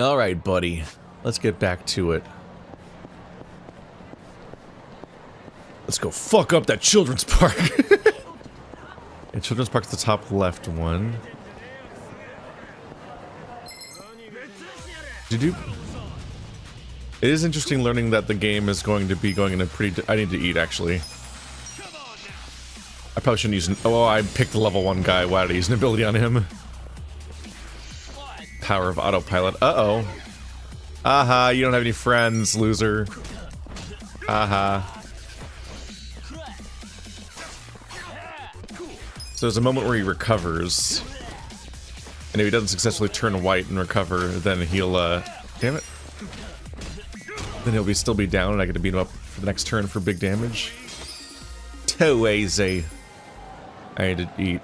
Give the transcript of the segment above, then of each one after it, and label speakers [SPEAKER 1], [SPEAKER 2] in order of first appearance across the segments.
[SPEAKER 1] Alright, buddy. Let's get back to it. Let's go fuck up that children's park. And children's park's the top left one. Did you... It is interesting learning that the game is going to be going in a pretty... I need to eat, actually. I probably shouldn't use... Oh, I picked the level 1 guy. Why did I use an ability on him? Power of autopilot. Uh-oh. Aha, you don't have any friends, loser. Aha. So there's a moment where he recovers. And if he doesn't successfully turn white and recover, then he'll, damn it. Then he'll still be down and I get to beat him up for the next turn for big damage. Too easy. I need to eat.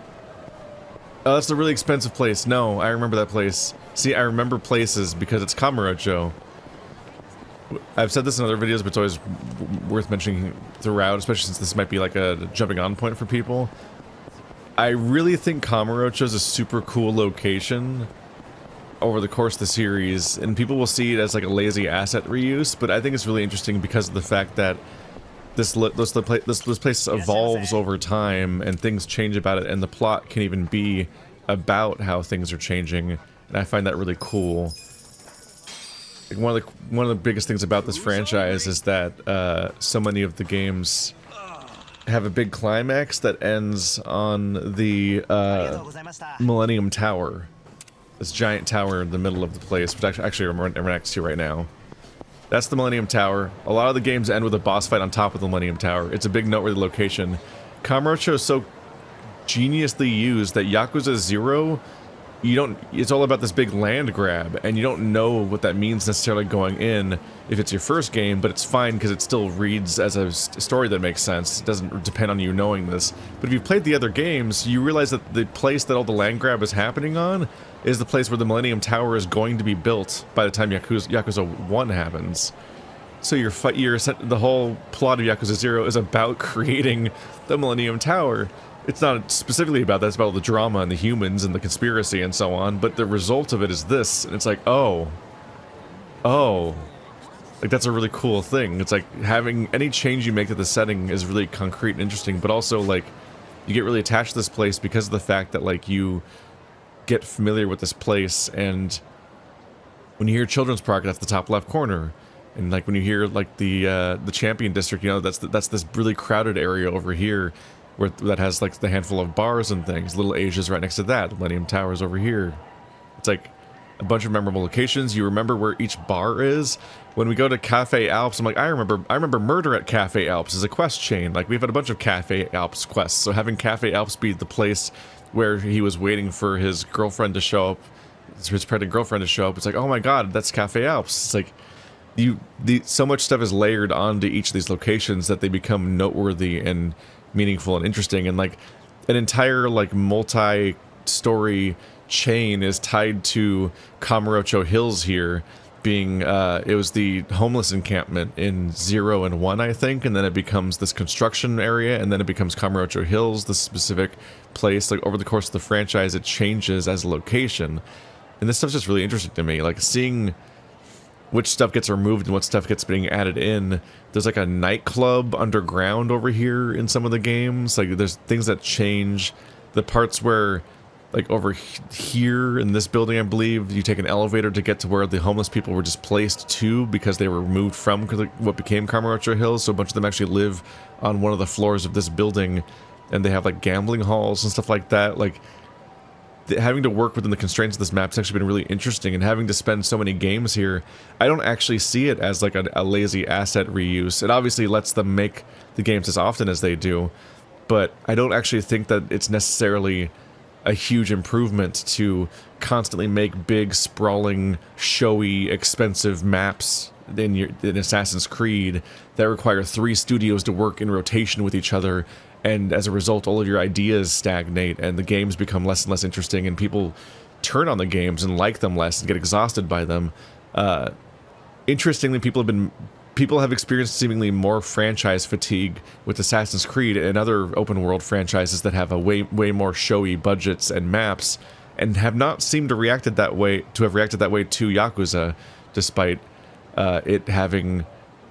[SPEAKER 1] Oh, that's a really expensive place. No, I remember that place. See, I remember places because it's Kamurocho. I've said this in other videos, but it's always worth mentioning throughout, especially since this might be like a jumping on point for people. I really think Kamurocho is a super cool location over the course of the series, and people will see it as like a lazy asset reuse, but I think it's really interesting because of the fact that this place evolves over time, and things change about it, and the plot can even be about how things are changing, and I find that really cool. Like one of the biggest things about this franchise is that so many of the games have a big climax that ends on the Millennium Tower. This giant tower in the middle of the place, which actually we're next to right now. That's the Millennium Tower. A lot of the games end with a boss fight on top of the Millennium Tower. It's a big noteworthy location. Kamurocho is so geniusly used that Yakuza 0, it's all about this big land grab, and you don't know what that means necessarily going in if it's your first game, but it's fine because it still reads as a story that makes sense. It doesn't depend on you knowing this. But if you've played the other games, you realize that the place that all the land grab is happening on is the place where the Millennium Tower is going to be built by the time Yakuza 1 happens. So the whole plot of Yakuza 0 is about creating the Millennium Tower. It's not specifically about that, it's about all the drama and the humans and the conspiracy and so on, but the result of it is this, and it's like, oh. Like, that's a really cool thing. It's like, having any change you make to the setting is really concrete and interesting, but also, like, you get really attached to this place because of the fact that, like, you get familiar with this place, and when you hear Children's Park, that's the top left corner, and, like, when you hear, like, the Champion District, you know, that's this really crowded area over here, that has like the handful of bars and things. Little Asia's right next to that. Millennium Tower's over here. It's like a bunch of memorable locations. You remember where each bar is. When we go to Cafe Alps, I'm like, I remember Murder at Cafe Alps as a quest chain. Like, we've had a bunch of Cafe Alps quests. So having Cafe Alps be the place where he was waiting for his girlfriend to show up, his pregnant girlfriend to show up, it's like, oh my god, that's Cafe Alps. It's like so much stuff is layered onto each of these locations that they become noteworthy and meaningful and interesting, and like an entire like multi-story chain is tied to Kamurocho Hills here being it was the homeless encampment in 0 and 1, I think, and then it becomes this construction area, and then it becomes Kamurocho Hills, this specific place. Like, over the course of the franchise, it changes as a location, and this stuff's just really interesting to me, like seeing which stuff gets removed and what stuff gets being added in. There's like a nightclub underground over here in some of the games. Like, there's things that change. The parts where, like, over here in this building, I believe, you take an elevator to get to where the homeless people were displaced to because they were removed from what became Kamurocho Hills. So a bunch of them actually live on one of the floors of this building, and they have like gambling halls and stuff like that. Like, having to work within the constraints of this map's actually been really interesting, and having to spend so many games here, I don't actually see it as like a lazy asset reuse. It obviously lets them make the games as often as they do, but I don't actually think that it's necessarily a huge improvement to constantly make big, sprawling, showy, expensive maps in Assassin's Creed that require 3 studios to work in rotation with each other, and as a result, all of your ideas stagnate, and the games become less and less interesting, and people turn on the games and like them less and get exhausted by them. Interestingly, people have experienced seemingly more franchise fatigue with Assassin's Creed and other open world franchises that have a way more showy budgets and maps, and have not seemed to have reacted that way to Yakuza, despite it having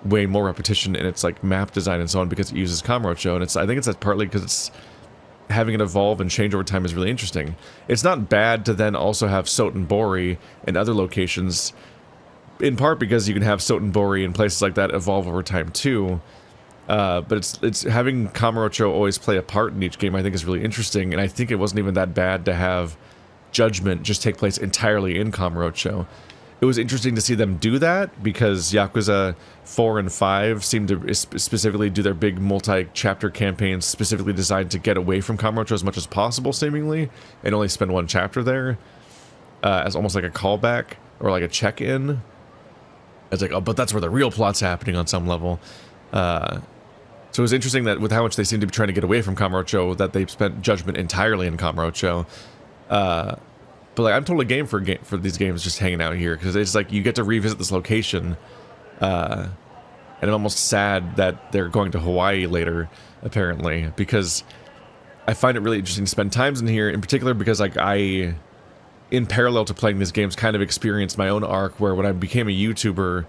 [SPEAKER 1] way more repetition in its like map design and so on, because it uses Kamurocho, and I think it's partly because it's having it evolve and change over time is really interesting. It's not bad to then also have Sotenbori and other locations, in part because you can have Sotenbori and places like that evolve over time too. But it's having Kamurocho always play a part in each game, I think, is really interesting, and I think it wasn't even that bad to have Judgment just take place entirely in Kamurocho. It was interesting to see them do that, because Yakuza 4 and 5 seem to specifically do their big multi-chapter campaigns specifically designed to get away from Kamurocho as much as possible, seemingly, and only spend one chapter there, as almost like a callback, or like a check-in. It's like, oh, but that's where the real plot's happening on some level. So it was interesting that with how much they seem to be trying to get away from Kamurocho, that they've spent Judgment entirely in Kamurocho. But like, I'm totally game for these games just hanging out here, because it's like you get to revisit this location, and I'm almost sad that they're going to Hawaii later, apparently, because I find it really interesting to spend times in here, in particular because like I, in parallel to playing these games, kind of experienced my own arc where when I became a YouTuber,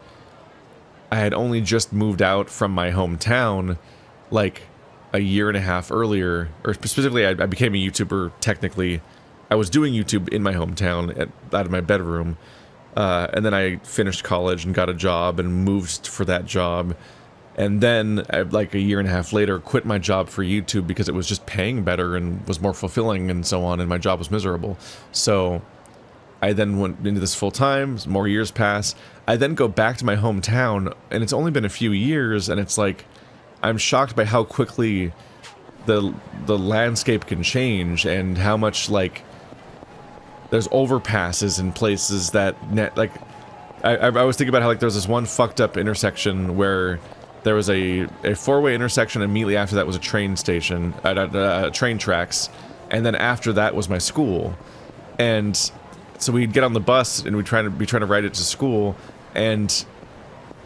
[SPEAKER 1] I had only just moved out from my hometown like a year and a half earlier, or specifically I became a YouTuber technically. I was doing YouTube in my hometown out of my bedroom, and then I finished college and got a job and moved for that job, and then like a year and a half later quit my job for YouTube because it was just paying better and was more fulfilling and so on, and my job was miserable. So I then went into this full time, more years pass, I then go back to my hometown, and it's only been a few years, and it's like I'm shocked by how quickly the landscape can change, and how much like there's overpasses in places that I was thinking about how like there was this one fucked up intersection where there was a four-way intersection, immediately after that was a train station, train tracks, and then after that was my school. And so we'd get on the bus and we'd be trying to ride it to school, and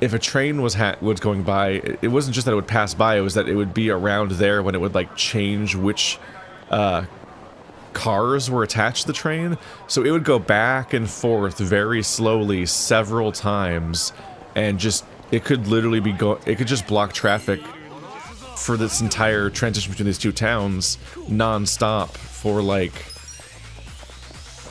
[SPEAKER 1] if a train was going by, it wasn't just that it would pass by, it was that it would be around there when it would like change which cars were attached to the train. So it would go back and forth very slowly several times, and just it could literally be it could just block traffic for this entire transition between these two towns non-stop for like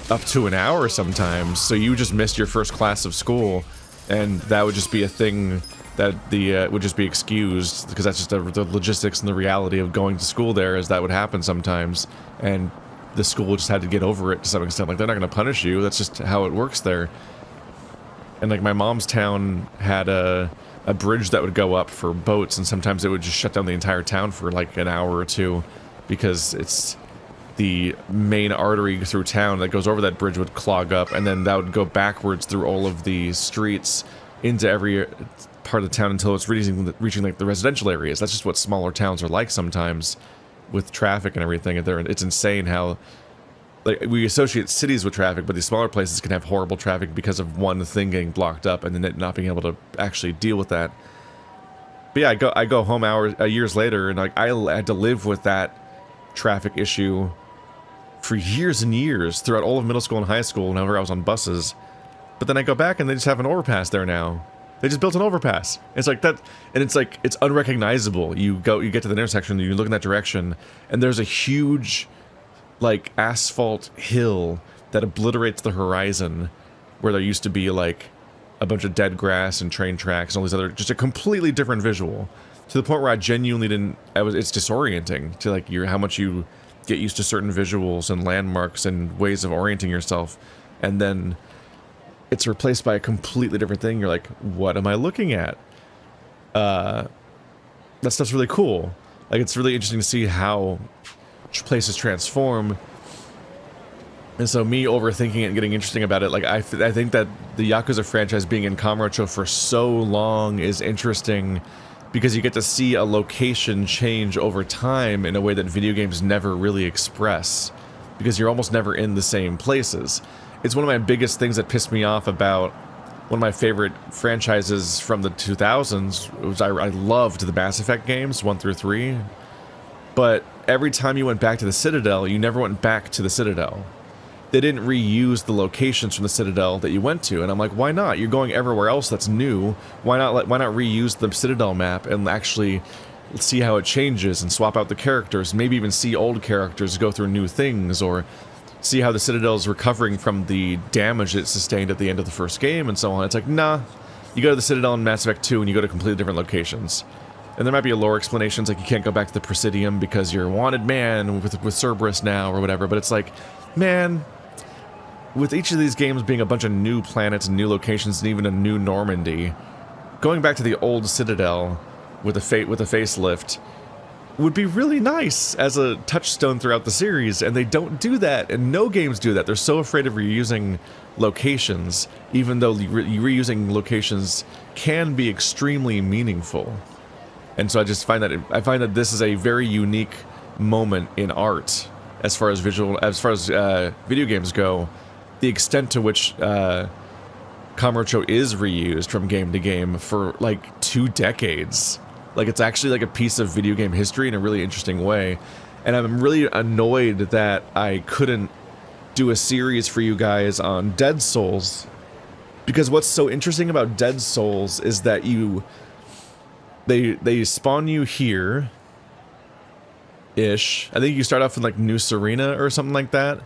[SPEAKER 1] up to an hour sometimes. So you just missed your first class of school, and that would just be a thing that would just be excused, because that's just the logistics and the reality of going to school there, is that would happen sometimes, and the school just had to get over it to some extent. Like, they're not going to punish you, that's just how it works there. And like my mom's town had a bridge that would go up for boats, and sometimes it would just shut down the entire town for like an hour or two, because it's the main artery through town that goes over that bridge would clog up, and then that would go backwards through all of the streets into every part of the town until it's reaching like the residential areas. That's just what smaller towns are like sometimes, with traffic and everything. It's insane how like we associate cities with traffic, but these smaller places can have horrible traffic because of one thing getting blocked up and then it not being able to actually deal with that. But yeah, I go home years later, and like I had to live with that traffic issue for years and years throughout all of middle school and high school whenever I was on buses. But then I go back and they just have an overpass there now. They just built an overpass. It's like that, and it's like, it's unrecognizable. You get to the intersection, you look in that direction, and there's a huge, like, asphalt hill that obliterates the horizon, where there used to be, like, a bunch of dead grass and train tracks and all these other, just a completely different visual. To the point where I genuinely it's disorienting to, like, how much you get used to certain visuals and landmarks and ways of orienting yourself, and then it's replaced by a completely different thing. You're like, what am I looking at? That stuff's really cool. Like, it's really interesting to see how places transform. And so me overthinking it and getting interesting about it, like, I think that the Yakuza franchise being in Kamurocho for so long is interesting, because you get to see a location change over time in a way that video games never really express, because you're almost never in the same places. It's one of my biggest things that pissed me off about one of my favorite franchises from the 2000s. I loved the Mass Effect games, 1 through 3. But every time you went back to the Citadel, you never went back to the Citadel. they didn't reuse the locations from the Citadel that you went to. And I'm like, why not? You're going everywhere else that's new. Why not reuse the Citadel map and actually see how it changes and swap out the characters, maybe even see old characters go through new things, or see how the Citadel is recovering from the damage it sustained at the end of the first game and so on. It's like, nah, you go to the Citadel in Mass Effect 2 and you go to completely different locations. And there might be a lore explanations, like you can't go back to the Presidium because you're a wanted man with Cerberus now or whatever, but it's like, man, with each of these games being a bunch of new planets and new locations and even a new Normandy, going back to the old Citadel with a facelift would be really nice as a touchstone throughout the series, and they don't do that, and no games do that. They're so afraid of reusing locations, even though reusing locations can be extremely meaningful. And so I just find that this is a very unique moment in art as far as video games go. The extent to which Kamurocho is reused from game to game for like 2 decades. Like, it's actually like a piece of video game history in a really interesting way. And I'm really annoyed that I couldn't do a series for you guys on Dead Souls, because what's so interesting about Dead Souls is that they spawn you here ish. I think you start off in like New Serena or something like that.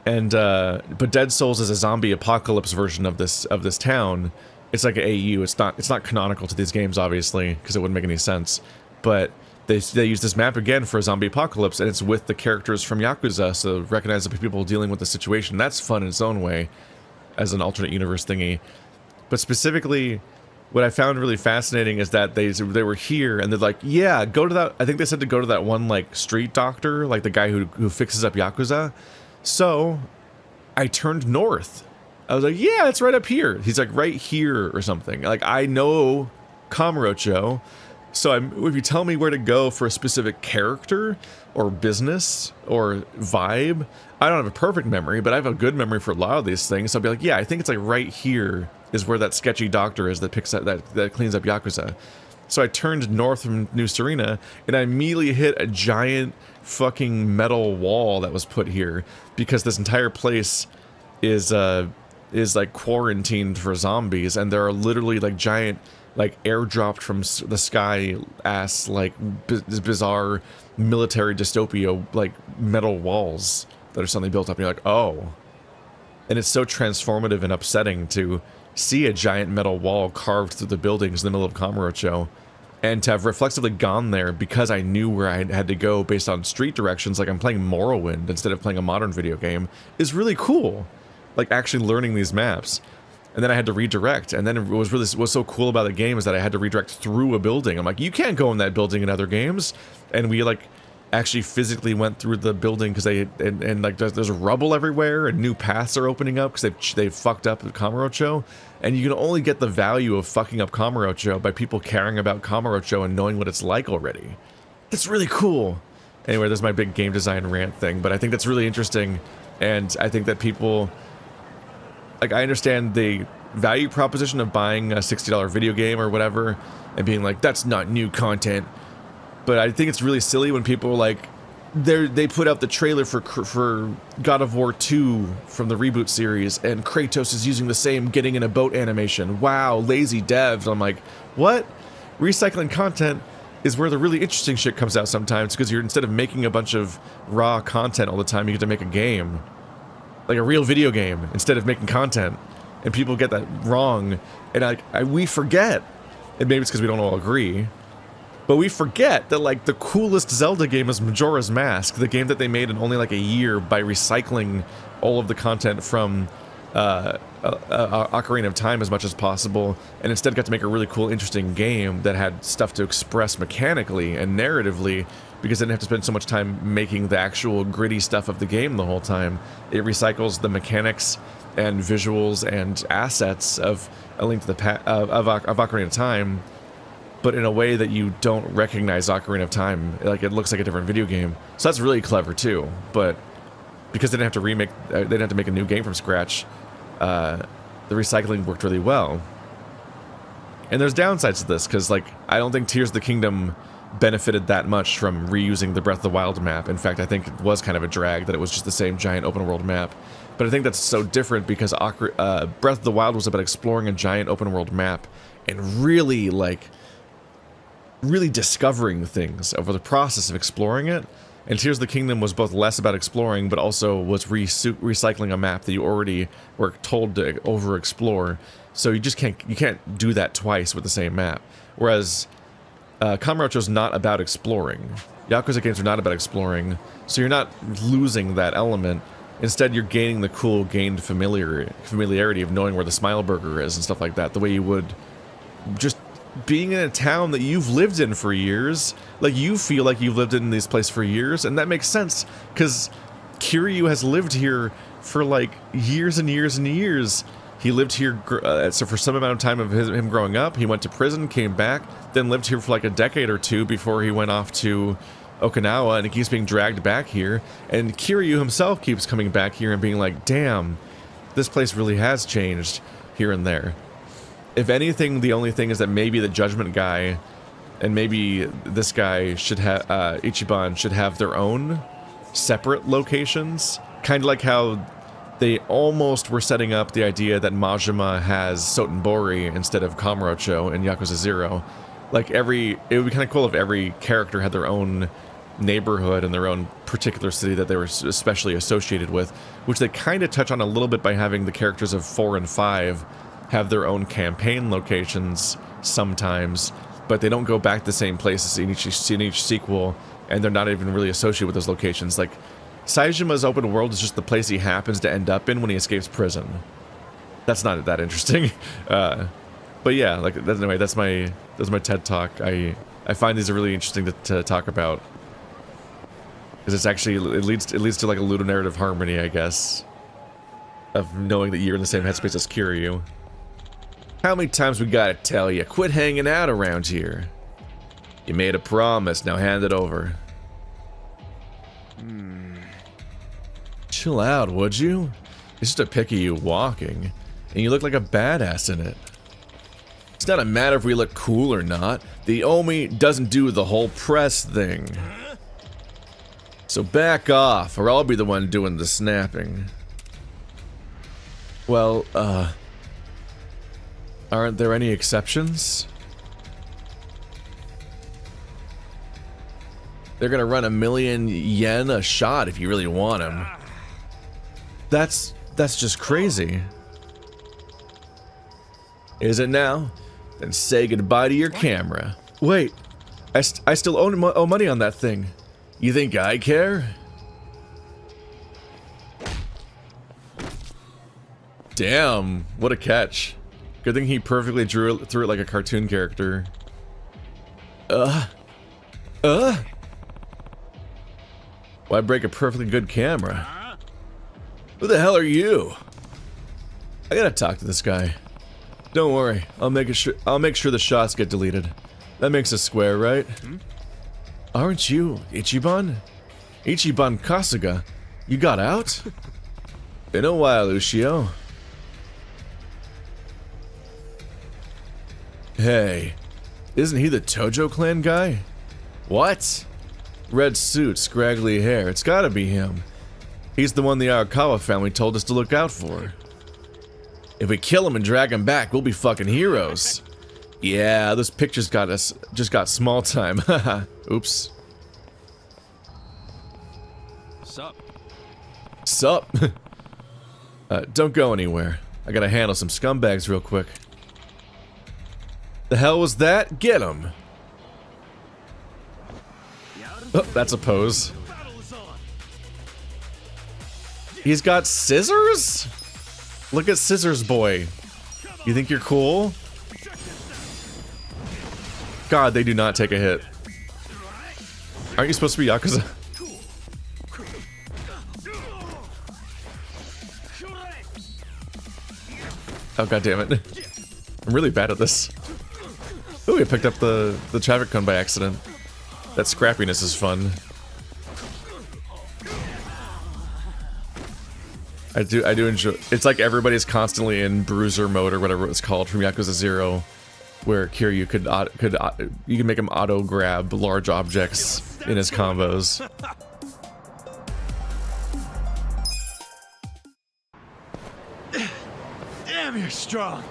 [SPEAKER 1] And but Dead Souls is a zombie apocalypse version of this town. It's like an AU. It's not canonical to these games, obviously, because it wouldn't make any sense. But they use this map again for a zombie apocalypse, and it's with the characters from Yakuza, so recognize the people dealing with the situation. That's fun in its own way, as an alternate universe thingy. But specifically, what I found really fascinating is that they were here, and they're like, yeah, go to that. I think they said to go to that one like street doctor, like the guy who fixes up Yakuza. So I turned north. I was like, yeah, it's right up here. He's like, right here or something. Like, I know Kamurocho, so if you tell me where to go for a specific character or business or vibe, I don't have a perfect memory, but I have a good memory for a lot of these things. So I'll be like, yeah, I think it's like right here is where that sketchy doctor is that picks up that cleans up Yakuza. So I turned north from New Serena, and I immediately hit a giant fucking metal wall that was put here because this entire place is like quarantined for zombies, and there are literally like giant, like airdropped from the sky ass, like bizarre military dystopia, like metal walls that are suddenly built up, and you're like, oh. And it's so transformative and upsetting to see a giant metal wall carved through the buildings in the middle of Kamurocho, and to have reflexively gone there because I knew where I had to go based on street directions, like I'm playing Morrowind instead of playing a modern video game, is really cool. Like, actually learning these maps. And then I had to redirect, and then what's so cool about the game is that I had to redirect through a building. I'm like, you can't go in that building in other games. And we like actually physically went through the building because like there's rubble everywhere, and new paths are opening up because they've fucked up Kamurocho. And you can only get the value of fucking up Kamurocho by people caring about Kamurocho and knowing what it's like already. That's really cool. Anyway, there's my big game design rant thing, but I think that's really interesting, and I think that people, like, I understand the value proposition of buying a $60 video game or whatever and being like, that's not new content. But I think it's really silly when people are like, they put out the trailer for God of War 2 from the reboot series, and Kratos is using the same getting in a boat animation. Wow, lazy devs. I'm like, what? Recycling content is where the really interesting shit comes out sometimes, because you're, instead of making a bunch of raw content all the time, you get to make a game. Like a real video game, instead of making content. And people get that wrong, and we forget, and maybe it's because we don't all agree, but we forget that like the coolest Zelda game is Majora's Mask, the game that they made in only like a year by recycling all of the content from Ocarina of Time as much as possible, and instead got to make a really cool, interesting game that had stuff to express mechanically and narratively, because they didn't have to spend so much time making the actual gritty stuff of the game the whole time. It recycles the mechanics and visuals and assets of A Link to the of Ocarina of Time, but in a way that you don't recognize Ocarina of Time. Like, it looks like a different video game. So that's really clever too. But because they didn't have to they didn't have to make a new game from scratch, the recycling worked really well. And there's downsides to this, because like, I don't think Tears of the Kingdom benefited that much from reusing the Breath of the Wild map. In fact, I think it was kind of a drag that it was just the same giant open world map. But I think that's so different because Breath of the Wild was about exploring a giant open world map and really, like, really discovering things over the process of exploring it. And Tears of the Kingdom was both less about exploring, but also was recycling a map that you already were told to over-explore. So you just can't do that twice with the same map. Whereas Kamurocho's not about exploring. Yakuza games are not about exploring, so you're not losing that element. Instead, you're gaining the cool gained familiarity of knowing where the Smile Burger is and stuff like that, the way you would just being in a town that you've lived in for years. Like, you feel like you've lived in this place for years, and that makes sense, because Kiryu has lived here for, like, years and years and years. He lived here, so for some amount of time of him growing up, he went to prison, came back, then lived here for like a decade or two before he went off to Okinawa, and he keeps being dragged back here, and Kiryu himself keeps coming back here and being like, damn, this place really has changed here and there. If anything, the only thing is that maybe the Judgment guy and maybe this guy should have, Ichiban should have their own separate locations. Kind of like how they almost were setting up the idea that Majima has Sotenbori instead of Kamurocho in Yakuza 0. Like, it would be kind of cool if every character had their own neighborhood and their own particular city that they were especially associated with, which they kind of touch on a little bit by having the characters of 4 and 5 have their own campaign locations sometimes, but they don't go back to the same places in each sequel, and they're not even really associated with those locations. Like, Saijima's open world is just the place he happens to end up in when he escapes prison. That's not that interesting. But yeah, like, anyway, that's my TED talk. I find these are really interesting to talk about, because it's actually, it leads to like a ludonarrative harmony, I guess, of knowing that you're in the same headspace as Kiryu. How many times we gotta tell you, quit hanging out around here? You made a promise, now hand it over. Chill out, would you? It's just a pic of you walking, and you look like a badass in it. It's not a matter if we look cool or not. The Omi doesn't do the whole press thing. So back off, or I'll be the one doing the snapping. Well, aren't there any exceptions? They're gonna run 1,000,000 yen a shot if you really want them. That's just crazy. Is it now? Then say goodbye to your camera. Wait, I still owe money on that thing. You think I care? Damn, what a catch. Good thing he perfectly threw it like a cartoon character. Why break a perfectly good camera? Who the hell are you? I gotta talk to this guy. Don't worry, I'll make sure the shots get deleted. That makes us square, right? Aren't you Ichiban? Ichiban Kasuga? You got out? Been a while, Ushio. Hey, isn't he the Tojo clan guy? What? Red suit, scraggly hair, it's gotta be him. He's the one the Arakawa family told us to look out for. If we kill him and drag him back, we'll be fucking heroes. Yeah, those pictures just got small time. Haha. Oops.
[SPEAKER 2] Sup?
[SPEAKER 1] Sup? Don't go anywhere. I gotta handle some scumbags real quick. The hell was that? Get him! Oh, that's a pose. He's got scissors? Look at Scissors Boy. You think you're cool? God, they do not take a hit. Aren't you supposed to be Yakuza? Oh, god damn it. I'm really bad at this. Ooh, I picked up the traffic cone by accident. That scrappiness is fun. I do enjoy. It's like everybody's constantly in bruiser mode or whatever it's called from Yakuza 0. where Kiryu could you can make him auto grab large objects in his combos.
[SPEAKER 2] Damn, you're strong.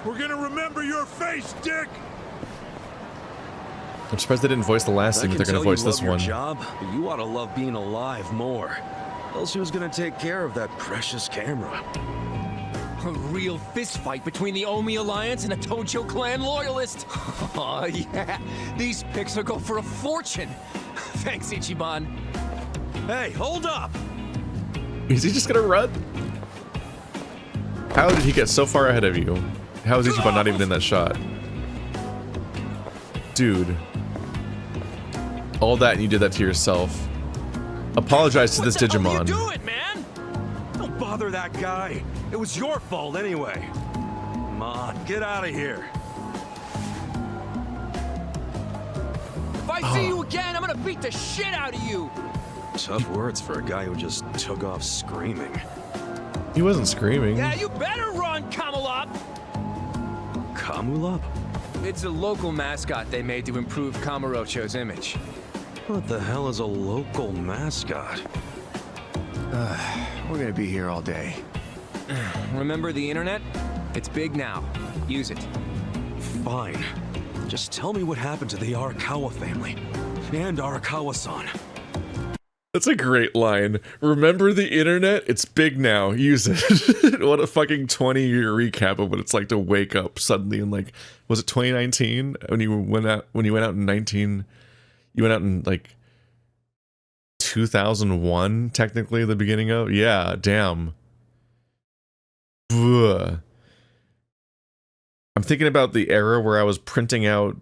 [SPEAKER 2] We're gonna remember your face, Dick.
[SPEAKER 1] I'm surprised they didn't voice the last scene, but they're gonna voice this one.
[SPEAKER 3] Job, but you ought to love being alive more. Else who's gonna take care of that precious camera?
[SPEAKER 4] A real fist fight between the Omi Alliance and a Tojo clan loyalist. Oh yeah, these pics will go for a fortune. Thanks, Ichiban.
[SPEAKER 3] Hey, hold up!
[SPEAKER 1] Is he just gonna run? How did he get so far ahead of you? How is Ichiban not even in that shot? Dude. All that and you did that to yourself. Apologize to this Digimon.
[SPEAKER 3] What the hell are you doing, man? Don't bother that guy. It was your fault anyway. Come on, get out of here.
[SPEAKER 4] If I see you again, I'm gonna beat the shit out of you.
[SPEAKER 3] Tough words for a guy who just took off screaming.
[SPEAKER 1] He wasn't screaming.
[SPEAKER 4] Yeah, you better run, Kamulop.
[SPEAKER 3] Kamulop?
[SPEAKER 4] It's a local mascot they made to improve Kamurocho's image.
[SPEAKER 3] What the hell is a local mascot?
[SPEAKER 4] We're gonna be here all day. Remember the internet? It's big now. Use it.
[SPEAKER 3] Fine. Just tell me what happened to the Arakawa family. And Arakawa-san.
[SPEAKER 1] That's a great line. Remember the internet? It's big now. Use it. What a fucking 20-year recap of what it's like to wake up suddenly in, like, was it 2019 when you went out in like 2001 technically, the beginning of? Yeah, damn. Ugh. I'm thinking about the era where I was printing out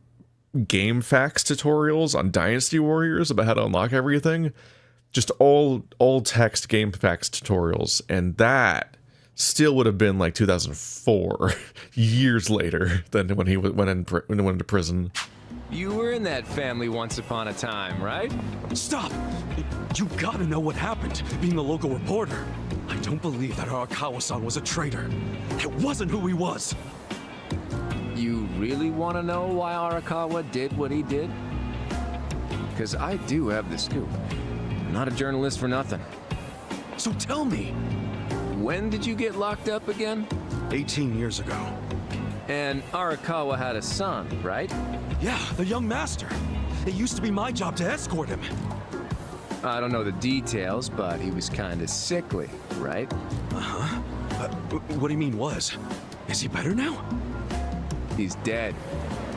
[SPEAKER 1] game facts tutorials on Dynasty Warriors about how to unlock everything. Just all text game facts tutorials, and that still would have been like 2004, years later than when he went into prison.
[SPEAKER 4] You were in that family once upon a time, right?
[SPEAKER 3] Stop! You gotta know what happened, being a local reporter. I don't believe that Arakawa-san was a traitor. It wasn't who he was.
[SPEAKER 4] You really want to know why Arakawa did what he did? Because I do have the scoop. I'm not a journalist for nothing.
[SPEAKER 3] So tell me.
[SPEAKER 4] When did you get locked up again?
[SPEAKER 3] 18 years ago.
[SPEAKER 4] And Arakawa had a son, right?
[SPEAKER 3] Yeah, the young master. It used to be my job to escort him.
[SPEAKER 4] I don't know the details, but he was kind of sickly, right?
[SPEAKER 3] Uh-huh. What do you mean was? Is he better now?
[SPEAKER 4] He's dead.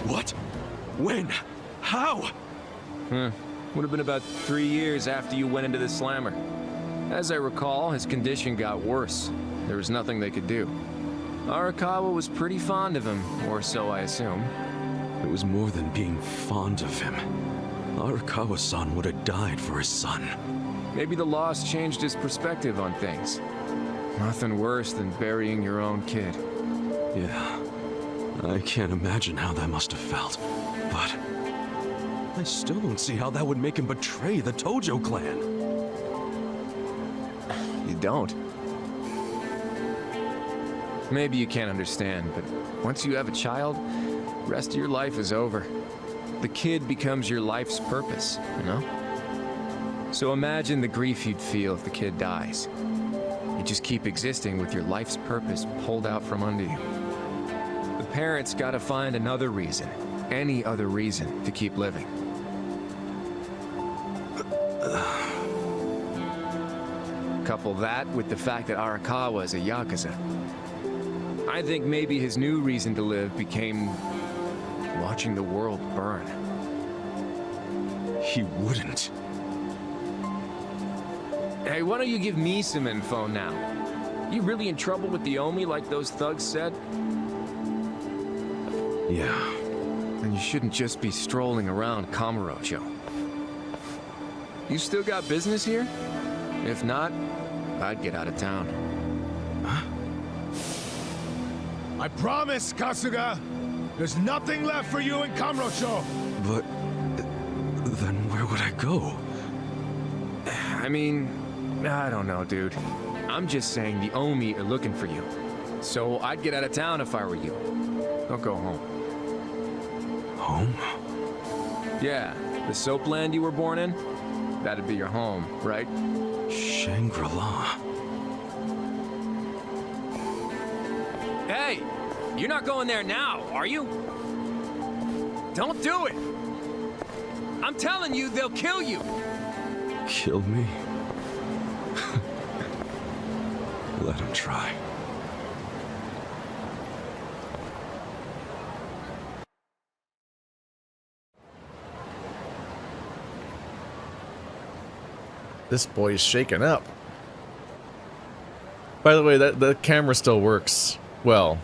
[SPEAKER 3] What? When? How?
[SPEAKER 4] Would have been about 3 years after you went into the slammer. As I recall, his condition got worse. There was nothing they could do. Arakawa was pretty fond of him, or so I assume.
[SPEAKER 3] It was more than being fond of him. Arakawa-san would have died for his son.
[SPEAKER 4] Maybe the loss changed his perspective on things. Nothing worse than burying your own kid.
[SPEAKER 3] Yeah. I can't imagine how that must have felt. But I still don't see how that would make him betray the Tojo clan.
[SPEAKER 4] You don't? Maybe you can't understand, but once you have a child, the rest of your life is over. The kid becomes your life's purpose, you know? So imagine the grief you'd feel if the kid dies. You just keep existing with your life's purpose pulled out from under you. The parents gotta find another reason, any other reason, to keep living. Couple that with the fact that Arakawa is a Yakuza. I think maybe his new reason to live became watching the world burn.
[SPEAKER 3] He wouldn't.
[SPEAKER 4] Hey, why don't you give me some info now? You really in trouble with the Omi like those thugs said?
[SPEAKER 3] Yeah.
[SPEAKER 4] Then you shouldn't just be strolling around Kamurocho. You still got business here? If not, I'd get out of town.
[SPEAKER 3] Huh?
[SPEAKER 2] I promise, Kasuga. There's nothing left for you in Kamurocho.
[SPEAKER 3] But then where would I go?
[SPEAKER 4] I mean, I don't know, dude. I'm just saying the Omi are looking for you. So I'd get out of town if I were you. Don't go home.
[SPEAKER 3] Home?
[SPEAKER 4] Yeah, the soap land you were born in? That'd be your home, right?
[SPEAKER 3] Shangri-La.
[SPEAKER 4] Hey! You're not going there now, are you? Don't do it! I'm telling you, they'll kill you!
[SPEAKER 3] Kill me? Let him try.
[SPEAKER 1] This boy's shaken up. By the way, the camera still works well.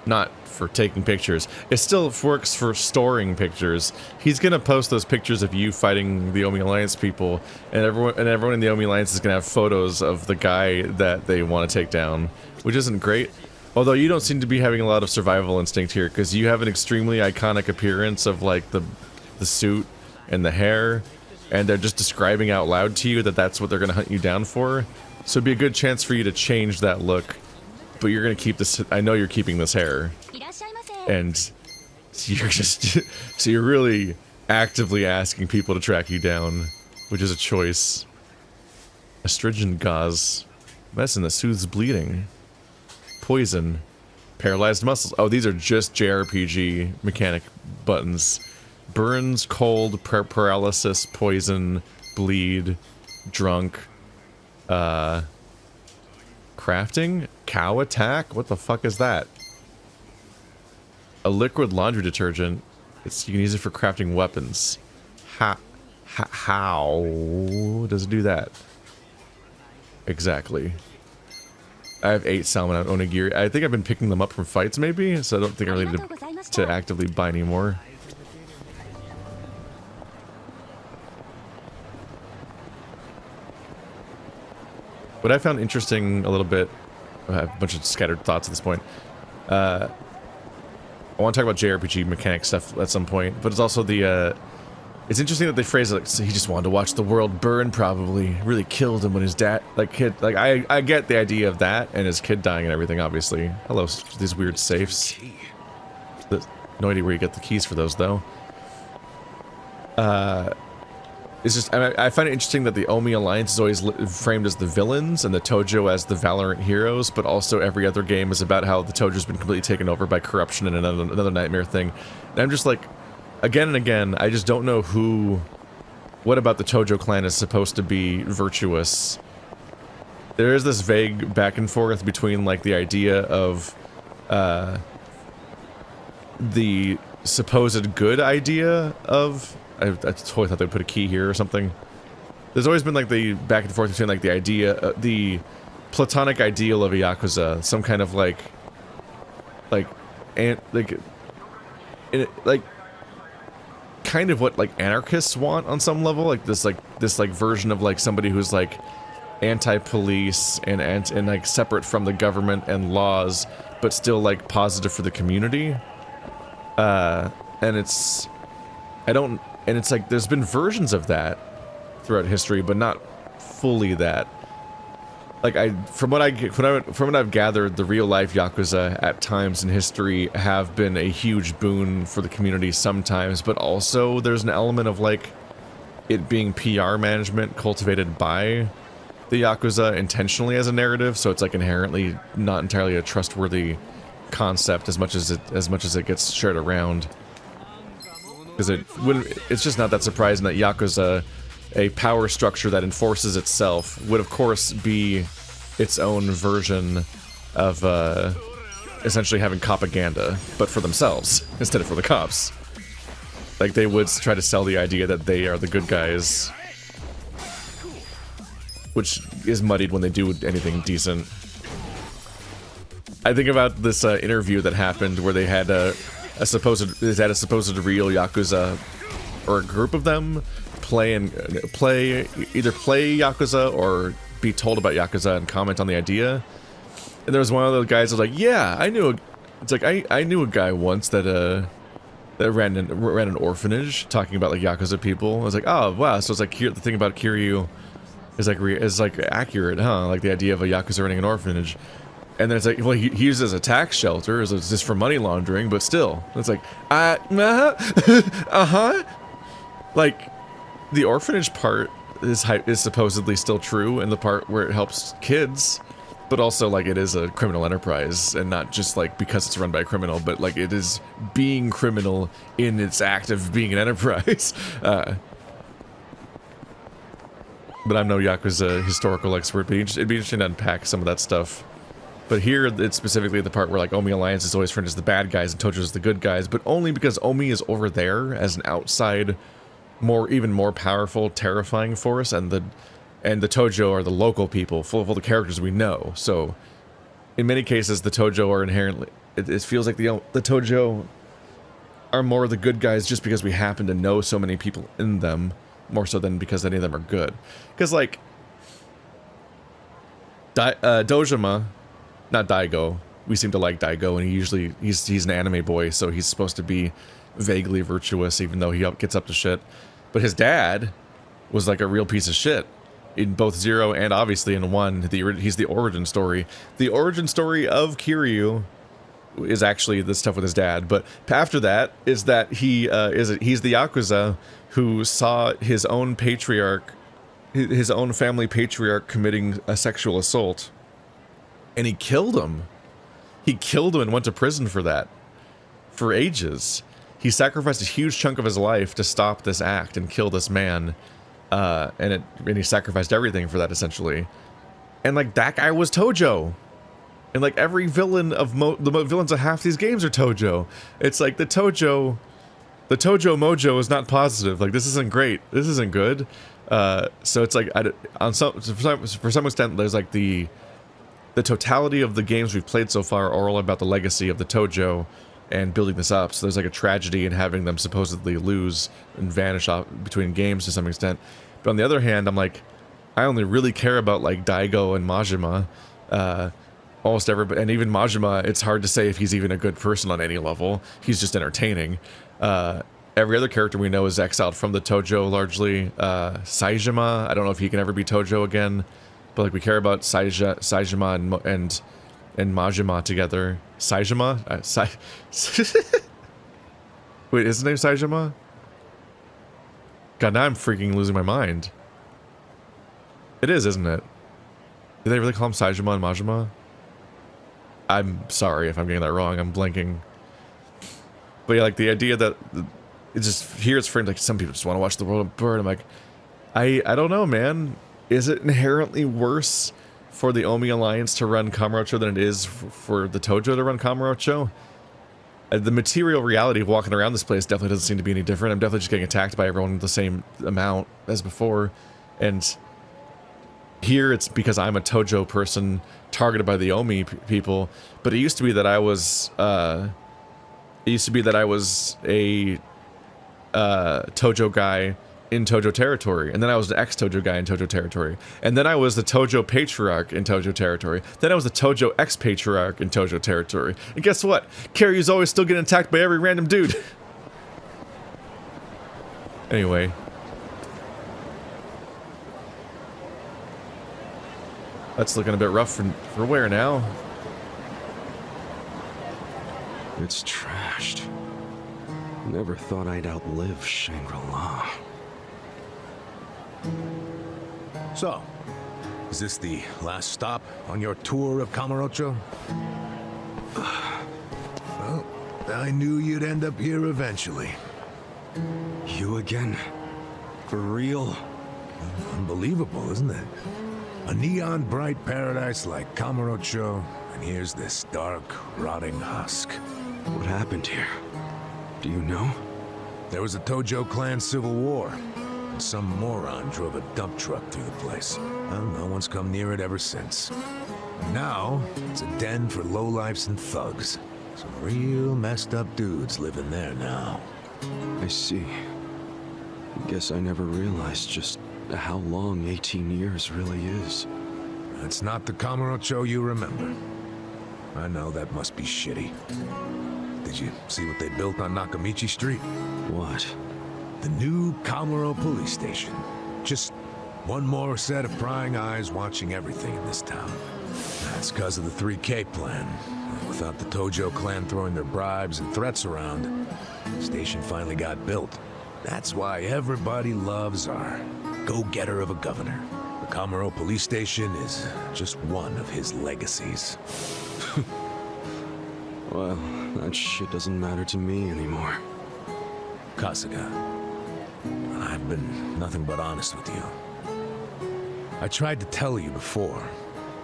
[SPEAKER 1] Not for taking pictures. It still works for storing pictures. He's gonna post those pictures of you fighting the Omi Alliance people, and everyone in the Omi Alliance is gonna have photos of the guy that they want to take down, which isn't great. Although you don't seem to be having a lot of survival instinct here, because you have an extremely iconic appearance of like the suit and the hair, and they're just describing out loud to you that that's what they're gonna hunt you down for. So it'd be a good chance for you to change that look. But you're gonna keep this. I know you're keeping this hair, and you're just so you're really actively asking people to track you down, which is a choice. Astringent gauze, medicine that soothes bleeding, poison, paralyzed muscles. Oh, these are just JRPG mechanic buttons. Burns, cold, paralysis, poison, bleed, drunk. Crafting? Cow attack? What the fuck is that? A liquid laundry detergent. You can use it for crafting weapons. How does it do that? Exactly. I have 8 salmon onigiri. I think I've been picking them up from fights maybe, so I don't think I really need to actively buy anymore. What I found interesting a little bit, I have a bunch of scattered thoughts at this point. I want to talk about JRPG mechanic stuff at some point, but it's also the, it's interesting that they phrase it like, so he just wanted to watch the world burn probably. Really killed him when his dad, I get the idea of that, and his kid dying and everything, obviously. Hello, these weird safes. No idea where you get the keys for those, though. It's just, I find it interesting that the Omi Alliance is always framed as the villains and the Tojo as the Valorant heroes, but also every other game is about how the Tojo's been completely taken over by corruption and another nightmare thing. And I'm just like, again and again, I just don't know what about the Tojo clan is supposed to be virtuous. There is this vague back and forth between, like, the idea of, the supposed good idea of... I totally thought they'd put a key here or something. There's always been like the back and forth between like the idea, the platonic ideal of a Yakuza, some kind of like kind of what like anarchists want on some level, like this version of like somebody who's like anti-police and like separate from the government and laws, but still like positive for the community. And it's like there's been versions of that throughout history, but not fully that. Like from what I've gathered, the real life Yakuza at times in history have been a huge boon for the community sometimes, but also there's an element of like it being PR management cultivated by the Yakuza intentionally as a narrative, so it's like inherently not entirely a trustworthy concept as much as it gets shared around. Because it's just not that surprising that Yakuza, a power structure that enforces itself, would of course be its own version of essentially having propaganda, but for themselves instead of for the cops. Like they would try to sell the idea that they are the good guys, which is muddied when they do anything decent. I think about this interview that happened where they had a supposed real Yakuza, or a group of them, either play Yakuza or be told about Yakuza and comment on the idea. And there was one of those guys that was like, yeah, I knew a guy once that ran an orphanage talking about like Yakuza people. I was like, oh wow, so it's like the thing about Kiryu is like accurate, huh? Like the idea of a Yakuza running an orphanage. And then it's like, well, he uses a tax shelter as just for money laundering, but still, it's like, like, the orphanage part is supposedly still true, and the part where it helps kids, but also, like, it is a criminal enterprise, and not just, like, because it's run by a criminal, but, like, it is being criminal in its act of being an enterprise. But I'm no Yakuza historical expert, but it'd be interesting to unpack some of that stuff. But here, it's specifically the part where, like, Omi Alliance is always framed as the bad guys and Tojo's the good guys, but only because Omi is over there as an outside, even more powerful, terrifying force, and the Tojo are the local people, full of all the characters we know. So, in many cases, the Tojo are inherently... It feels like the Tojo are more the good guys just because we happen to know so many people in them, more so than because any of them are good. Because, like... Dojima... Not Daigo. We seem to like Daigo, and he's an anime boy, so he's supposed to be vaguely virtuous, even though he gets up to shit. But his dad was like a real piece of shit in both 0 and obviously in 1. He's the origin story. The origin story of Kiryu is actually the stuff with his dad. But after that is that he's the Yakuza who saw his own patriarch, his own family patriarch committing a sexual assault. And he killed him. He killed him and went to prison for that. For ages. He sacrificed a huge chunk of his life to stop this act and kill this man. And he sacrificed everything for that, essentially. And, like, that guy was Tojo. And, like, every villain of the villains of half these games are Tojo. It's like the Tojo mojo is not positive. Like, this isn't great. This isn't good. So it's like, for some extent, there's, like, the totality of the games we've played so far are all about the legacy of the Tojo and building this up. So there's like a tragedy in having them supposedly lose and vanish off between games to some extent. But on the other hand, I'm like, I only really care about like Daigo and Majima. Almost everybody, and even Majima, it's hard to say if he's even a good person on any level. He's just entertaining. Every other character we know is exiled from the Tojo largely. Saejima, I don't know if he can ever be Tojo again. But like we care about Saejima and Majima together. Saejima? Wait, is his name Saejima? God, now I'm freaking losing my mind. It is, isn't it? Did they really call him Saejima and Majima? I'm sorry if I'm getting that wrong. I'm blanking. But yeah, like the idea that it's just here it's framed like some people just want to watch the world burn. I'm like, I don't know, man. Is it inherently worse for the Omi Alliance to run Kamurocho than it is for the Tojo to run Kamurocho? The material reality of walking around this place definitely doesn't seem to be any different. I'm definitely just getting attacked by everyone the same amount as before. And here it's because I'm a Tojo person targeted by the Omi people. But it used to be that I was a Tojo guy in Tojo territory, and then I was the ex-Tojo guy in Tojo territory, and then I was the Tojo patriarch in Tojo territory, then I was the Tojo ex-patriarch in Tojo territory, and guess what? Kiryu's always still getting attacked by every random dude. Anyway. That's looking a bit rough for wear now.
[SPEAKER 3] It's trashed. Never thought I'd outlive Shangri-La.
[SPEAKER 2] So, is this the last stop on your tour of Kamurocho? Well, I knew you'd end up here eventually.
[SPEAKER 3] You again? For real?
[SPEAKER 2] Unbelievable, isn't it? A neon bright paradise like Kamurocho, and here's this dark, rotting husk.
[SPEAKER 3] What happened here? Do you know?
[SPEAKER 2] There was a Tojo clan civil war. Some moron drove a dump truck through the place. Well, no one's come near it ever since. Now, it's a den for lowlifes and thugs. Some real messed up dudes live in there now.
[SPEAKER 3] I see. I guess I never realized just how long 18 years really is.
[SPEAKER 2] It's not the Kamurocho you remember. I know that must be shitty. Did you see what they built on Nakamichi Street?
[SPEAKER 3] What?
[SPEAKER 2] The new Kamuro police station. Just one more set of prying eyes watching everything in this town. That's because of the 3K plan. Without the Tojo clan throwing their bribes and threats around, the station finally got built. That's why everybody loves our go-getter of a governor. The Kamurocho police station is just one of his legacies.
[SPEAKER 3] Well, that shit doesn't matter to me anymore.
[SPEAKER 2] Kasuga, I've been nothing but honest with you. I tried to tell you before.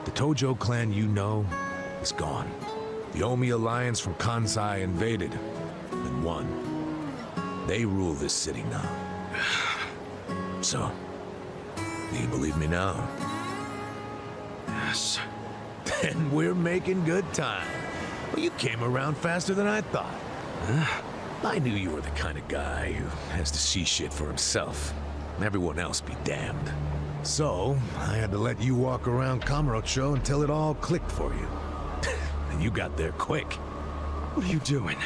[SPEAKER 2] The Tojo clan you know is gone. The Omi alliance from Kansai invaded and won. They rule this city now. So, do you believe me now?
[SPEAKER 3] Yes.
[SPEAKER 2] Then we're making good time. Well, you came around faster than I thought. I knew you were the kind of guy who has to see shit for himself. Everyone else be damned. So, I had to let you walk around Kamurocho until it all clicked for you. And you got there quick.
[SPEAKER 3] What are you doing?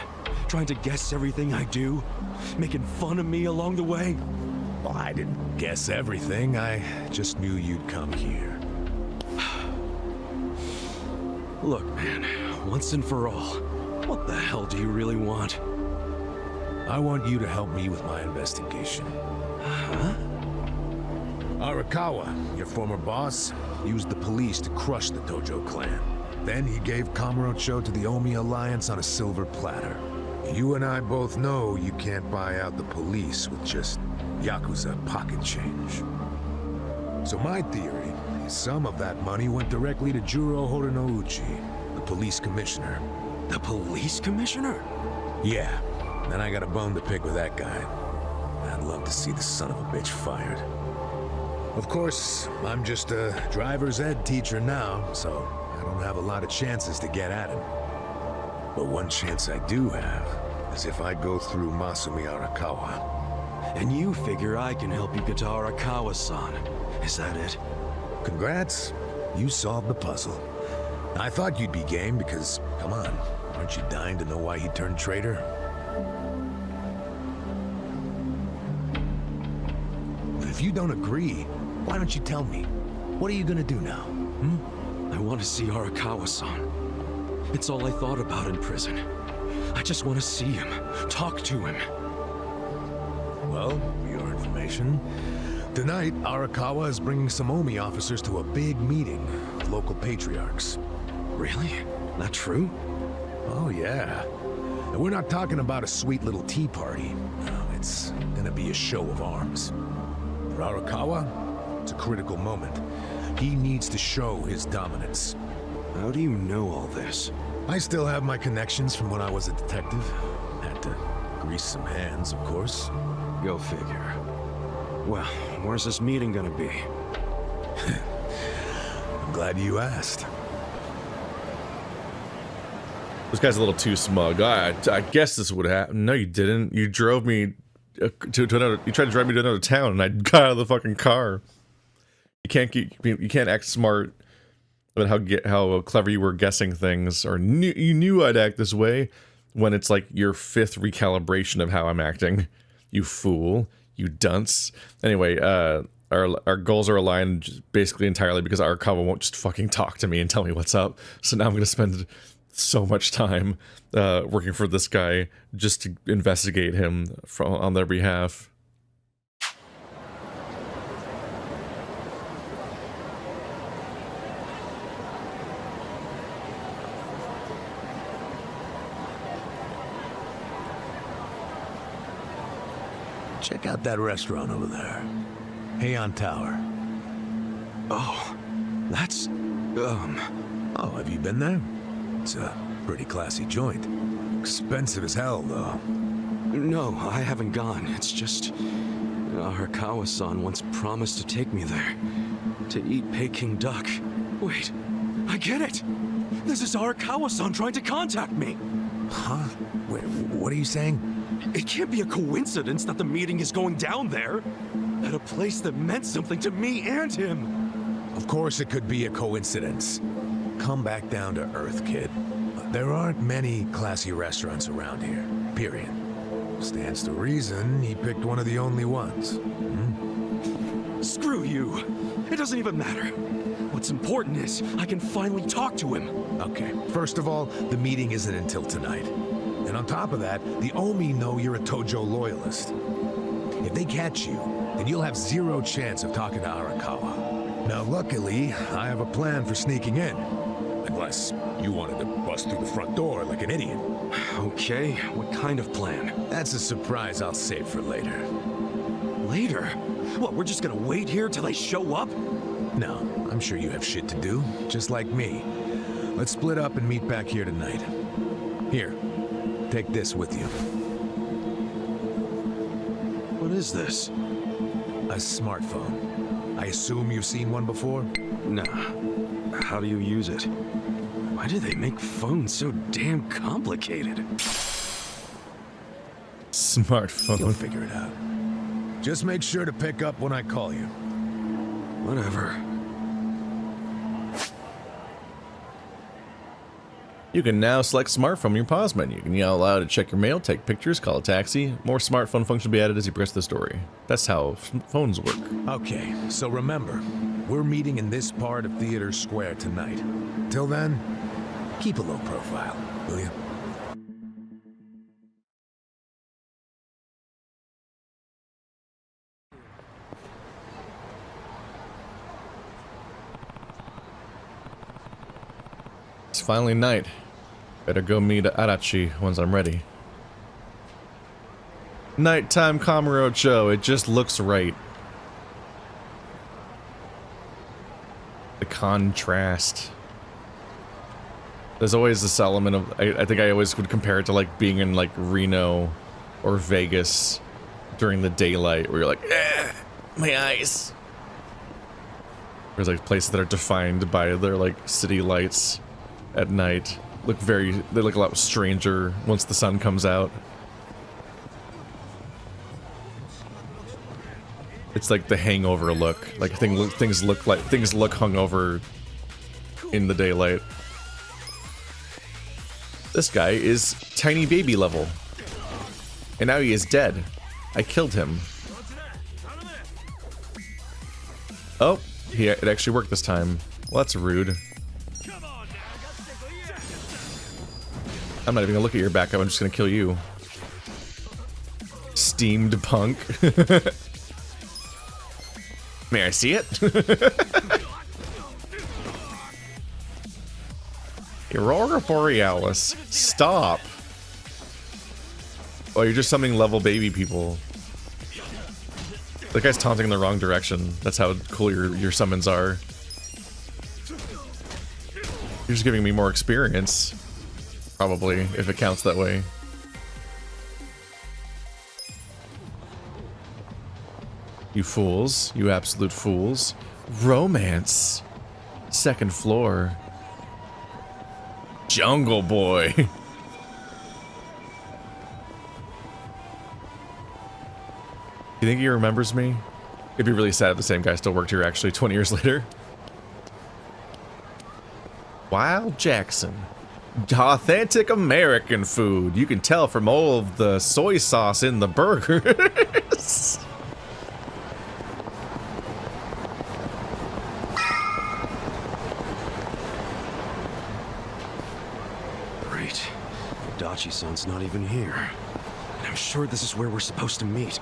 [SPEAKER 3] Trying to guess everything I do? Making fun of me along the way?
[SPEAKER 2] Well, I didn't guess everything. I just knew you'd come here.
[SPEAKER 3] Look, man, once and for all, what the hell do you really want?
[SPEAKER 2] I want you to help me with my investigation.
[SPEAKER 3] Huh?
[SPEAKER 2] Arakawa, your former boss, used the police to crush the Tojo clan. Then he gave Kamurocho to the Omi alliance on a silver platter. You and I both know you can't buy out the police with just Yakuza pocket change. So my theory is some of that money went directly to Juro Horinouchi, the police commissioner.
[SPEAKER 3] The police commissioner?
[SPEAKER 2] Yeah, and I got a bone to pick with that guy. I'd love to see the son of a bitch fired. Of course, I'm just a driver's ed teacher now, so I don't have a lot of chances to get at him. But one chance I do have is if I go through Masumi Arakawa.
[SPEAKER 3] And you figure I can help you get to Arakawa-san. Is that it?
[SPEAKER 2] Congrats, you solved the puzzle. I thought you'd be game because, come on, aren't you dying to know why he turned traitor? But if you don't agree, why don't you tell me? What are you gonna do now?
[SPEAKER 3] I want to see Arakawa-san. It's all I thought about in prison. I just want to see him, talk to him.
[SPEAKER 2] Well, for your information, tonight Arakawa is bringing some Omi officers to a big meeting with local patriarchs.
[SPEAKER 3] Really? That true?
[SPEAKER 2] Oh yeah. And we're not talking about a sweet little tea party. No, it's gonna be a show of arms. For Arakawa, it's a critical moment. He needs to show his dominance.
[SPEAKER 3] How do you know all this?
[SPEAKER 2] I still have my connections from when I was a detective. Had to grease some hands, of course.
[SPEAKER 3] Go figure. Well, where's this meeting gonna be?
[SPEAKER 2] I'm glad you asked.
[SPEAKER 1] This guy's a little too smug. I guess this would happen. No, you didn't. You drove me to another. You tried to drive me to another town, and I got out of the fucking car. You can't act smart about how clever you were guessing things, or you knew I'd act this way when it's like your fifth recalibration of how I'm acting. You fool. You dunce. Anyway, our goals are aligned basically entirely because Arakawa won't just fucking talk to me and tell me what's up. So now I'm gonna spend so much time working for this guy just to investigate him on their behalf.
[SPEAKER 2] Check out that restaurant over there. Heian Tower.
[SPEAKER 3] Oh, that's...
[SPEAKER 2] Oh, have you been there? It's a pretty classy joint. Expensive as hell, though.
[SPEAKER 3] No, I haven't gone. It's just... Arakawa-san once promised to take me there. To eat Peking duck. Wait, I get it! This is Arakawa-san trying to contact me!
[SPEAKER 2] Huh? Wait, what are you saying?
[SPEAKER 3] It can't be a coincidence that the meeting is going down there. At a place that meant something to me and him.
[SPEAKER 2] Of course it could be a coincidence. Come back down to earth, kid. There aren't many classy restaurants around here, period. Stands to reason he picked one of the only ones.
[SPEAKER 3] Screw you. It doesn't even matter. What's important is I can finally talk to him.
[SPEAKER 2] Okay, first of all, the meeting isn't until tonight. And on top of that, the Omi know you're a Tojo loyalist. If they catch you, then you'll have zero chance of talking to Arakawa. Now, luckily, I have a plan for sneaking in. Unless you wanted to bust through the front door like an idiot.
[SPEAKER 3] Okay, what kind of plan?
[SPEAKER 2] That's a surprise I'll save for later.
[SPEAKER 3] Later? What, we're just gonna wait here till they show up?
[SPEAKER 2] No, I'm sure you have shit to do, just like me. Let's split up and meet back here tonight. Here, take this with you.
[SPEAKER 3] What is this?
[SPEAKER 2] A smartphone. I assume you've seen one before?
[SPEAKER 3] Nah. How do you use it? Why do they make phones so damn complicated?
[SPEAKER 1] Smartphone.
[SPEAKER 2] You'll figure it out. Just make sure to pick up when I call you.
[SPEAKER 3] Whatever.
[SPEAKER 1] You can now select smartphone from your pause menu. You can yell aloud to check your mail, take pictures, call a taxi. More smartphone function will be added as you progress the story. That's how phones work.
[SPEAKER 2] Okay, so remember, we're meeting in this part of Theater Square tonight. Till then, keep a low profile, will you?
[SPEAKER 1] It's finally night. Better go meet Adachi once I'm ready. Nighttime Kamurocho, it just looks right. The contrast. There's always this element of, I think I always would compare it to like being in like Reno or Vegas during the daylight where you're like, my eyes. There's like places that are defined by their like city lights at night. They look a lot stranger once the sun comes out. It's like the hangover look. Like things look hungover in the daylight. This guy is tiny baby level. And now he is dead. I killed him. Oh, it actually worked this time. Well, that's rude. I'm not even gonna look at your backup, I'm just gonna kill you. Steamed punk. May I see it? Aurora Borealis. Stop. Oh, you're just summoning level baby people. That guy's taunting in the wrong direction. That's how cool your summons are. You're just giving me more experience. Probably, if it counts that way. You fools. You absolute fools. Romance. Second floor. Jungle Boy. You think he remembers me? It'd be really sad if the same guy still worked here actually 20 years later. Wild Jackson. Authentic American food. You can tell from all of the soy sauce in the burgers.
[SPEAKER 3] Great. Adachi-san's not even here. And I'm sure this is where we're supposed to meet.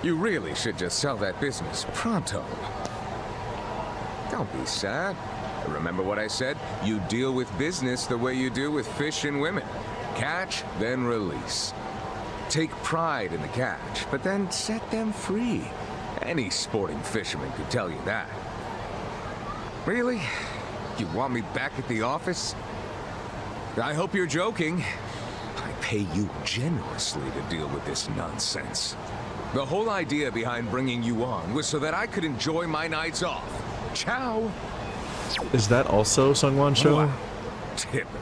[SPEAKER 4] You really should just sell that business pronto. Don't be sad. Remember what I said? You deal with business the way you do with fish and women. Catch, then release. Take pride in the catch, but then set them free. Any sporting fisherman could tell you that. Really? You want me back at the office? I hope you're joking. I pay you generously to deal with this nonsense. The whole idea behind bringing you on was so that I could enjoy my nights off. Ciao.
[SPEAKER 1] Is that also Sungwon Show?
[SPEAKER 4] Wow. Typical.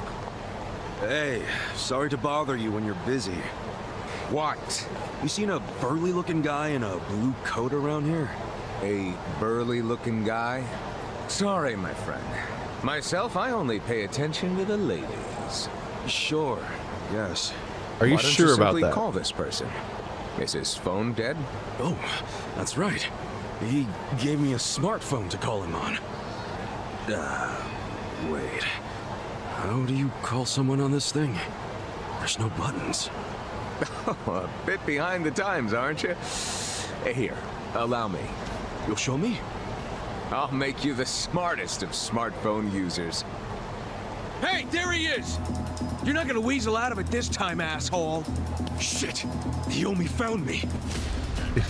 [SPEAKER 3] Hey, sorry to bother you when you're busy.
[SPEAKER 4] What?
[SPEAKER 3] You seen a burly-looking guy in a blue coat around here?
[SPEAKER 4] A burly-looking guy? Sorry, my friend. Myself, I only pay attention to the ladies.
[SPEAKER 3] Sure, yes.
[SPEAKER 1] Are you
[SPEAKER 4] Why don't
[SPEAKER 1] sure about
[SPEAKER 4] simply
[SPEAKER 1] that?
[SPEAKER 4] Call this person. Is his phone dead?
[SPEAKER 3] Oh, that's right. He gave me a smartphone to call him on. Wait. How do you call someone on this thing? There's no buttons.
[SPEAKER 4] A bit behind the times, aren't you? Here, allow me.
[SPEAKER 3] You'll show me?
[SPEAKER 4] I'll make you the smartest of smartphone users.
[SPEAKER 5] Hey, there he is! You're not gonna weasel out of it this time, asshole.
[SPEAKER 3] Shit! The Yomi found me!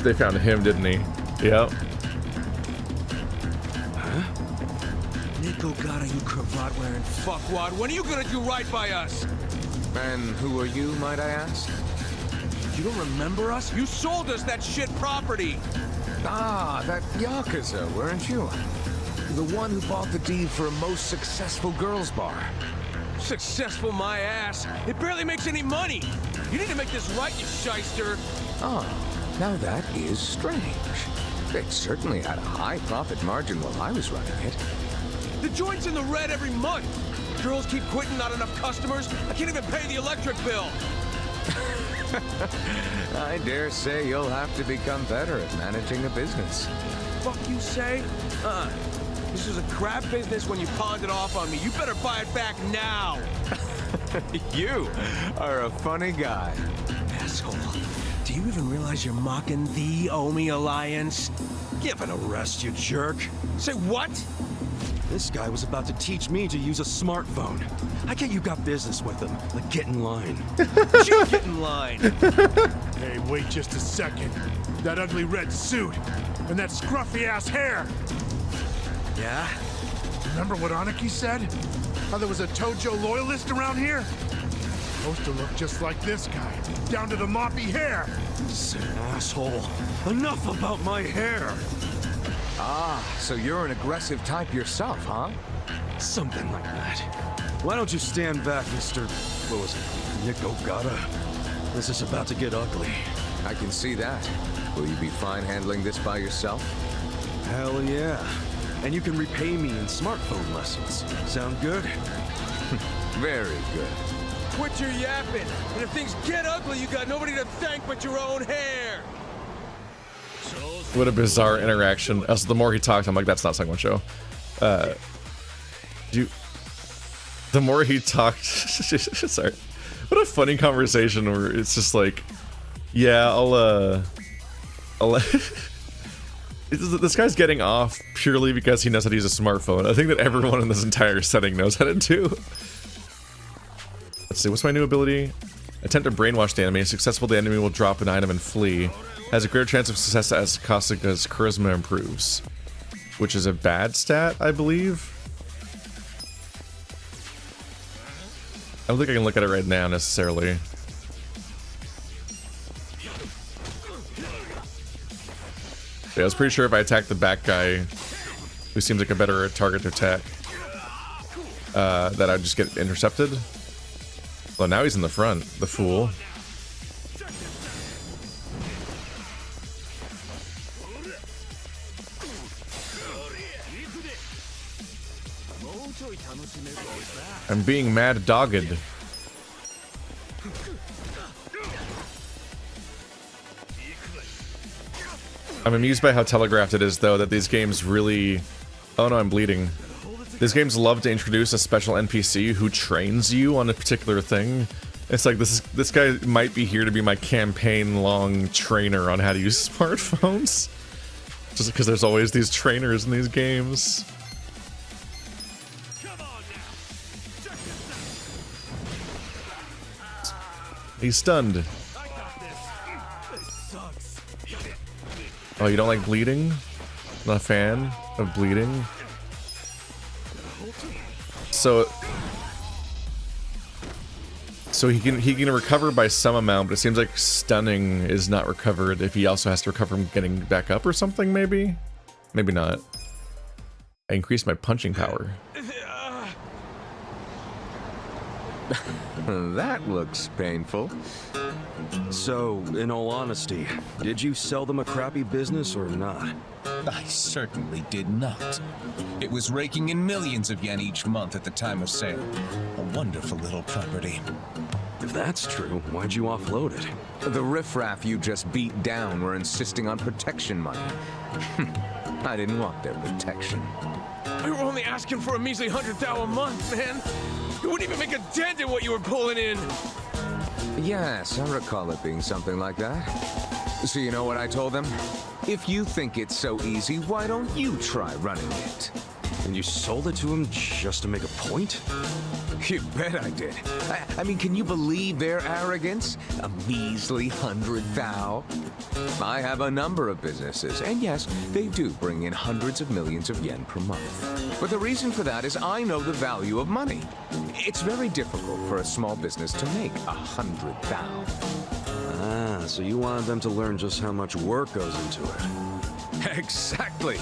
[SPEAKER 1] They found him, didn't he? Yep.
[SPEAKER 5] Yokohama, you cravat-wearing fuckwad. When are you gonna do right by us?
[SPEAKER 4] And who are you, might I ask?
[SPEAKER 5] You don't remember us? You sold us that shit property!
[SPEAKER 4] Ah, that Yakuza, weren't you? The one who bought the deed for a most successful girls' bar.
[SPEAKER 5] Successful my ass. It barely makes any money. You need to make this right, you shyster.
[SPEAKER 4] Oh, now that is strange. It certainly had a high profit margin while I was running it.
[SPEAKER 5] The joint's in the red every month. Girls keep quitting, not enough customers. I can't even pay the electric bill.
[SPEAKER 4] I dare say you'll have to become better at managing a business.
[SPEAKER 5] Fuck you say? This was a crap business when you pawned it off on me. You better buy it back now.
[SPEAKER 4] You are a funny guy.
[SPEAKER 5] Asshole. Do you even realize you're mocking the Omi Alliance?
[SPEAKER 3] Give it a rest, you jerk.
[SPEAKER 5] Say what?
[SPEAKER 3] This guy was about to teach me to use a smartphone. I get you got business with him, but get in line.
[SPEAKER 5] You get in line.
[SPEAKER 6] Hey, wait just a second. That ugly red suit and that scruffy-ass hair.
[SPEAKER 5] Yeah?
[SPEAKER 6] Remember what Aniki said? How there was a Tojo loyalist around here? Supposed to look just like this guy, down to the moppy hair.
[SPEAKER 3] Asshole. Enough about my hair.
[SPEAKER 4] Ah, so you're an aggressive type yourself, huh?
[SPEAKER 3] Something like that. Why don't you stand back, Mr. What was it? Yokohama? This is about to get ugly.
[SPEAKER 4] I can see that. Will you be fine handling this by yourself?
[SPEAKER 3] Hell yeah. And you can repay me in smartphone lessons. Sound good?
[SPEAKER 4] Very good.
[SPEAKER 5] Quit your yapping. And if things get ugly, you got nobody to thank but your own hair.
[SPEAKER 1] What a bizarre interaction. Also, the more he talked, I'm like, that's not Saeko. The more he talked, sorry. What a funny conversation where it's just like, yeah, I'll this guy's getting off purely because he knows how to use a smartphone. I think that everyone in this entire setting knows how to do. Let's see, what's my new ability? Attempt to brainwash the enemy. Successful, the enemy will drop an item and flee. Has a greater chance of success as Kasuga's charisma improves. Which is a bad stat, I believe. I don't think I can look at it right now, necessarily. Yeah, I was pretty sure if I attacked the back guy, who seems like a better target to attack, that I'd just get intercepted. Well, now he's in the front, the fool. I'm being mad dogged. I'm amused by how telegraphed it is, though, that these games really... Oh no, I'm bleeding. These games love to introduce a special NPC who trains you on a particular thing. It's like, this guy might be here to be my campaign-long trainer on how to use smartphones. Just because there's always these trainers in these games. He's stunned. Oh, you don't like bleeding? Not a fan of bleeding? So he can recover by some amount, but it seems like stunning is not recovered if he also has to recover from getting back up or something, maybe? Maybe not. I increased my punching power.
[SPEAKER 4] That looks painful.
[SPEAKER 3] So, in all honesty, did you sell them a crappy business or not?
[SPEAKER 7] I certainly did not. It was raking in millions of yen each month at the time of sale. A wonderful little property.
[SPEAKER 3] If that's true, why'd you offload it?
[SPEAKER 8] The riffraff you just beat down were insisting on protection money. I didn't want their protection.
[SPEAKER 5] We were only asking for a measly 100,000 a month, man. You wouldn't even make a dent in what you were pulling in.
[SPEAKER 8] Yes, I recall it being something like that. So you know what I told them? If you think it's so easy, why don't you try running it?
[SPEAKER 3] And you sold it to him just to make a point?
[SPEAKER 8] You bet I did. I mean, can you believe their arrogance? A measly 100,000. I have a number of businesses, and yes, they do bring in hundreds of millions of yen per month. But the reason for that is I know the value of money. It's very difficult for a small business to make 100,000.
[SPEAKER 3] Ah, so you wanted them to learn just how much work goes into it.
[SPEAKER 8] Exactly.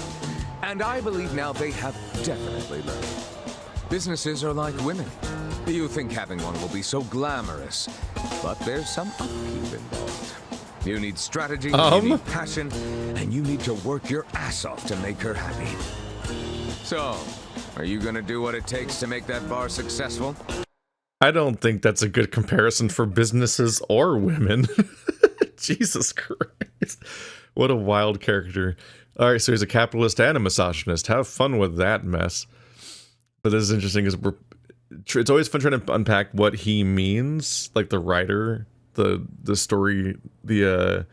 [SPEAKER 8] And I believe now they have definitely learned. Businesses are like women. You think having one will be so glamorous, but there's some upkeep involved. You need strategy, you need passion, and you need to work your ass off to make her happy. So, are you gonna do what it takes to make that bar successful?
[SPEAKER 1] I don't think that's a good comparison for businesses or women. Jesus Christ. What a wild character. Alright, so he's a capitalist and a misogynist. Have fun with that mess. But this is interesting because it's always fun trying to unpack what he means, like the writer, the story, the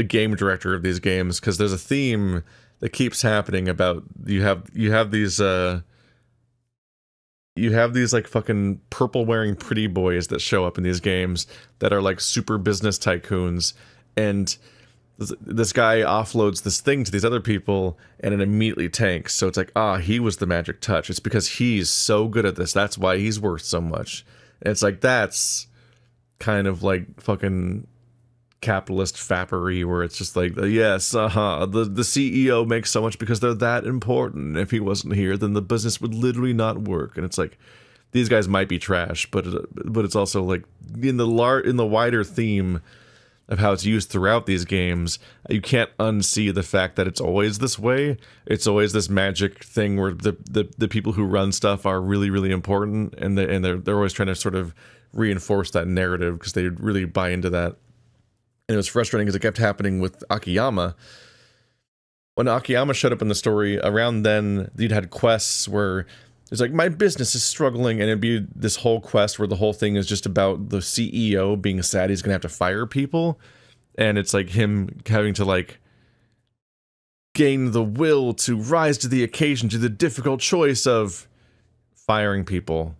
[SPEAKER 1] game director of these games, because there's a theme that keeps happening about you have these like fucking purple wearing pretty boys that show up in these games that are like super business tycoons, and this guy offloads this thing to these other people and it immediately tanks. So it's like, he was the magic touch. It's because he's so good at this. That's why he's worth so much. And it's like, that's kind of like fucking capitalist fappery where it's just like, yes, the CEO makes so much because they're that important. If he wasn't here, then the business would literally not work. And it's like, these guys might be trash, but it's also like in the wider theme of how it's used throughout these games, you can't unsee the fact that it's always this way. It's always this magic thing where the people who run stuff are really, really important, and they're always trying to sort of reinforce that narrative because they really buy into that. And it was frustrating because it kept happening with Akiyama. When Akiyama showed up in the story, around then you'd had quests where it's like, my business is struggling, and it'd be this whole quest where the whole thing is just about the CEO being sad he's gonna have to fire people, and it's like him having to like gain the will to rise to the occasion, to the difficult choice of firing people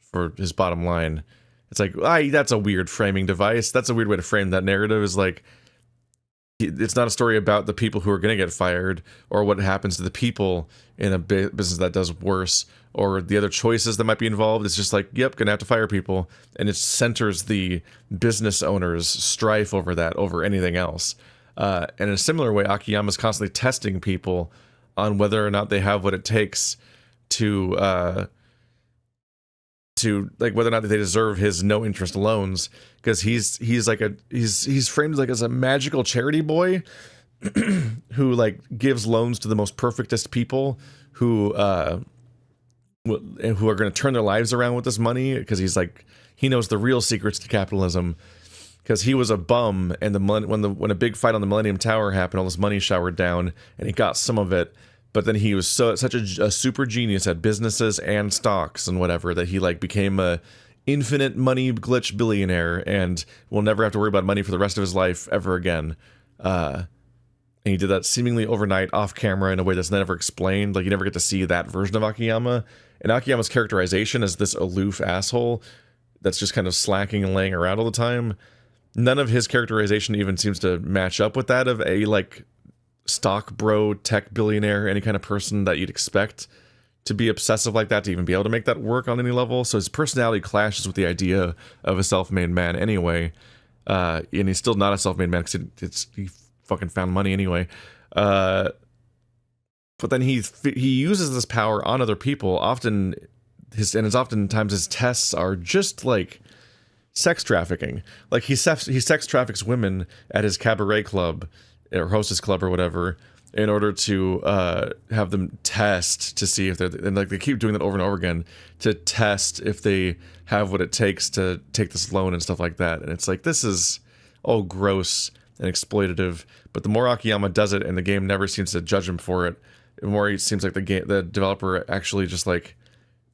[SPEAKER 1] for his bottom line. It's like, that's a weird framing device. That's a weird way to frame that narrative, is like, it's not a story about the people who are going to get fired or what happens to the people in a business that does worse or the other choices that might be involved. It's just like, yep, gonna have to fire people. And it centers the business owner's strife over that, over anything else. And in a similar way, Akiyama's constantly testing people on whether or not they have what it takes to like whether or not they deserve his no interest loans, because he's framed like as a magical charity boy who like gives loans to the most perfectest people who are going to turn their lives around with this money, because he knows the real secrets to capitalism, because he was a bum, and when a big fight on the Millennium Tower happened, all this money showered down and he got some of it. But then he was such a super genius at businesses and stocks and whatever that he like became a infinite money glitch billionaire and will never have to worry about money for the rest of his life ever again. And he did that seemingly overnight off camera in a way that's never explained. Like, you never get to see that version of Akiyama. And Akiyama's characterization as this aloof asshole that's just kind of slacking and laying around all the time. None of his characterization even seems to match up with that of a like stock bro, tech billionaire, any kind of person that you'd expect to be obsessive like that, to even be able to make that work on any level. So his personality clashes with the idea of a self-made man anyway. And he's still not a self-made man because he fucking found money anyway. But then he uses this power on other people. Oftentimes his tests are just like sex trafficking. Like he sex traffics women at his cabaret club or hostess club or whatever, in order to have them test to see if they're, and like they keep doing that over and over again to test if they have what it takes to take this loan and stuff like that. And it's like, this is all gross and exploitative, but the more Akiyama does it and the game never seems to judge him for it, the more it seems like the developer actually just like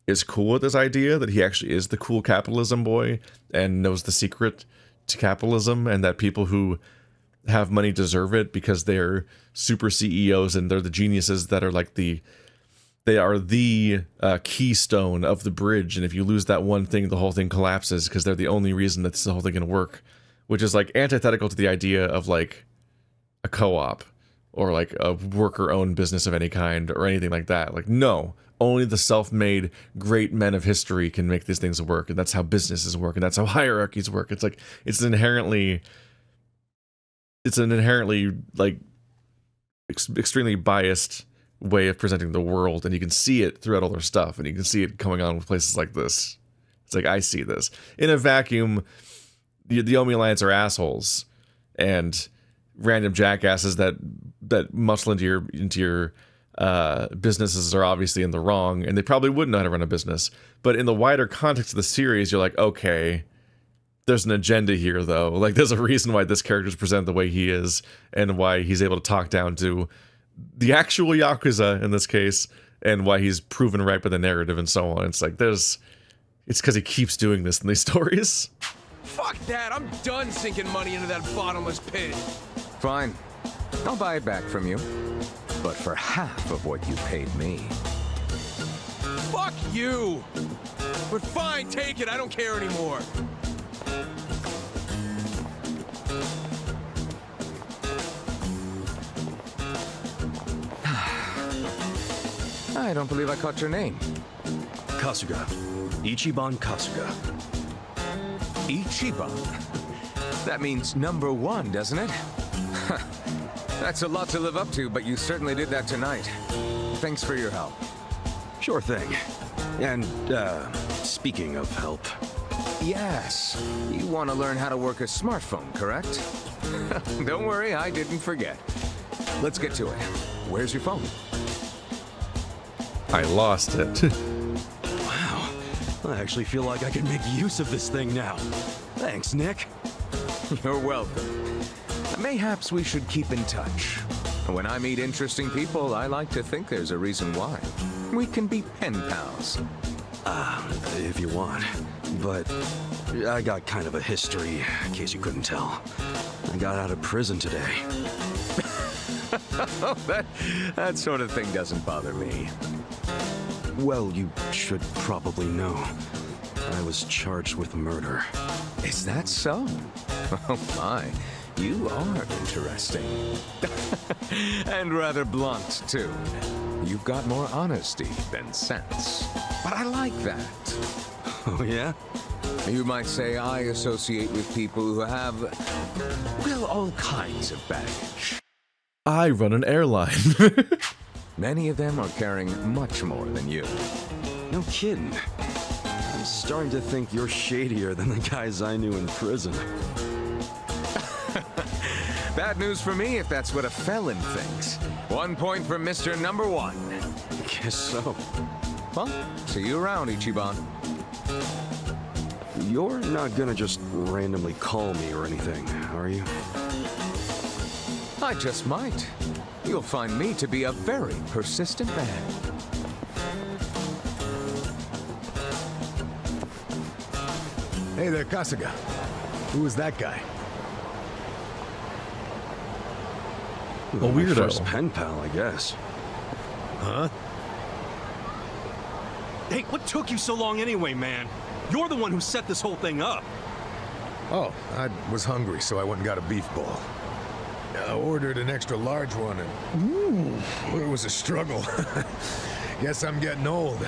[SPEAKER 1] is cool with this idea that he actually is the cool capitalism boy and knows the secret to capitalism, and that people who have money deserve it because they're super CEOs and they're the geniuses that are like they are the keystone of the bridge, and if you lose that one thing, the whole thing collapses because they're the only reason that the whole thing can work, which is like antithetical to the idea of like a co-op or like a worker-owned business of any kind or anything like that. Like, no, only the self-made great men of history can make these things work, and that's how businesses work, and that's how hierarchies work. It's like it's an inherently like extremely biased way of presenting the world, and you can see it throughout all their stuff, and you can see it going on with places like this. It's like, I see this in a vacuum. The Omi Alliance are assholes and random jackasses that muscle into your businesses are obviously in the wrong, and they probably wouldn't know how to run a business. But in the wider context of the series, you're like, okay, there's an agenda here, though. Like, there's a reason why this character's presented the way he is, and why he's able to talk down to the actual Yakuza in this case, and why he's proven right by the narrative and so on. It's like, it's because he keeps doing this in these stories.
[SPEAKER 5] Fuck that! I'm done sinking money into that bottomless pit.
[SPEAKER 8] Fine. I'll buy it back from you. But for half of what you paid me.
[SPEAKER 5] Fuck you! But fine, take it. I don't care anymore.
[SPEAKER 8] I don't believe I caught your name.
[SPEAKER 3] Kasuga. Ichiban Kasuga.
[SPEAKER 8] Ichiban? That means number one, doesn't it? That's a lot to live up to, but you certainly did that tonight. Thanks for your help.
[SPEAKER 3] Sure thing. And, speaking of help...
[SPEAKER 8] Yes. You want to learn how to work a smartphone, correct? Don't worry, I didn't forget. Let's get to it. Where's your phone?
[SPEAKER 1] I lost it.
[SPEAKER 3] Wow. I actually feel like I can make use of this thing now. Thanks, Nick.
[SPEAKER 8] You're welcome. Mayhaps we should keep in touch. When I meet interesting people, I like to think there's a reason why. We can be pen pals.
[SPEAKER 3] If you want. But I got kind of a history, in case you couldn't tell. I got out of prison today.
[SPEAKER 8] That sort of thing doesn't bother me.
[SPEAKER 3] Well, you should probably know. I was charged with murder.
[SPEAKER 8] Is that so? Oh my, you are interesting. And rather blunt, too. You've got more honesty than sense. But I like that.
[SPEAKER 3] Oh, yeah?
[SPEAKER 8] You might say I associate with people who have, well, all kinds of baggage.
[SPEAKER 1] I run an airline.
[SPEAKER 8] Many of them are carrying much more than you.
[SPEAKER 3] No kidding. I'm starting to think you're shadier than the guys I knew in prison.
[SPEAKER 8] Bad news for me if that's what a felon thinks. 1 point for Mr. Number One.
[SPEAKER 3] Guess so.
[SPEAKER 8] Well, see you around, Ichiban.
[SPEAKER 3] You're not gonna just randomly call me or anything, are you?
[SPEAKER 8] I just might. You'll find me to be a very persistent man.
[SPEAKER 2] Hey there, Kasuga. Who is that guy?
[SPEAKER 1] A
[SPEAKER 3] My
[SPEAKER 1] weirdo.
[SPEAKER 3] first pen pal, I guess.
[SPEAKER 2] Huh?
[SPEAKER 9] Hey, what took you so long anyway, man? You're the one who set this whole thing up.
[SPEAKER 2] Oh, I was hungry, so I went and got a beef ball. I ordered an extra large one, and it was a struggle. Guess I'm getting old.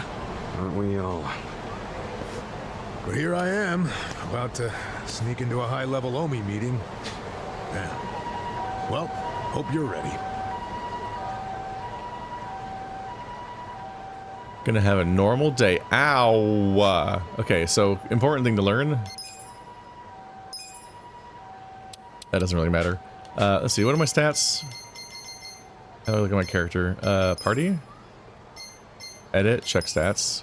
[SPEAKER 3] Aren't we all?
[SPEAKER 2] But here I am, about to sneak into a high-level Omi meeting. Yeah. Well, hope you're ready.
[SPEAKER 1] Gonna have a normal day. Ow! Okay, so important thing to learn. That doesn't really matter. Let's see, what are my stats? How do I look at my character? Party? Edit, check stats.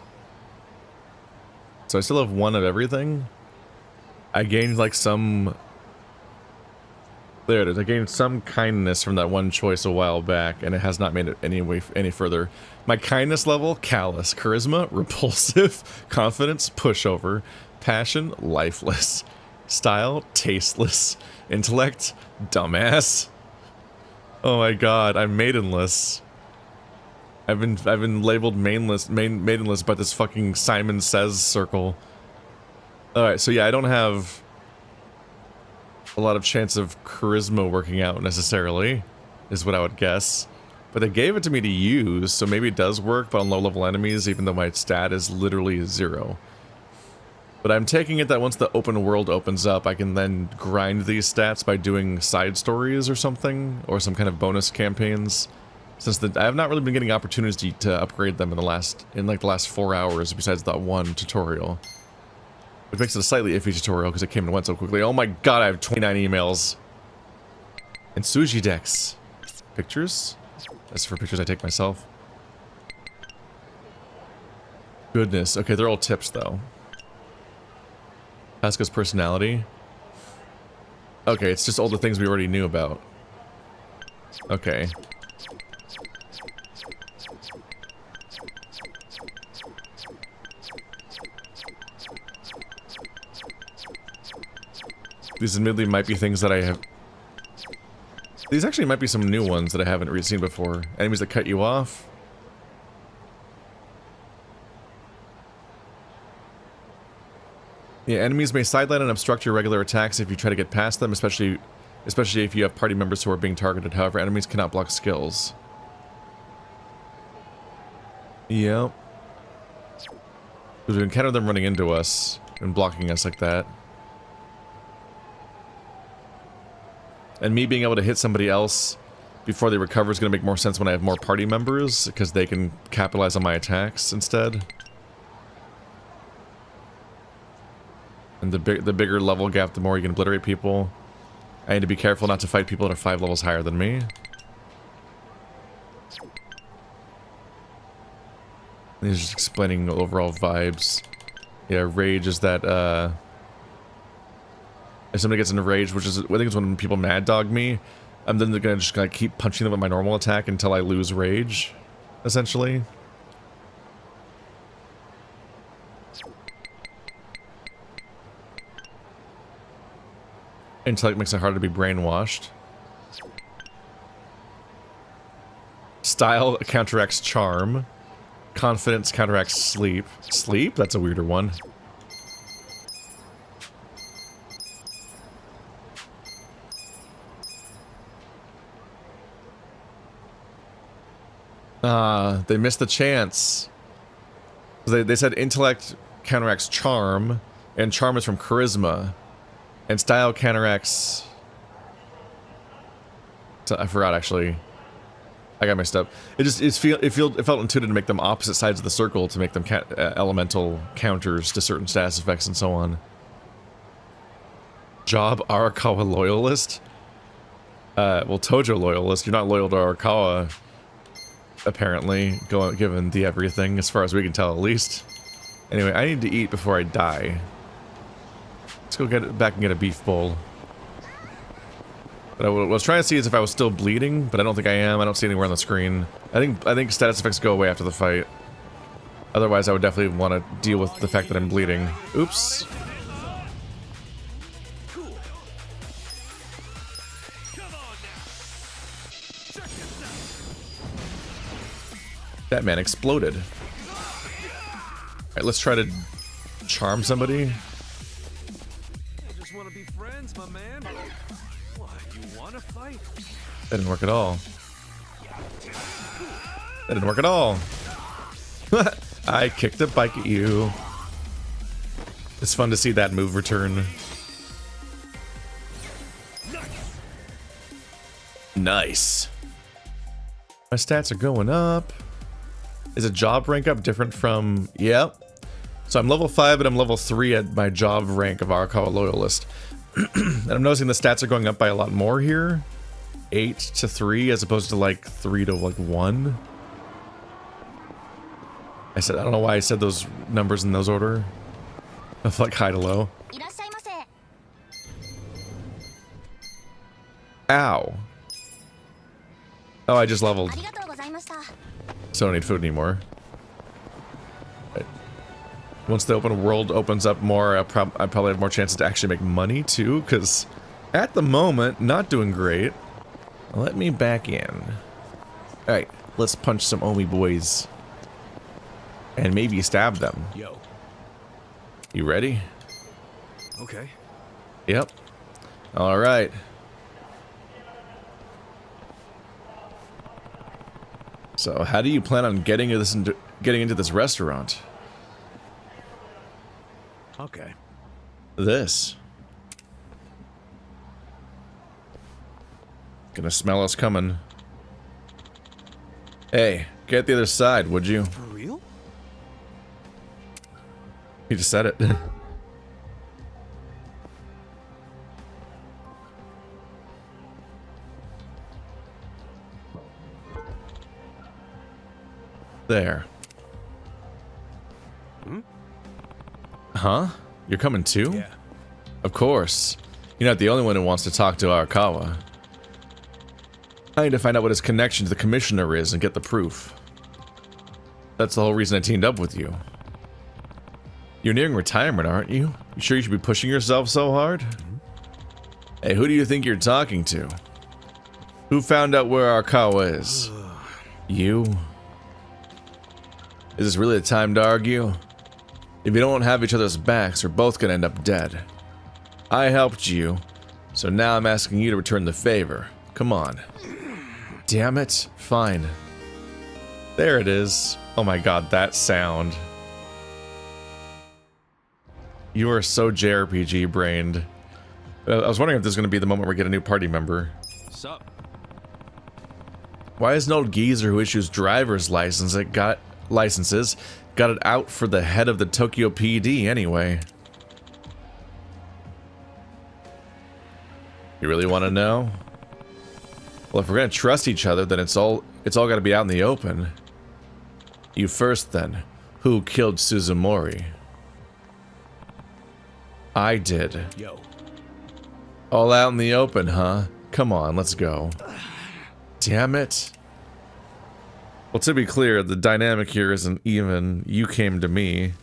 [SPEAKER 1] So I still have one of everything. I gained like some... There it is. I gained some kindness from that one choice a while back, and it has not made it any further. My kindness level, callous. Charisma, repulsive. Confidence, pushover. Passion, lifeless. Style, tasteless. Intellect, dumbass. Oh my god, I'm maidenless. I've been labeled maidenless by this fucking Simon Says circle. Alright, so yeah, I don't have a lot of chance of charisma working out necessarily, is what I would guess. But they gave it to me to use, so maybe it does work, but on low level enemies, even though my stat is literally 0. But I'm taking it that once the open world opens up, I can then grind these stats by doing side stories or something, or some kind of bonus campaigns. Since I have not really been getting opportunities to upgrade them in the last 4 hours, besides that one tutorial. Which makes it a slightly iffy tutorial because it came and went so quickly. Oh my god, I have 29 emails. And Suji decks. Pictures? That's for pictures I take myself. Goodness. Okay, they're all tips though. Pasca's personality. Okay, it's just all the things we already knew about. Okay. These admittedly might be things that I have... These actually might be some new ones that I haven't seen before. Enemies that cut you off. Yeah, enemies may sideline and obstruct your regular attacks if you try to get past them, especially if you have party members who are being targeted. However, enemies cannot block skills. Yep. We encounter them running into us and blocking us like that. And me being able to hit somebody else before they recover is going to make more sense when I have more party members, because they can capitalize on my attacks instead. And the bigger level gap, the more you can obliterate people. I need to be careful not to fight people that are 5 levels higher than me. These are just explaining overall vibes. Yeah, rage is that, if somebody gets enraged, which is, I think it's when people mad dog me, I'm then gonna just keep punching them with my normal attack until I lose rage, essentially. Intellect makes it harder to be brainwashed. Style counteracts charm. Confidence counteracts sleep. Sleep? That's a weirder one. They missed the chance. They said intellect counteracts charm, and charm is from charisma, and style counteracts... I forgot, actually. I got mixed up. It felt intuitive to make them opposite sides of the circle to make them elemental counters to certain status effects and so on. Job Arakawa loyalist? Well, Tojo loyalist. You're not loyal to Arakawa, apparently, given the everything, as far as we can tell, at least. Anyway, I need to eat before I die. Let's go back and get a beef bowl. What I was trying to see is if I was still bleeding, but I don't think I am. I don't see anywhere on the screen. I think status effects go away after the fight. Otherwise, I would definitely want to deal with the fact that I'm bleeding. Oops. That man exploded. Alright, let's try to charm somebody.
[SPEAKER 5] Just want to be friends, my man. What, you want to fight?
[SPEAKER 1] That didn't work at all. That didn't work at all. I kicked a bike at you. It's fun to see that move return. Nice. My stats are going up. Is a job rank up different from... Yep. So I'm level 5, but I'm level 3 at my job rank of Arakawa Loyalist. And I'm noticing the stats are going up by a lot more here. 8 to 3 as opposed to like 3 to like 1. I don't know why I said those numbers in those order of like high to low. Ow. Oh, I just leveled. So I don't need food anymore. Right. Once the open world opens up more, I probably have more chances to actually make money too, because at the moment, not doing great. Let me back in. Alright, let's punch some Omi boys. And maybe stab them.
[SPEAKER 3] Yo.
[SPEAKER 1] You ready?
[SPEAKER 3] Okay.
[SPEAKER 1] Yep. Alright. So, how do you plan on getting into this restaurant?
[SPEAKER 3] Okay.
[SPEAKER 1] This. Gonna smell us coming. Hey, get the other side, would you?
[SPEAKER 3] For real?
[SPEAKER 1] He just said it. There.
[SPEAKER 3] Hmm?
[SPEAKER 1] Huh? You're coming too?
[SPEAKER 3] Yeah.
[SPEAKER 1] Of course. You're not the only one who wants to talk to Arakawa. I need to find out what his connection to the commissioner is and get the proof. That's the whole reason I teamed up with you. You're nearing retirement, aren't you? You sure you should be pushing yourself so hard? Hey, who do you think you're talking to? Who found out where Arakawa is? You? Is this really the time to argue? If you don't have each other's backs, we're both gonna end up dead. I helped you, so now I'm asking you to return the favor. Come on. Damn it. Fine. There it is. Oh my god, that sound. You are so JRPG brained. I was wondering if this is gonna be the moment where we get a new party member.
[SPEAKER 3] Sup?
[SPEAKER 1] Why is an old geezer who issues driver's licenses got it out for the head of the Tokyo PD anyway? You really want to know? Well, if we're gonna trust each other, then it's all gotta be out in the open. You first, then. Who killed Suzumori? I did.
[SPEAKER 3] Yo.
[SPEAKER 1] All out in the open, huh? Come on, let's go. Damn it. Well, to be clear, the dynamic here isn't even you came to me.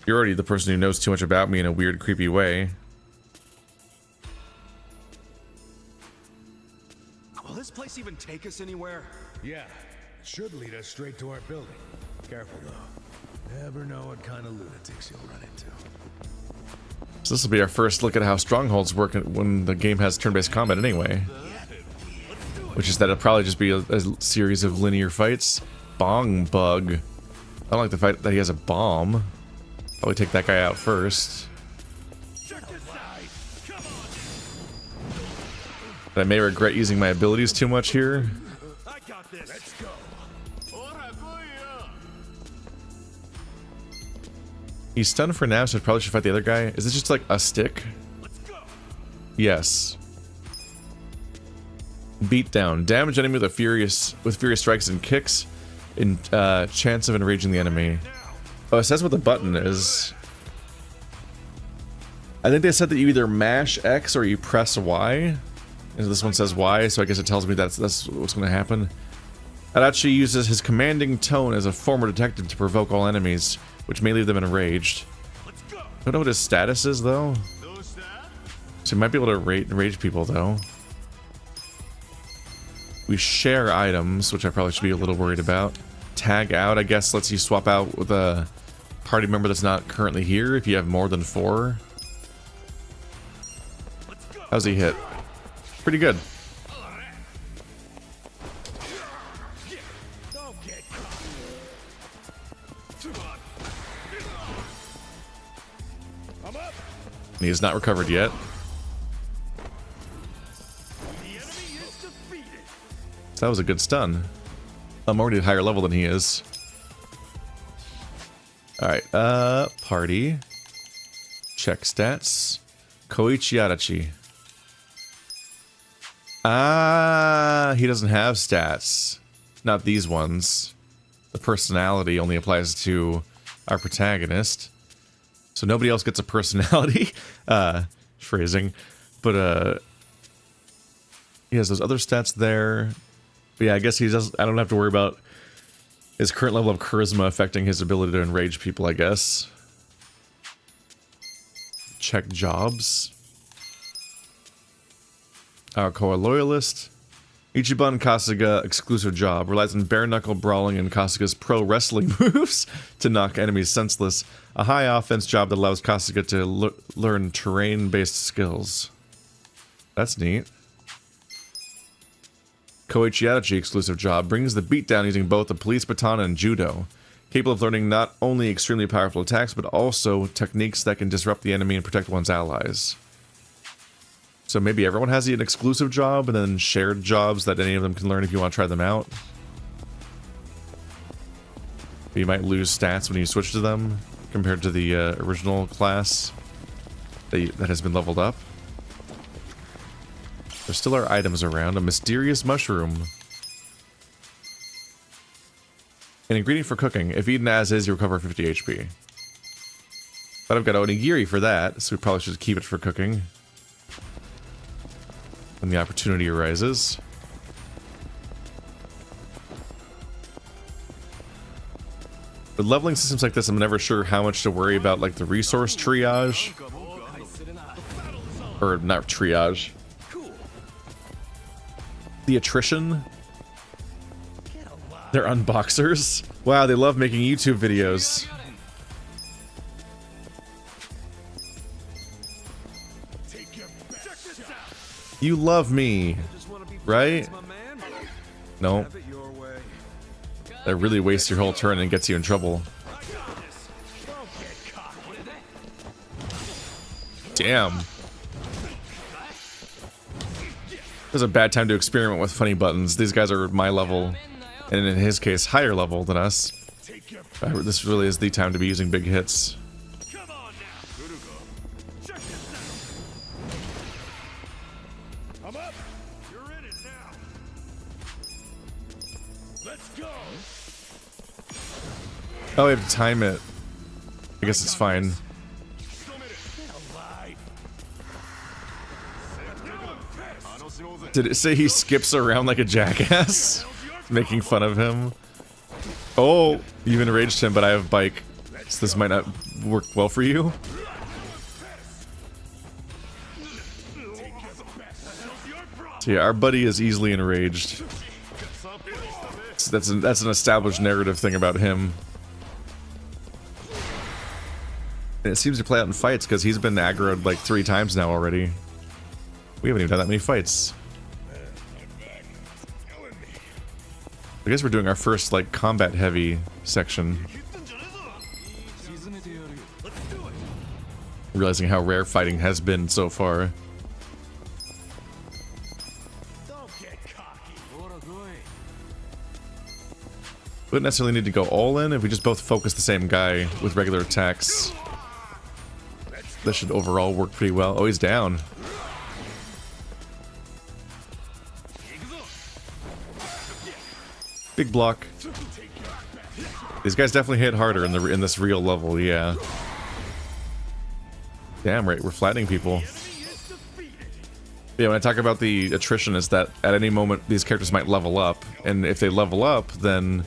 [SPEAKER 1] You're already the person who knows too much about me in a weird, creepy way.
[SPEAKER 9] Will this place even take us anywhere?
[SPEAKER 2] Yeah, it should lead us straight to our building. Careful though. Never know what kind of lunatics you'll run into.
[SPEAKER 1] So this will be our first look at how strongholds work when the game has turn-based combat anyway. Which is that it'll probably just be a series of linear fights. Bong bug. I don't like the fact that he has a bomb. Probably take that guy out first. But I may regret using my abilities too much here.
[SPEAKER 9] I got this. Let's go.
[SPEAKER 1] He's stunned for now, so I probably should fight the other guy. Is this just like a stick?
[SPEAKER 9] Let's go.
[SPEAKER 1] Yes. Beat down. Damage enemy with furious strikes and kicks. In chance of enraging the enemy. Oh, it says what the button is. I think they said that you either mash X or you press Y. And this one says Y, so I guess it tells me that's what's going to happen. Adachi uses his commanding tone as a former detective to provoke all enemies, which may leave them enraged. I don't know what his status is, though. So he might be able to enrage people, though. We share items, which I probably should be a little worried about. Tag out, I guess, lets you swap out with a party member that's not currently here if you have more than 4. How's he hit? Pretty good. And he has not recovered yet. So that was a good stun. I'm already at a higher level than he is. Alright, party. Check stats. Koichi Adachi. Ah, he doesn't have stats. Not these ones. The personality only applies to our protagonist. So nobody else gets a personality. Phrasing. But, he has those other stats there. But yeah, I guess he doesn't... I don't have to worry about his current level of charisma affecting his ability to enrage people, I guess. Check jobs. Arakawa loyalist. Ichiban Kasuga exclusive job. Relies on bare-knuckle brawling and Kasuga's pro wrestling moves to knock enemies senseless. A high offense job that allows Kasuga to learn terrain-based skills. That's neat. Koichi Adachi exclusive job. Brings the beatdown using both the police baton and judo. Capable of learning not only extremely powerful attacks, but also techniques that can disrupt the enemy and protect one's allies. So maybe everyone has an exclusive job and then shared jobs that any of them can learn if you want to try them out. But you might lose stats when you switch to them compared to the original class that has been leveled up. There still are items around. A mysterious mushroom. An ingredient for cooking. If eaten as is, you recover 50 HP. But I've got onigiri for that, so we probably should keep it for cooking when the opportunity arises. With leveling systems like this, I'm never sure how much to worry about, like the resource triage. Or not triage. The attrition. They're unboxers. Wow, they love making YouTube videos. You love me, right? No. That really wastes your whole turn and gets you in trouble. Damn. This is a bad time to experiment with funny buttons. These guys are my level, and in his case, higher level than us. This really is the time to be using big hits. Oh, we have to time it. I guess it's fine. Did it say he skips around like a jackass? Making fun of him. Oh, you've enraged him, but I have bike. So this might not work well for you. So yeah, our buddy is easily enraged. So that's an established narrative thing about him. And it seems to play out in fights because he's been aggroed like 3 times now already. We haven't even done that many fights. I guess we're doing our first like combat heavy section. Realizing how rare fighting has been so far. We wouldn't necessarily need to go all in if we just both focus the same guy with regular attacks. That should overall work pretty well. Oh, he's down. Big block. These guys definitely hit harder in this real level, yeah. Damn right, we're flattening people. Yeah, when I talk about the attrition, is that at any moment these characters might level up, and if they level up, then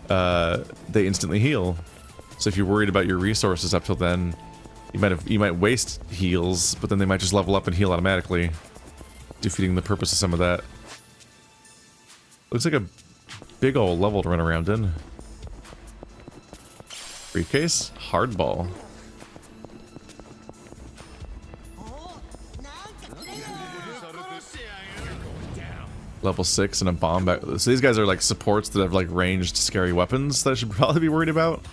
[SPEAKER 1] they instantly heal. So if you're worried about your resources up till then, you might waste heals, but then they might just level up and heal automatically, defeating the purpose of some of that. Looks like a big old level to run around in. Briefcase? Hardball. Level 6 and a bomb back. So these guys are like supports that have like ranged scary weapons that I should probably be worried about.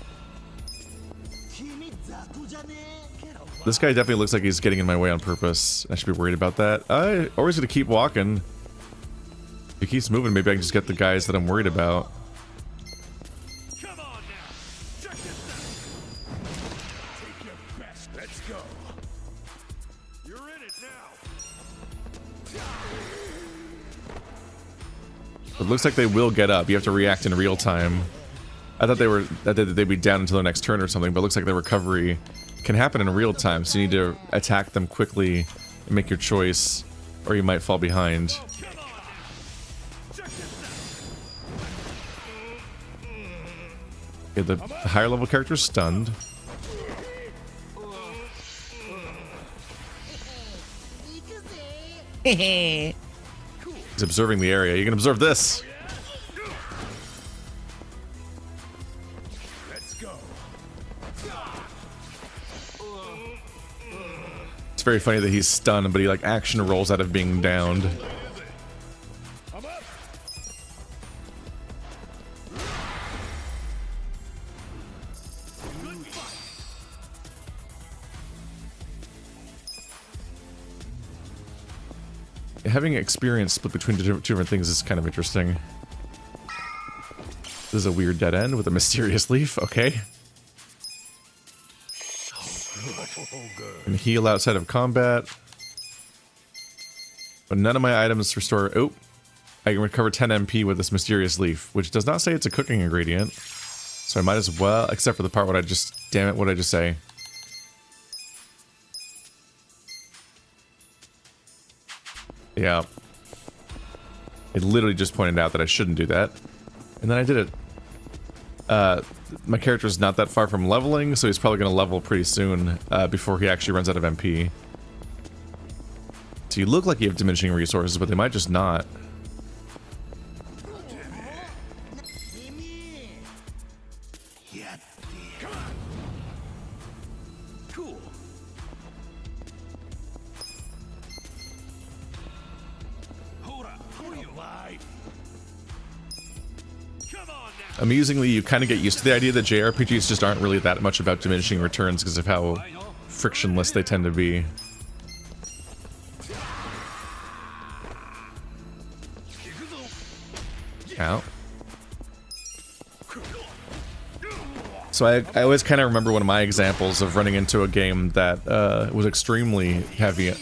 [SPEAKER 1] This guy definitely looks like he's getting in my way on purpose. I should be worried about that. Or he's gonna keep walking. If he keeps moving, maybe I can just get the guys that I'm worried about.
[SPEAKER 5] Come on now. Check this out. Take your best. Let's go. You're in it now.
[SPEAKER 1] It looks like they will get up. You have to react in real time. I thought they'd be down until the next turn or something, but it looks like the recovery can happen in real time, so you need to attack them quickly and make your choice, or you might fall behind. Okay, the higher level character's stunned. He's observing the area. You can observe this. It's very funny that he's stunned, but he like action rolls out of being downed. Having experience split between two different things is kind of interesting. This is a weird dead end with a mysterious leaf. Okay. And heal outside of combat. But none of my items restore. Oh, I can recover 10 MP with this mysterious leaf, which does not say it's a cooking ingredient. So I might as well, except for the part what I just, damn it, what did I just say? Yeah. It literally just pointed out that I shouldn't do that. And then I did it. My character's not that far from leveling, so he's probably going to level pretty soon before he actually runs out of MP. So you look like you have diminishing resources, but they might just not. Amusingly, you kind of get used to the idea that JRPGs just aren't really that much about diminishing returns because of how frictionless they tend to be. Ow. So I always kind of remember one of my examples of running into a game that was extremely heavy,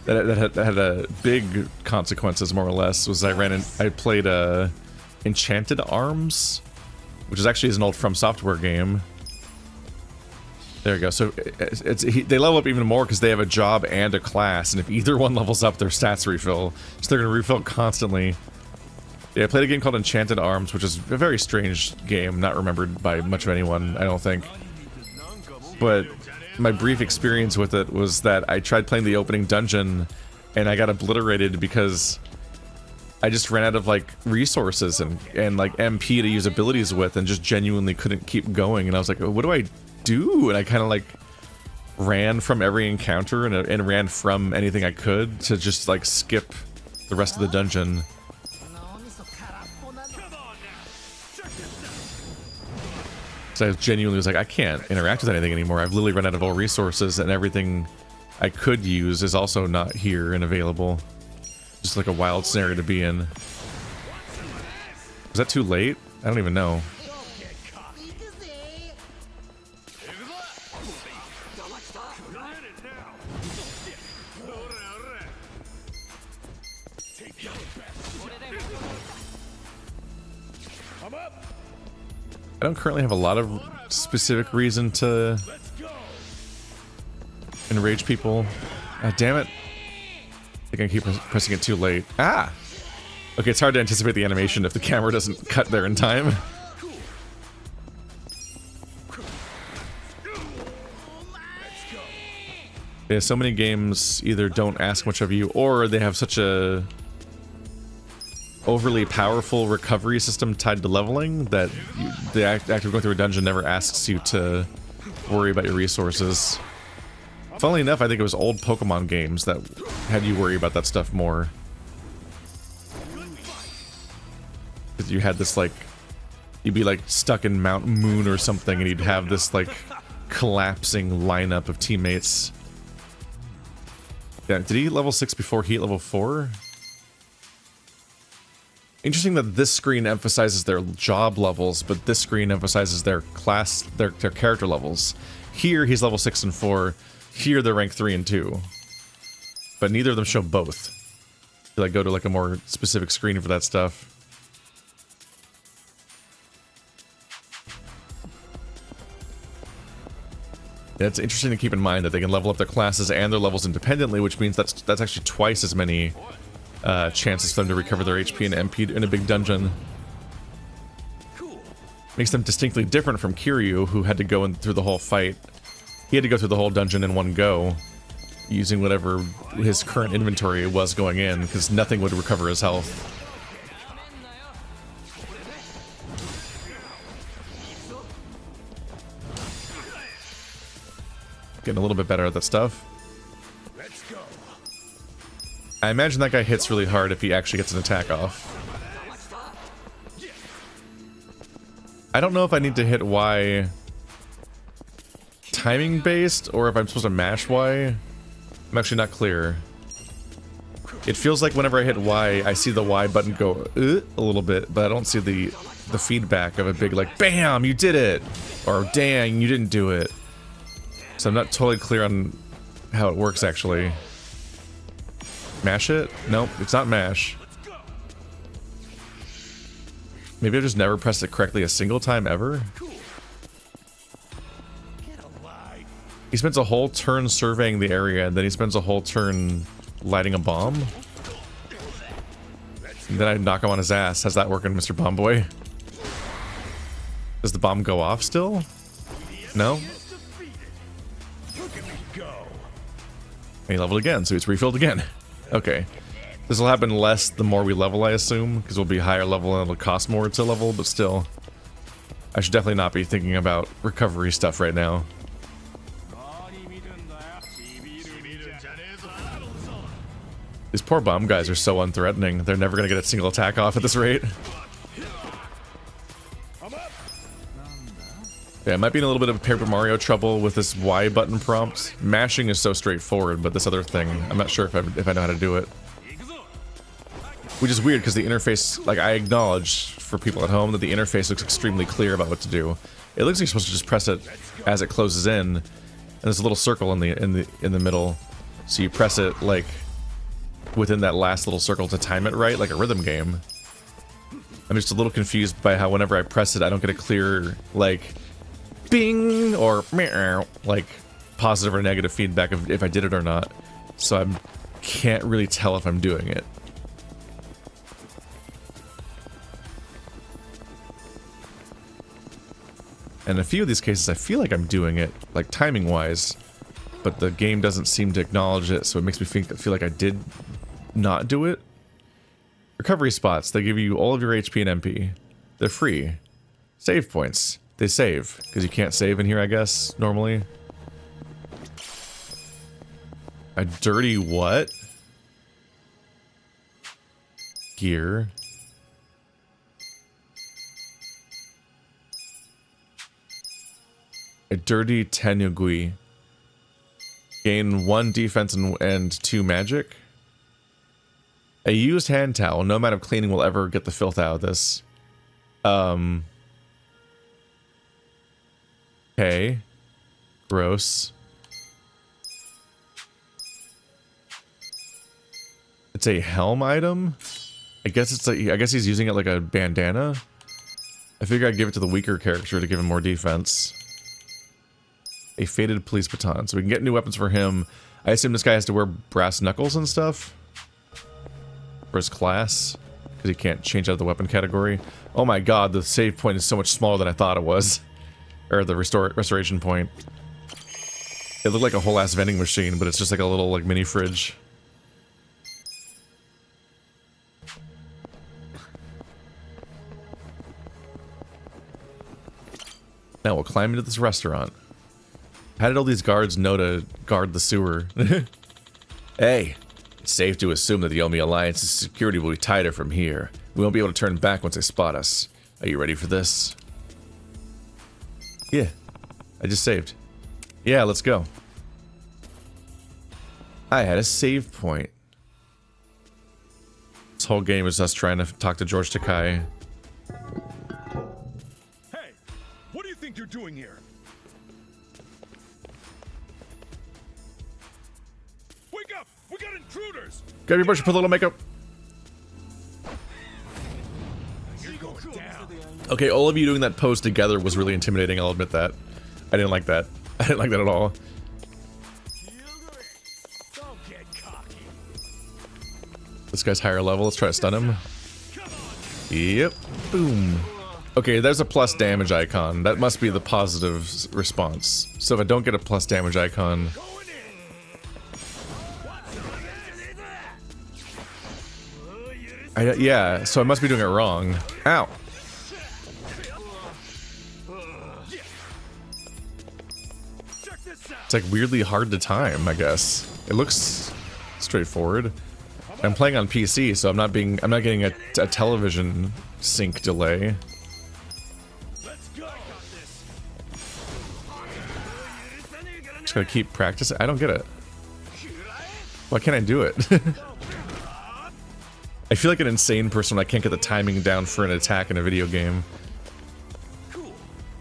[SPEAKER 1] that had a big consequences more or less. Was I played Enchanted Arms, which is actually an old From Software game. There you go. So they level up even more because they have a job and a class, and if either one levels up, their stats refill. So they're going to refill constantly. Yeah, I played a game called Enchanted Arms, which is a very strange game, not remembered by much of anyone, I don't think. But my brief experience with it was that I tried playing the opening dungeon, and I got obliterated because I just ran out of like resources and like MP to use abilities with, and just genuinely couldn't keep going. And I was like, what do I do? And I kind of like ran from every encounter and ran from anything I could to just like skip the rest of the dungeon. So I genuinely was like, I can't interact with anything anymore. I've literally run out of all resources, and everything I could use is also not here and available. Just like a wild scenario to be in. Was that too late? I don't even know. I don't currently have a lot of specific reason to enrage people. Damn it. I think I keep pressing it too late. Ah! Okay, it's hard to anticipate the animation if the camera doesn't cut there in time. Yeah, so many games either don't ask much of you, or they have such a overly powerful recovery system tied to leveling that the act of going through a dungeon never asks you to worry about your resources. Funnily enough, I think it was old Pokemon games that had you worry about that stuff more. Because you had this like, you'd be like stuck in Mount Moon or something, and you'd have this like collapsing lineup of teammates. Yeah, did he hit level 6 before he hit level 4? Interesting that this screen emphasizes their job levels, but this screen emphasizes their class, their character levels. Here, he's level 6 and 4. Here, they're rank 3 and 2. But neither of them show both. To like go to like a more specific screen for that stuff. Yeah, it's interesting to keep in mind that they can level up their classes and their levels independently, which means that's actually twice as many chances for them to recover their HP and MP in a big dungeon. Makes them distinctly different from Kiryu, who had to go through the whole fight. He had to go through the whole dungeon in one go, using whatever his current inventory was going in, because nothing would recover his health. Getting a little bit better at that stuff. I imagine that guy hits really hard if he actually gets an attack off. I don't know if I need to hit Y timing based or if I'm supposed to mash Y. I'm actually not clear. It feels like whenever I hit Y, I see the Y button go a little bit, but I don't see the feedback of a big like, BAM! You did it! Or dang, you didn't do it. So I'm not totally clear on how it works actually. Mash it? Nope, it's not mash. Maybe I've just never pressed it correctly a single time ever? He spends a whole turn surveying the area, and then he spends a whole turn lighting a bomb? And then I knock him on his ass. How's that working, Mr. Bomb Boy? Does the bomb go off still? No? And he leveled again, so he's refilled again. Okay. This will happen less the more we level, I assume, because we'll be higher level and it'll cost more to level, but still. I should definitely not be thinking about recovery stuff right now. These poor bomb guys are so unthreatening. They're never gonna get a single attack off at this rate. Yeah, I might be in a little bit of Paper Mario trouble with this Y button prompt. Mashing is so straightforward, but this other thing, I'm not sure if I know how to do it. Which is weird, because the interface, like, I acknowledge for people at home that the interface looks extremely clear about what to do. It looks like you're supposed to just press it as it closes in, and there's a little circle in the middle. So you press it, like, within that last little circle to time it right, like a rhythm game. I'm just a little confused by how whenever I press it, I don't get a clear, like, bing, or meow, like, positive or negative feedback of if I did it or not. So I can't really tell if I'm doing it. And in a few of these cases, I feel like I'm doing it, like timing-wise, but the game doesn't seem to acknowledge it, so it makes me feel like I did not do it. Recovery spots, they give you all of your HP and MP. They're free. Save points, they save, because you can't save in here, I guess, normally. A dirty what? Gear. A dirty Tenugui. Gain 1 defense and 2 magic. A used hand towel. No amount of cleaning will ever get the filth out of this. Okay. Gross. It's a helm item? I guess it's like, I guess he's using it like a bandana. I figure I'd give it to the weaker character to give him more defense. A faded police baton. So we can get new weapons for him. I assume this guy has to wear brass knuckles and stuff. For his class. Because he can't change out the weapon category. Oh my god, the save point is so much smaller than I thought it was. Or the restoration point. It looked like a whole ass vending machine, but it's just like a little like mini fridge. Now we'll climb into this restaurant. How did all these guards know to guard the sewer? Hey, it's safe to assume that the Yomi Alliance's security will be tighter from here. We won't be able to turn back once they spot us. Are you ready for this? Yeah, I just saved. Yeah, let's go. I had a save point. This whole game is us trying to talk to George Takai.
[SPEAKER 6] Hey, what do you think you're doing here? Wake up! We got intruders!
[SPEAKER 1] Grab your brush and put a little makeup. Okay, all of you doing that pose together was really intimidating, I'll admit that. I didn't like that. I didn't like that at all. This guy's higher level, let's try to stun him. Yep, boom. Okay, there's a plus damage icon. That must be the positive response. So if I don't get a plus damage icon... yeah, so I must be doing it wrong. Ow! It's like weirdly hard to time, I guess. It looks straightforward. I'm playing on PC, so I'm not getting a television sync delay. Just gotta keep practicing. I don't get it. Why can't I do it? I feel like an insane person when I can't get the timing down for an attack in a video game.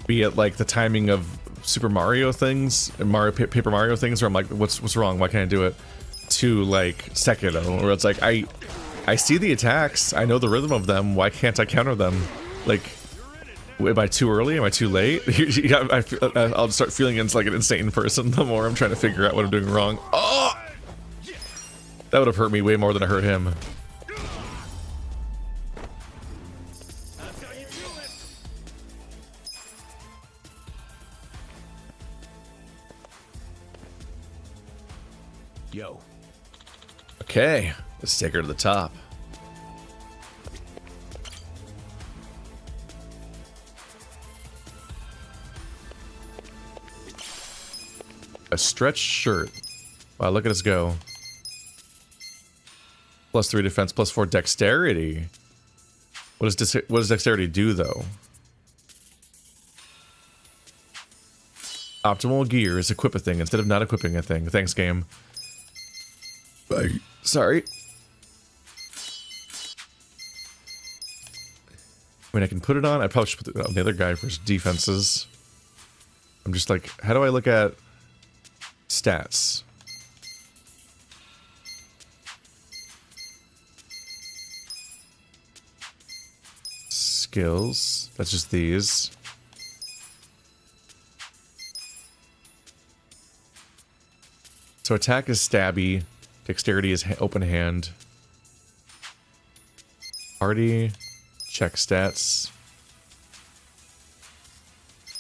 [SPEAKER 1] Be it like the timing of Super Mario things, Paper Mario things, where I'm like, what's wrong? Why can't I do it? To like Sekiro, where it's like I see the attacks, I know the rhythm of them. Why can't I counter them? Like, am I too early? Am I too late? I'll start feeling it's like an insane person the more I'm trying to figure out what I'm doing wrong. Oh, that would have hurt me way more than I hurt him.
[SPEAKER 2] Yo.
[SPEAKER 1] Okay, let's take her to the top. A stretched shirt. Wow, look at us go. +3 defense, +4 dexterity. What does dexterity do, though? Optimal gear is equip a thing instead of not equipping a thing. Thanks, game. Sorry. I mean, I can put it on. I probably should put it on the other guy for his defenses. I'm just like, how do I look at stats? Skills. That's just these. So attack is stabby. Dexterity is open hand. Party. Check stats.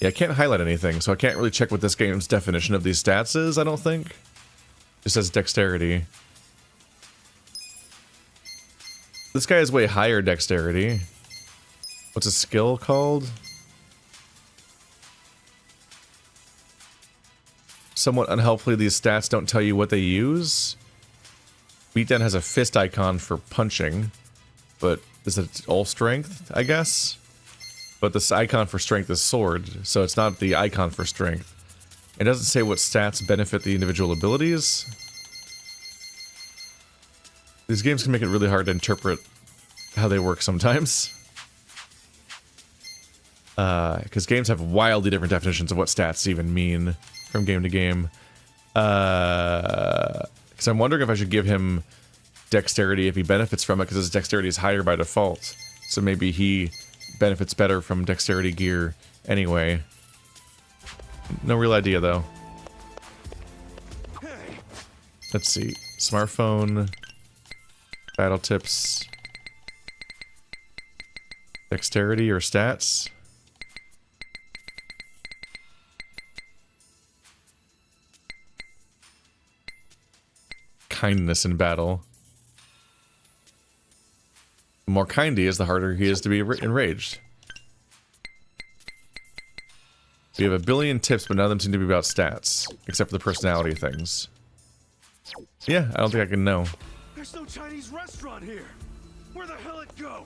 [SPEAKER 1] Yeah, I can't highlight anything, so I can't really check what this game's definition of these stats is, I don't think. It just says dexterity. This guy has way higher dexterity. What's a skill called? Somewhat unhelpfully, these stats don't tell you what they use. Beatdown has a fist icon for punching, but is it all strength, I guess? But this icon for strength is sword, so it's not the icon for strength. It doesn't say what stats benefit the individual abilities. These games can make it really hard to interpret how they work sometimes. Because games have wildly different definitions of what stats even mean from game to game. Because I'm wondering if I should give him dexterity if he benefits from it, because his dexterity is higher by default. So maybe he benefits better from dexterity gear anyway. No real idea, though. Let's see. Smartphone. Battle tips. Dexterity or stats. Kindness in battle. The more kind he is, the harder he is to be enraged. We have a billion tips, but none of them seem to be about stats, except for the personality things. Yeah, I don't think I can know.
[SPEAKER 5] There's no Chinese restaurant here. Where the hell it go?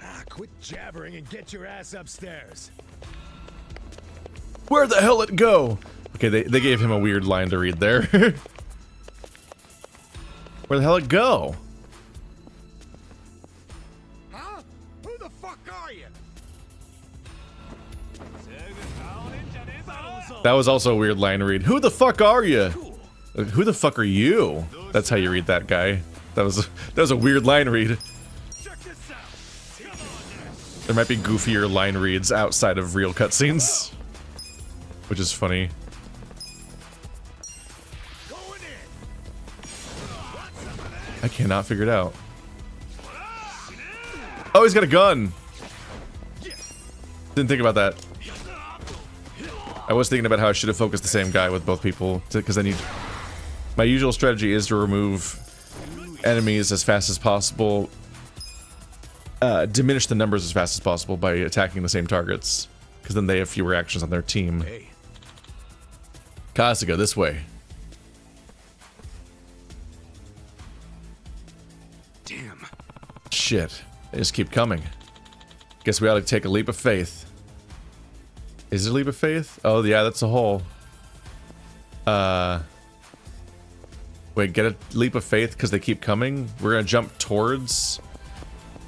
[SPEAKER 2] Ah, quit jabbering and get your ass upstairs.
[SPEAKER 1] Where the hell it go? Okay, they gave him a weird line to read there. Where the hell it go?
[SPEAKER 5] Huh? Who the fuck are you?
[SPEAKER 1] That was also a weird line to read. Who the fuck are you? Who the fuck are you? That's how you read that guy. That was a weird line to read.
[SPEAKER 5] Check this out. Come on
[SPEAKER 1] There might be goofier line reads outside of real cutscenes, which is funny. I cannot figure it out. Oh, he's got a gun! Didn't think about that. I was thinking about how I should have focused the same guy with both people, because I need... My usual strategy is to remove enemies as fast as possible, diminish the numbers as fast as possible by attacking the same targets, because then they have fewer actions on their team.
[SPEAKER 2] Hey.
[SPEAKER 1] Kasuga, this way.
[SPEAKER 3] Damn.
[SPEAKER 1] Shit. They just keep coming. Guess we ought to take a leap of faith. Is it a leap of faith? Oh, yeah, that's a hole. Wait, get a leap of faith because they keep coming? We're gonna jump towards...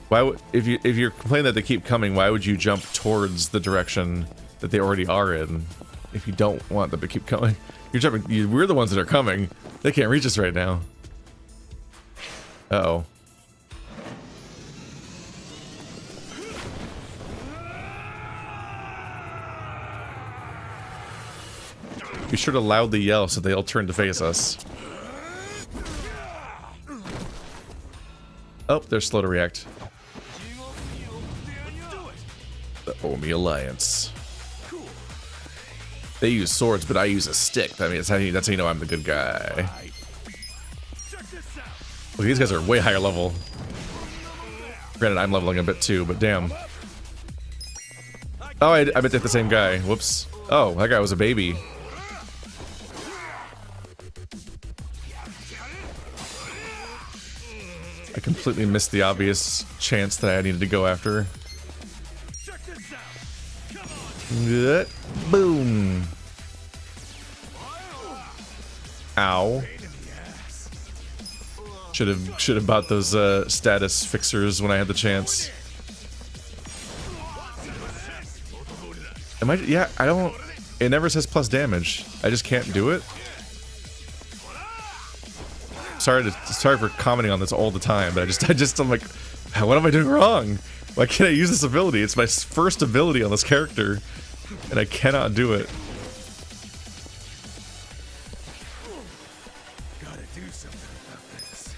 [SPEAKER 1] Why would... If you're complaining that they keep coming, why would you jump towards the direction that they already are in? If you don't want them to keep coming. You're jumping... We're the ones that are coming. They can't reach us right now. Uh-oh. Be sure to loudly yell so they all turn to face us. Oh, they're slow to react. The Omi Alliance. They use swords, but I use a stick. That means that's how you know I'm the good guy. Look, these guys are way higher level. Granted, I'm leveling a bit too, but damn. Oh, I bet they're the same guy. Whoops. Oh, that guy was a baby. I completely missed the obvious chance that I needed to go after. Boom. Ow. Should have bought those status fixers when I had the chance. Am I? Yeah, I don't. It never says plus damage. I just can't do it. Sorry for commenting on this all the time, but I'm like, what am I doing wrong? Why can't I use this ability? It's my first ability on this character, and I cannot do it.
[SPEAKER 5] Gotta do something about this.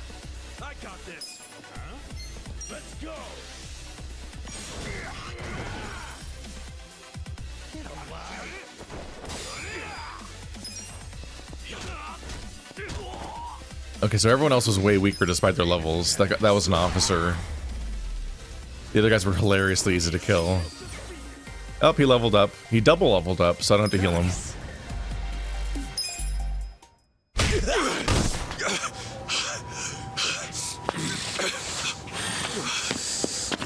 [SPEAKER 5] I got this. Huh? Let's go.
[SPEAKER 1] Okay, so everyone else was way weaker despite their levels. That was an officer. The other guys were hilariously easy to kill. Oh, he leveled up. He double leveled up, so I don't have to heal him.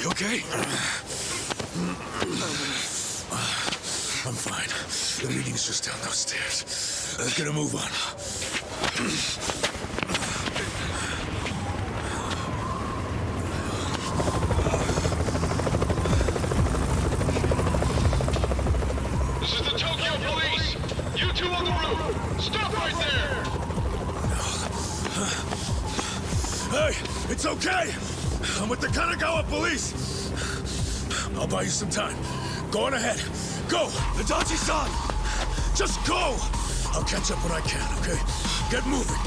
[SPEAKER 2] You okay? I'm fine. The meeting's just down those stairs. Let's get a move on.
[SPEAKER 10] This is the Tokyo Police! You two on the roof! Stop right there!
[SPEAKER 2] Hey, it's okay! I'm with the Kanagawa police! I'll buy you some time. Go on ahead. Go! Adachi-san! Just go! I'll catch up when I can, okay? Get moving.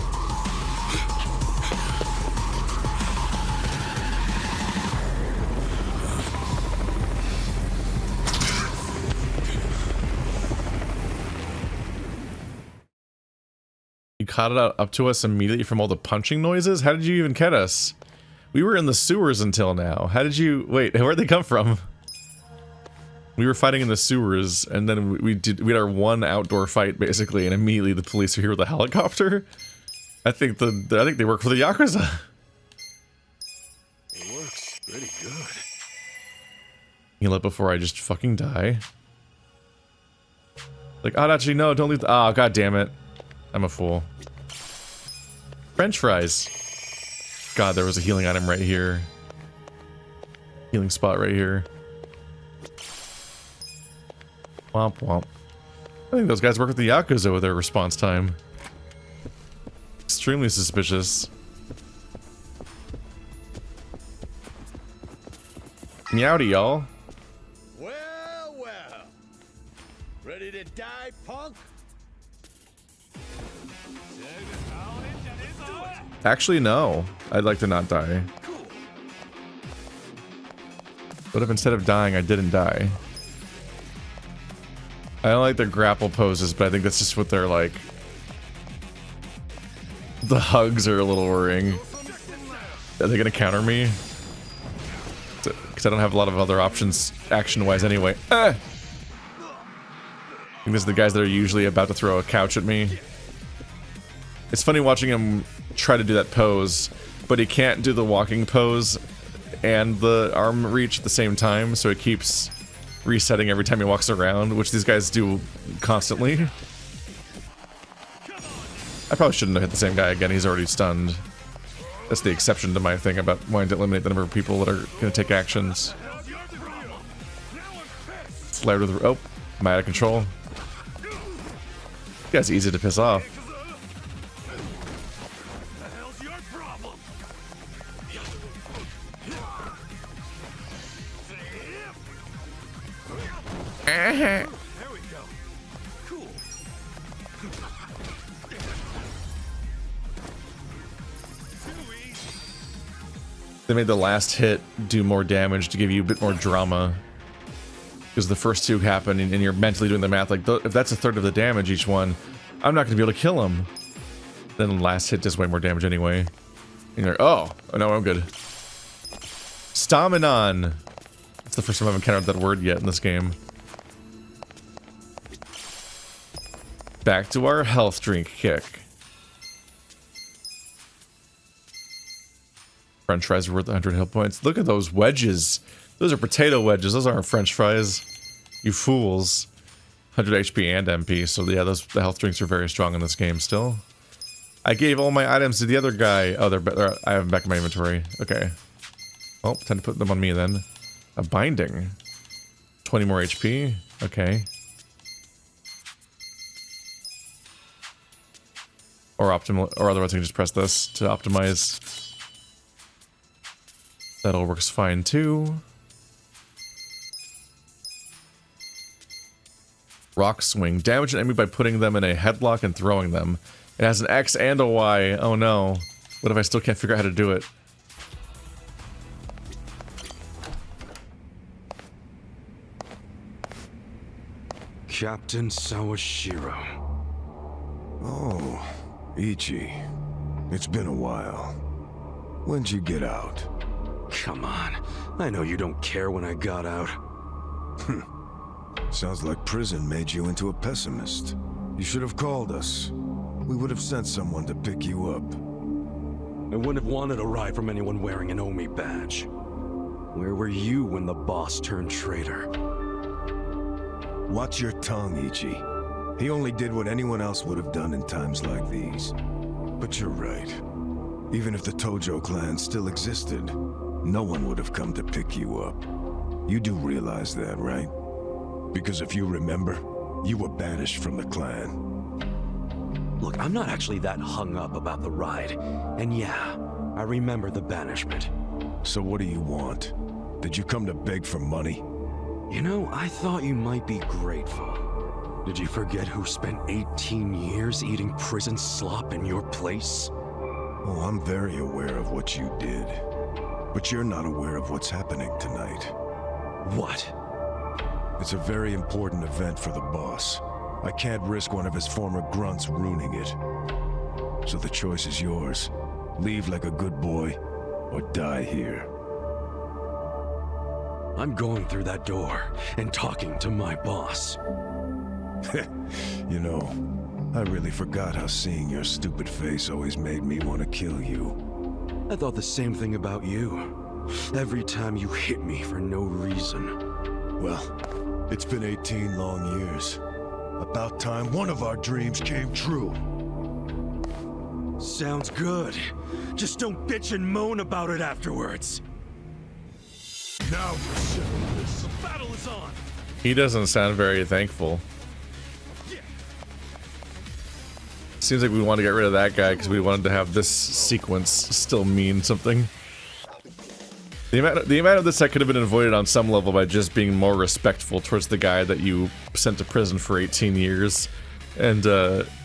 [SPEAKER 1] You caught it up to us immediately from all the punching noises? How did you even catch us? We were in the sewers until now. How did you... Wait, where'd they come from? We were fighting in the sewers, and then we had our one outdoor fight, basically, and immediately the police are here with a helicopter? I think they work for the Yakuza.
[SPEAKER 2] It works pretty good.
[SPEAKER 1] Heal up before I just fucking die. Like, Adachi, no, don't leave the... Oh, god damn it. I'm a fool. French fries. God, there was a healing item right here. Healing spot right here. Womp womp. I think those guys work with the Yakuza with their response time. Extremely suspicious. Meowdy, y'all.
[SPEAKER 5] die, punk?
[SPEAKER 1] Actually, no. I'd like to not die. What if instead of dying, I didn't die? I don't like their grapple poses, but I think that's just what they're like. The hugs are a little worrying. Are they gonna counter me? Because I don't have a lot of other options action-wise anyway. I think this is the guys that are usually about to throw a couch at me. It's funny watching him try to do that pose, but he can't do the walking pose and the arm reach at the same time, so it keeps resetting every time he walks around, which these guys do constantly. I probably shouldn't have hit the same guy again, he's already stunned. That's the exception to my thing about wanting to eliminate the number of people that are going to take actions. Flare with the... Oh, am I out of control? This guy's easy to piss off.
[SPEAKER 5] There we go. Cool.
[SPEAKER 1] They made the last hit do more damage to give you a bit more drama. Because the first two happen and you're mentally doing the math, like, if that's a third of the damage each one, I'm not going to be able to kill him. Then the last hit does way more damage anyway. And you're like, oh no, I'm good. Staminon! That's the first time I've encountered that word yet in this game. Back to our health drink kick. French fries are worth 100 hit points. Look at those wedges. Those are potato wedges. Those aren't French fries. You fools. 100 HP and MP. So yeah, the health drinks are very strong in this game still. I gave all my items to the other guy. Oh, I have them back in my inventory. Okay. Oh, time to put them on me then. A binding. 20 more HP. Okay. Or optimal, or otherwise I can just press this to optimize. That all works fine too. Rock swing. Damage an enemy by putting them in a headlock and throwing them. It has an X and a Y. Oh no. What if I still can't figure out how to do it?
[SPEAKER 3] Captain Sawashiro.
[SPEAKER 2] Oh, Ichi. It's been a while. When'd you get out?
[SPEAKER 3] Come on. I know you don't care when I got out.
[SPEAKER 2] Sounds like prison made you into a pessimist. You should have called us. We would have sent someone to pick you up.
[SPEAKER 3] I wouldn't have wanted a ride from anyone wearing an Omi badge. Where were you when the boss turned traitor?
[SPEAKER 2] Watch your tongue, Ichi. He only did what anyone else would have done in times like these. But you're right. Even if the Tojo clan still existed, no one would have come to pick you up. You do realize that, right? Because if you remember, you were banished from the clan.
[SPEAKER 3] Look, I'm not actually that hung up about the ride. And yeah, I remember the banishment.
[SPEAKER 2] So what do you want? Did you come to beg for money?
[SPEAKER 3] You know, I thought you might be grateful. Did you forget who spent 18 years eating prison slop in your place?
[SPEAKER 2] Oh, I'm very aware of what you did. But you're not aware of what's happening tonight.
[SPEAKER 3] What?
[SPEAKER 2] It's a very important event for the boss. I can't risk one of his former grunts ruining it. So the choice is yours. Leave like a good boy, or die here.
[SPEAKER 3] I'm going through that door and talking to my boss.
[SPEAKER 2] You know, I really forgot how seeing your stupid face always made me want to kill you.
[SPEAKER 3] I thought the same thing about you. Every time you hit me for no reason.
[SPEAKER 2] Well, it's been 18 long years. About time one of our dreams came true.
[SPEAKER 3] Sounds good. Just don't bitch and moan about it afterwards.
[SPEAKER 6] Now we're settling this.
[SPEAKER 5] The battle is on.
[SPEAKER 1] He doesn't sound very thankful. Seems like we want to get rid of that guy because we wanted to have this sequence still mean something. The The amount of this that could have been avoided on some level by just being more respectful towards the guy that you sent to prison for 18 years and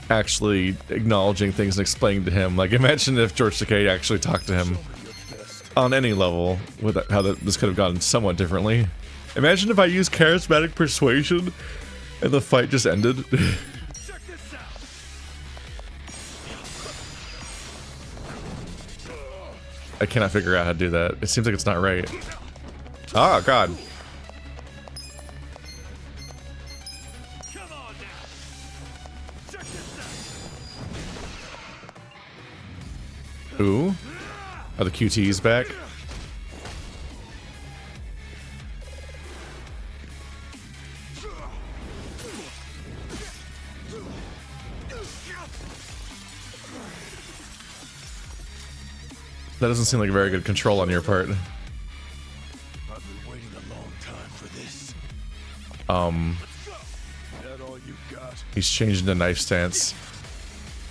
[SPEAKER 1] actually acknowledging things and explaining to him. Like, imagine if George Takei actually talked to him on any level with how this could have gone somewhat differently. Imagine if I used charismatic persuasion and the fight just ended. I cannot figure out how to do that. It seems like it's not right. Oh, God. Ooh. Are the QTs back? That doesn't seem like a very good control on your part.
[SPEAKER 6] I've been waiting a long time for this. That all you got?
[SPEAKER 1] He's changing to knife stance.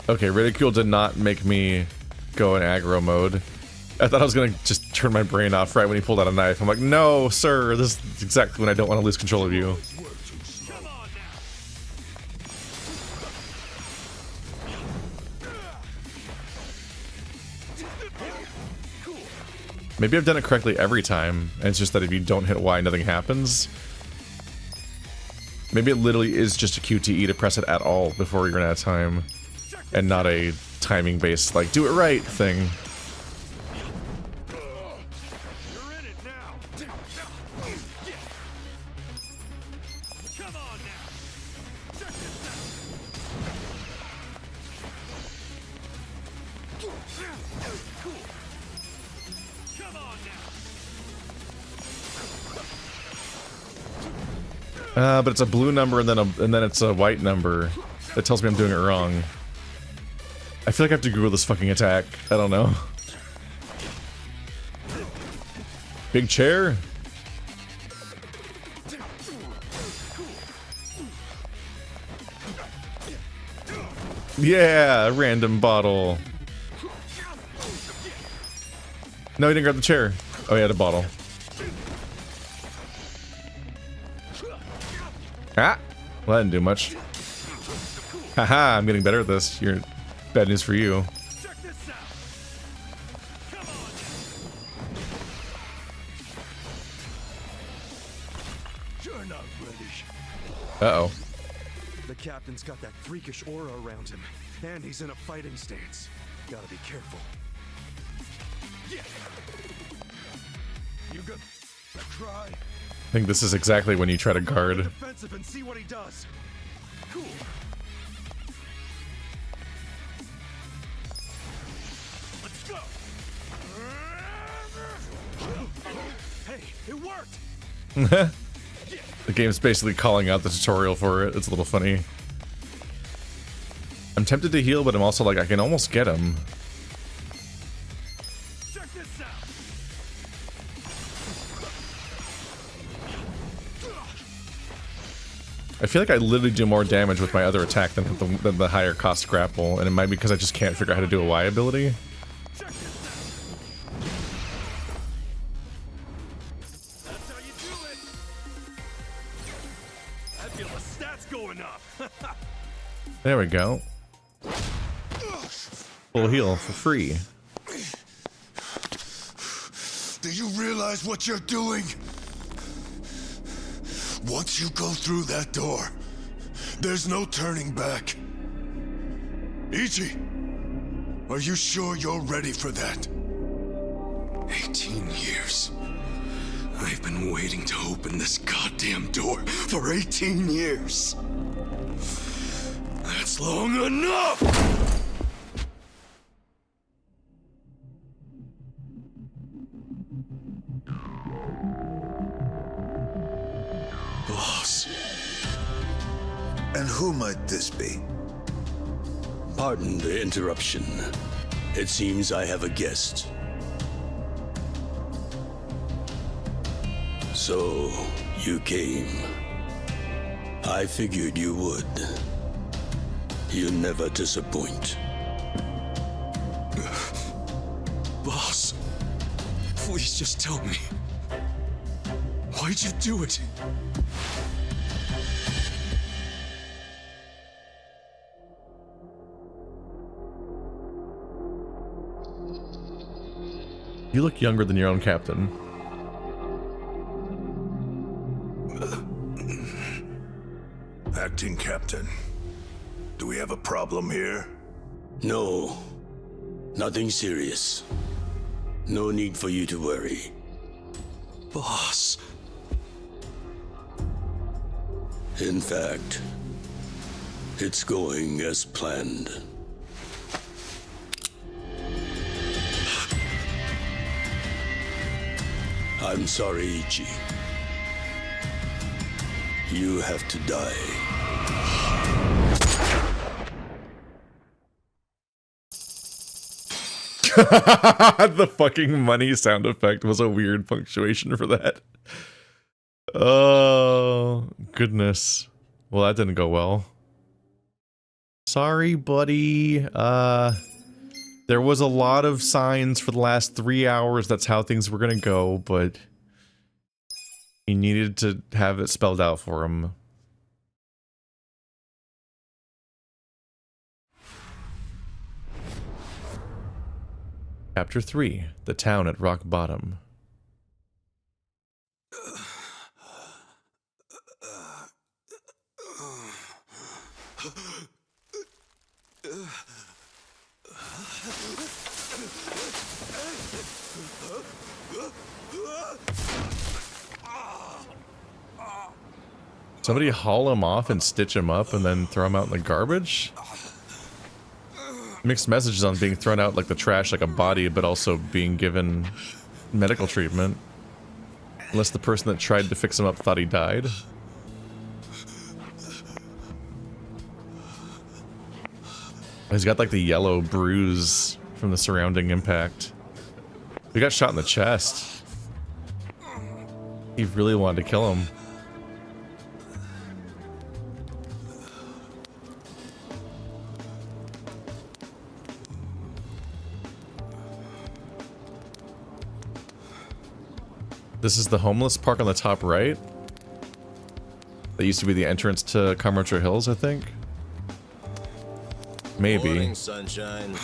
[SPEAKER 1] Okay, ridicule did not make me go in aggro mode. I thought I was gonna just turn my brain off right when he pulled out a knife. I'm like, no, sir, this is exactly when I don't want to lose control of you. Maybe I've done it correctly every time, and it's just that if you don't hit Y, nothing happens. Maybe it literally is just a QTE to press it at all before you run out of time, and not a timing-based, like, do it right thing.
[SPEAKER 6] You're in it now. Come on now. Check this out. Cool. Come on now.
[SPEAKER 1] But it's a blue number and then it's a white number. That tells me I'm doing it wrong. I feel like I have to Google this fucking attack. I don't know. Big chair? Yeah, random bottle. No, he didn't grab the chair. Oh, he had a bottle. Ah! Well, that didn't do much. Haha, I'm getting better at this. You're bad news for you.
[SPEAKER 6] You're not ready.
[SPEAKER 1] Uh-oh.
[SPEAKER 5] The captain's got that freakish aura around him, and he's in a fighting stance. Gotta be careful.
[SPEAKER 6] Yeah. You good? Try.
[SPEAKER 1] I think this is exactly when you try to guard.
[SPEAKER 5] Defensive and see what he does. Cool.
[SPEAKER 6] Let's go.
[SPEAKER 5] Hey, it worked.
[SPEAKER 1] The game's basically calling out the tutorial for it. It's a little funny. I'm tempted to heal, but I'm also like, I can almost get him.
[SPEAKER 6] Check this out.
[SPEAKER 1] I feel like I literally do more damage with my other attack than the higher cost grapple, and it might be because I just can't figure out how to do a Y ability.
[SPEAKER 6] Check this out. That's how you do it. I feel the stats going up.
[SPEAKER 1] There we go. Full heal for free.
[SPEAKER 6] Do you realize what you're doing? Once you go through that door, there's no turning back. Ichi, are you sure you're ready for that?
[SPEAKER 5] 18 years. I've been waiting to open this goddamn door for 18 years. That's long enough! Boss.
[SPEAKER 6] And who might this be?
[SPEAKER 11] Pardon the interruption. It seems I have a guest. So, you came. I figured you would. You never disappoint.
[SPEAKER 5] Boss. Please just tell me. Why'd you do it?
[SPEAKER 1] You look younger than your own captain.
[SPEAKER 6] Acting Captain, do we have a problem here?
[SPEAKER 11] No. Nothing serious. No need for you to worry.
[SPEAKER 5] Boss.
[SPEAKER 11] In fact, it's going as planned. I'm sorry, Ichi. You have to die.
[SPEAKER 1] The fucking money sound effect was a weird punctuation for that. Oh, goodness. Well, that didn't go well. Sorry, buddy. There was a lot of signs for the last 3 hours that's how things were gonna go, but he needed to have it spelled out for him. Chapter 3, The Town at Rock Bottom. Somebody haul him off and stitch him up and then throw him out in the garbage? Mixed messages on being thrown out like the trash like a body, but also being given medical treatment. Unless the person that tried to fix him up thought he died. He's got like the yellow bruise from the surrounding impact. He got shot in the chest. He really wanted to kill him. This is the homeless park on the top right. That used to be the entrance to Kamurocho Hills, I think. Maybe.
[SPEAKER 11] Morning, sunshine.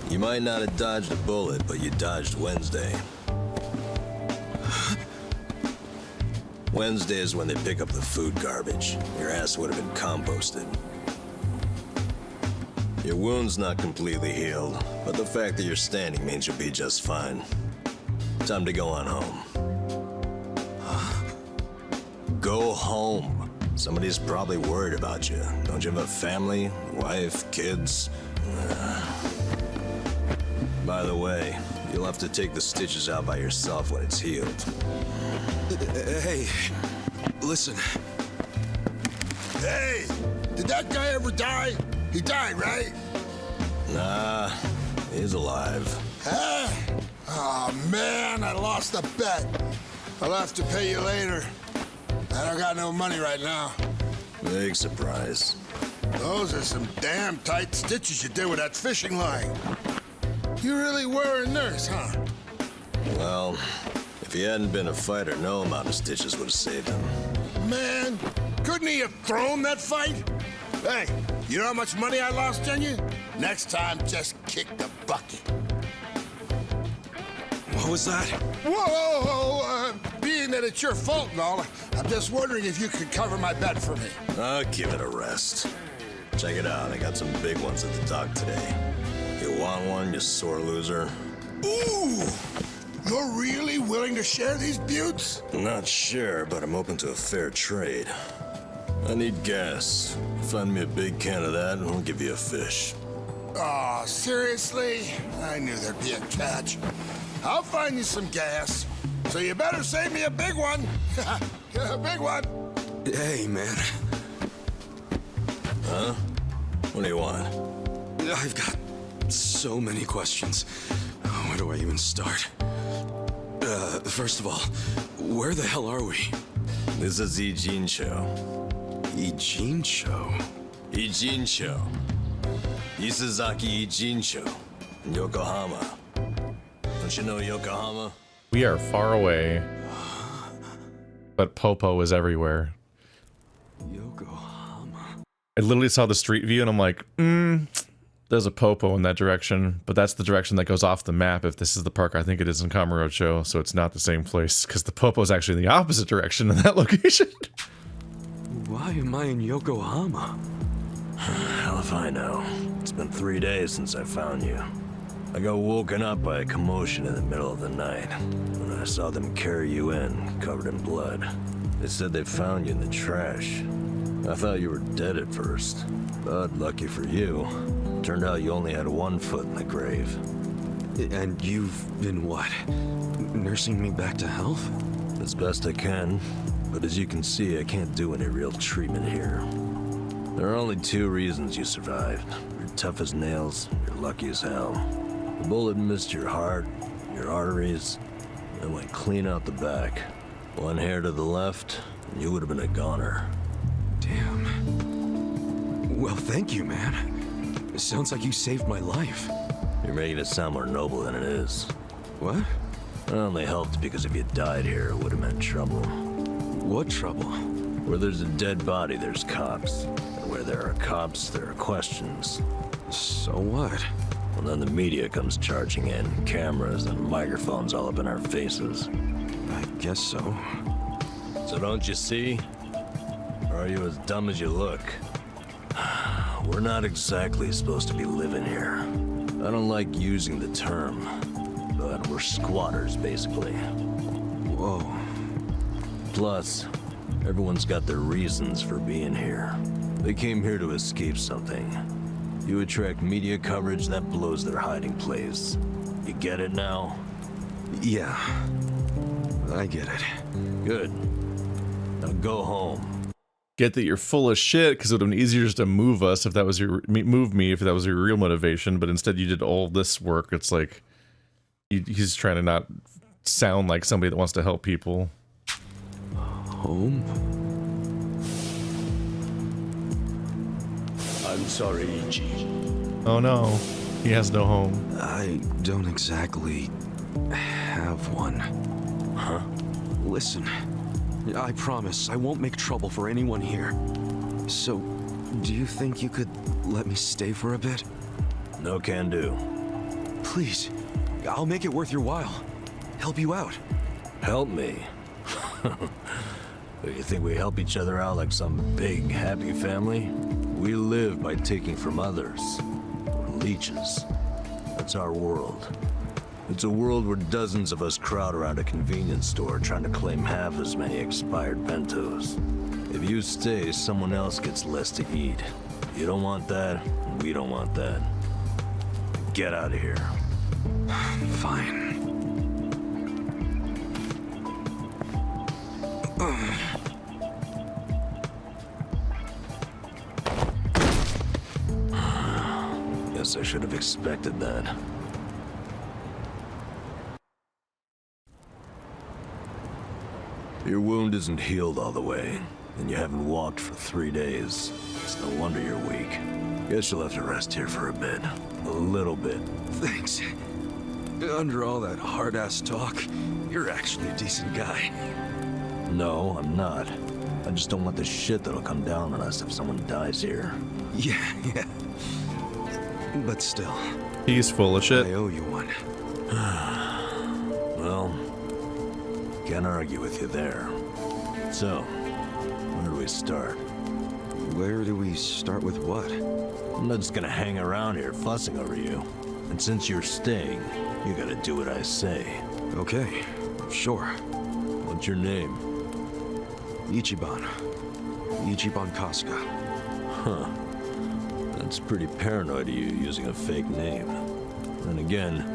[SPEAKER 11] You might not have dodged a bullet, but you dodged Wednesday. Wednesday is when they pick up the food garbage. Your ass would have been composted. Your wound's not completely healed, but the fact that you're standing means you'll be just fine. Time to go on home. Go home. Somebody's probably worried about you. Don't you have a family, wife, kids? By the way, you'll have to take the stitches out by yourself when it's healed.
[SPEAKER 5] Hey, listen.
[SPEAKER 6] Hey, did that guy ever die? He died, right?
[SPEAKER 11] Nah, he's alive.
[SPEAKER 6] Huh? Oh man, I lost a bet. I'll have to pay you later. I don't got no money right now.
[SPEAKER 11] Big surprise.
[SPEAKER 6] Those are some damn tight stitches you did with that fishing line. You really were a nurse, huh?
[SPEAKER 11] Well, if he hadn't been a fighter, no amount of stitches would have saved him.
[SPEAKER 6] Man, couldn't he have thrown that fight? Hey, you know how much money I lost on you? Next time, just kick the bucket.
[SPEAKER 5] What was that?
[SPEAKER 6] Whoa, being that it's your fault and all, I'm just wondering if you could cover my bet for me.
[SPEAKER 11] I'll give it a rest. Check it out, I got some big ones at the dock today. You want one, you sore loser?
[SPEAKER 6] Ooh! You're really willing to share these buttes?
[SPEAKER 11] Not sure, but I'm open to a fair trade. I need gas. Find me a big can of that and I'll give you a fish.
[SPEAKER 6] Aw, seriously? I knew there'd be a catch. I'll find you some gas. So you better save me a big one. A big one.
[SPEAKER 5] Hey, man.
[SPEAKER 11] Huh? What do you want?
[SPEAKER 5] I've got so many questions. Where do I even start? First of all, where the hell are we?
[SPEAKER 11] This is Ijincho.
[SPEAKER 5] Ijincho?
[SPEAKER 11] Ijincho. Isazaki Jinsho, in Yokohama. Don't you know Yokohama?
[SPEAKER 1] We are far away, but Popo is everywhere.
[SPEAKER 3] Yokohama.
[SPEAKER 1] I literally saw the street view and I'm like, there's a Popo in that direction, but that's the direction that goes off the map if this is the park I think it is in Kamurocho, so it's not the same place, because the Popo is actually in the opposite direction in that location.
[SPEAKER 3] Why am I in Yokohama?
[SPEAKER 11] Hell if I know. It's been 3 days since I found you. I got woken up by a commotion in the middle of the night when I saw them carry you in, covered in blood. They said they found you in the trash. I thought you were dead at first, but lucky for you, turned out you only had 1 foot in the grave.
[SPEAKER 3] And you've been what? Nursing me back to health?
[SPEAKER 11] As best I can, but as you can see, I can't do any real treatment here. There are only 2 reasons you survived. You're tough as nails, you're lucky as hell. The bullet missed your heart, your arteries, and went clean out the back. 1 hair to the left, and you would have been a goner.
[SPEAKER 3] Damn. Well, thank you, man. It sounds like you saved my life.
[SPEAKER 11] You're making it sound more noble than it is.
[SPEAKER 3] What?
[SPEAKER 11] It only helped because if you died here, it would have meant trouble.
[SPEAKER 3] What trouble?
[SPEAKER 11] Where there's a dead body, there's cops. And where there are cops, there are questions.
[SPEAKER 3] So what?
[SPEAKER 11] Well, then the media comes charging in, cameras and microphones all up in our faces.
[SPEAKER 3] I guess so.
[SPEAKER 11] So don't you see? Or are you as dumb as you look? We're not exactly supposed to be living here. I don't like using the term, but we're squatters, basically.
[SPEAKER 3] Whoa.
[SPEAKER 11] Plus, everyone's got their reasons for being here. They came here to escape something. You attract media coverage that blows their hiding place. You get it now?
[SPEAKER 3] Yeah. I get it.
[SPEAKER 11] Good. Now go home.
[SPEAKER 1] Get that you're full of shit, because it would have been easier just to move us if that was your move me if that was your real motivation, but instead you did all this work. It's like he's trying to not sound like somebody that wants to help people.
[SPEAKER 3] Home?
[SPEAKER 6] I'm sorry, Ichi.
[SPEAKER 1] Oh no, he has no home.
[SPEAKER 3] I don't exactly have one.
[SPEAKER 11] Huh?
[SPEAKER 3] Listen, I promise I won't make trouble for anyone here. So, do you think you could let me stay for a bit?
[SPEAKER 11] No can do.
[SPEAKER 3] Please, I'll make it worth your while. Help you out.
[SPEAKER 11] Help me? You think we help each other out like some big, happy family? We live by taking from others. We're leeches. That's our world. It's a world where dozens of us crowd around a convenience store trying to claim half as many expired bentos. If you stay, someone else gets less to eat. You don't want that, we don't want that. Get out of here.
[SPEAKER 3] Fine.
[SPEAKER 11] Guess I should have expected that. Your wound isn't healed all the way, and you haven't walked for 3 days. It's no wonder you're weak. Guess you'll have to rest here for a bit. A little bit.
[SPEAKER 3] Thanks. Under all that hard-ass talk, you're actually a decent guy.
[SPEAKER 11] No, I'm not. I just don't want the shit that'll come down on us if someone dies here.
[SPEAKER 3] Yeah. But still.
[SPEAKER 1] He's full of shit.
[SPEAKER 3] I owe you one.
[SPEAKER 11] Well, can't argue with you there. So, where do we start?
[SPEAKER 3] Where do we start with what?
[SPEAKER 11] I'm not just gonna hang around here fussing over you. And since you're staying, you gotta do what I say.
[SPEAKER 3] Okay, sure.
[SPEAKER 11] What's your name?
[SPEAKER 3] Ichiban Kasuga.
[SPEAKER 11] Huh. That's pretty paranoid of you using a fake name. And again,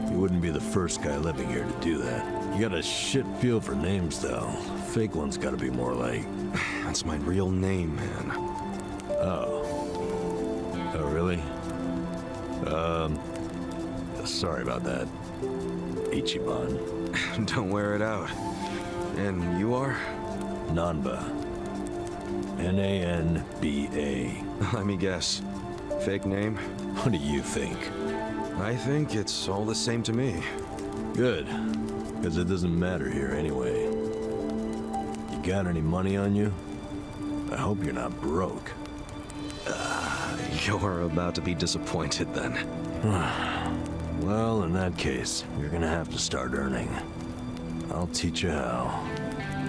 [SPEAKER 11] you wouldn't be the first guy living here to do that. You got a shit feel for names, though. Fake ones gotta be more like...
[SPEAKER 3] That's my real name, man.
[SPEAKER 11] Oh. Oh, really? Sorry about that. Ichiban.
[SPEAKER 3] Don't wear it out. And you are?
[SPEAKER 11] Nanba. N-A-N-B-A.
[SPEAKER 3] Let me guess. fake name.
[SPEAKER 11] What do you think?
[SPEAKER 3] I think it's all the same to me.
[SPEAKER 11] Good, because it doesn't matter here anyway. You got any money on you? I hope you're not broke.
[SPEAKER 3] You're about to be disappointed then.
[SPEAKER 11] Well, in that case, you're gonna have to start earning. I'll teach you how.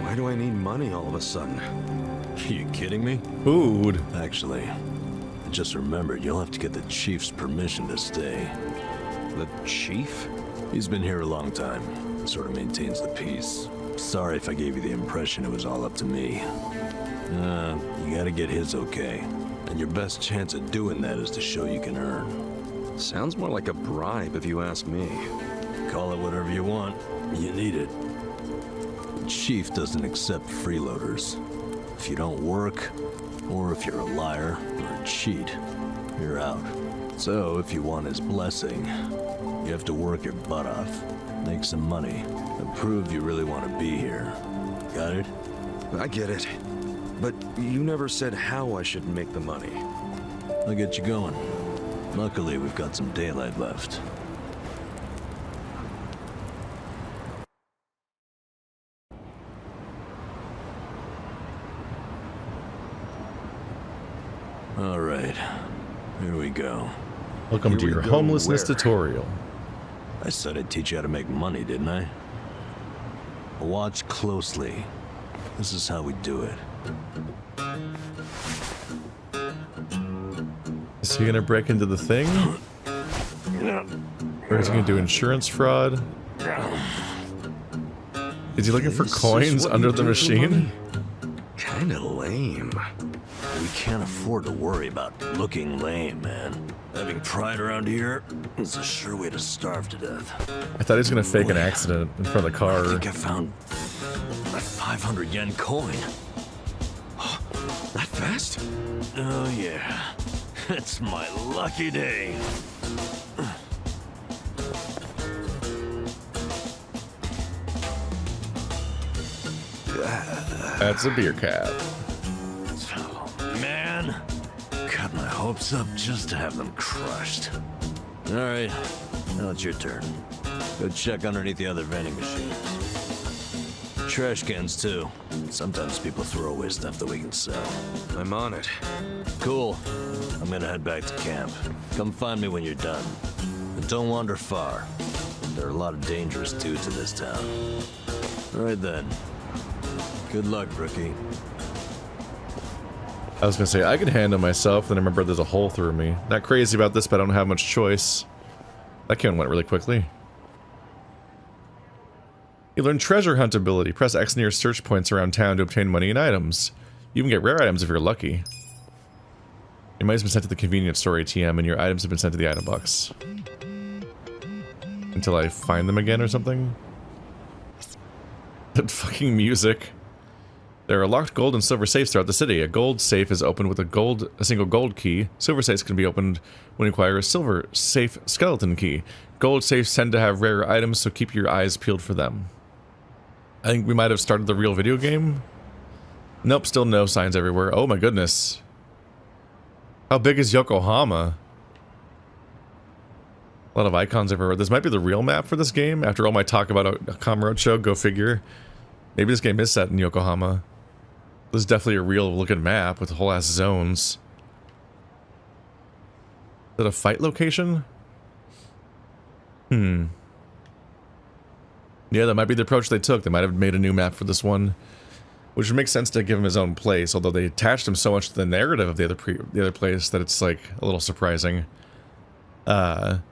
[SPEAKER 3] Why do I need money all of a sudden?
[SPEAKER 11] Are you kidding me?
[SPEAKER 1] Food.
[SPEAKER 11] Actually, I just remembered you'll have to get the chief's permission to stay.
[SPEAKER 3] The chief?
[SPEAKER 11] He's been here a long time. Sort of maintains the peace. Sorry if I gave you the impression it was all up to me. You gotta get his okay. And your best chance at doing that is to show you can earn.
[SPEAKER 3] Sounds more like a bribe if you ask me.
[SPEAKER 11] Call it whatever you want. You need it. The chief doesn't accept freeloaders. If you don't work, or if you're a liar or a cheat, you're out. So if you want his blessing, you have to work your butt off, make some money, and prove you really want to be here. Got it?
[SPEAKER 3] I get it. But you never said how I should make the money.
[SPEAKER 11] I'll get you going. Luckily, we've got some daylight left. All right, here we go.
[SPEAKER 1] Welcome to your homelessness tutorial.
[SPEAKER 11] I said I'd teach you how to make money, didn't I? Watch closely. This is how we do it.
[SPEAKER 1] Is he gonna break into the thing? Or is he gonna do insurance fraud? Is he looking for coins under the machine?
[SPEAKER 3] Kinda lame.
[SPEAKER 11] We can't afford to worry about looking lame, man. Having pride around here is a sure way to starve to death.
[SPEAKER 1] I thought he was gonna fake an accident in front of the car.
[SPEAKER 11] I think I found a 500 yen coin.
[SPEAKER 3] That fast?
[SPEAKER 11] Oh yeah, it's my lucky day.
[SPEAKER 1] That's a beer cap.
[SPEAKER 11] Oh, man, got my hopes up just to have them crushed. All right, now it's your turn. Go check underneath the other vending machines. Trash cans too. Sometimes people throw away stuff that we can sell.
[SPEAKER 3] I'm on it.
[SPEAKER 11] Cool. I'm gonna head back to camp. Come find me when you're done. And don't wander far. There are a lot of dangerous dudes in this town. All right then. Good luck, rookie.
[SPEAKER 1] I was gonna say I can handle myself, then I remember there's a hole through me. Not crazy about this, but I don't have much choice. That can went really quickly. You learn treasure hunt ability. Press X near search points around town to obtain money and items. You can get rare items if you're lucky. Your money's been sent to the convenience store ATM, and your items have been sent to the item box. Until I find them again or something? That fucking music. There are locked gold and silver safes throughout the city. A gold safe is opened with a single gold key. Silver safes can be opened when you acquire a silver safe skeleton key. Gold safes tend to have rare items, so keep your eyes peeled for them. I think we might have started the real video game. Nope, still no signs everywhere. Oh my goodness. How big is Yokohama? A lot of icons everywhere. This might be the real map for this game. After all my talk about a Kamurocho, go figure. Maybe this game is set in Yokohama. This is definitely a real looking map with whole ass zones. Is it a fight location? Yeah, that might be the approach they took. They might have made a new map for this one. Which would make sense to give him his own place, although they attached him so much to the narrative of the other place that it's like a little surprising. But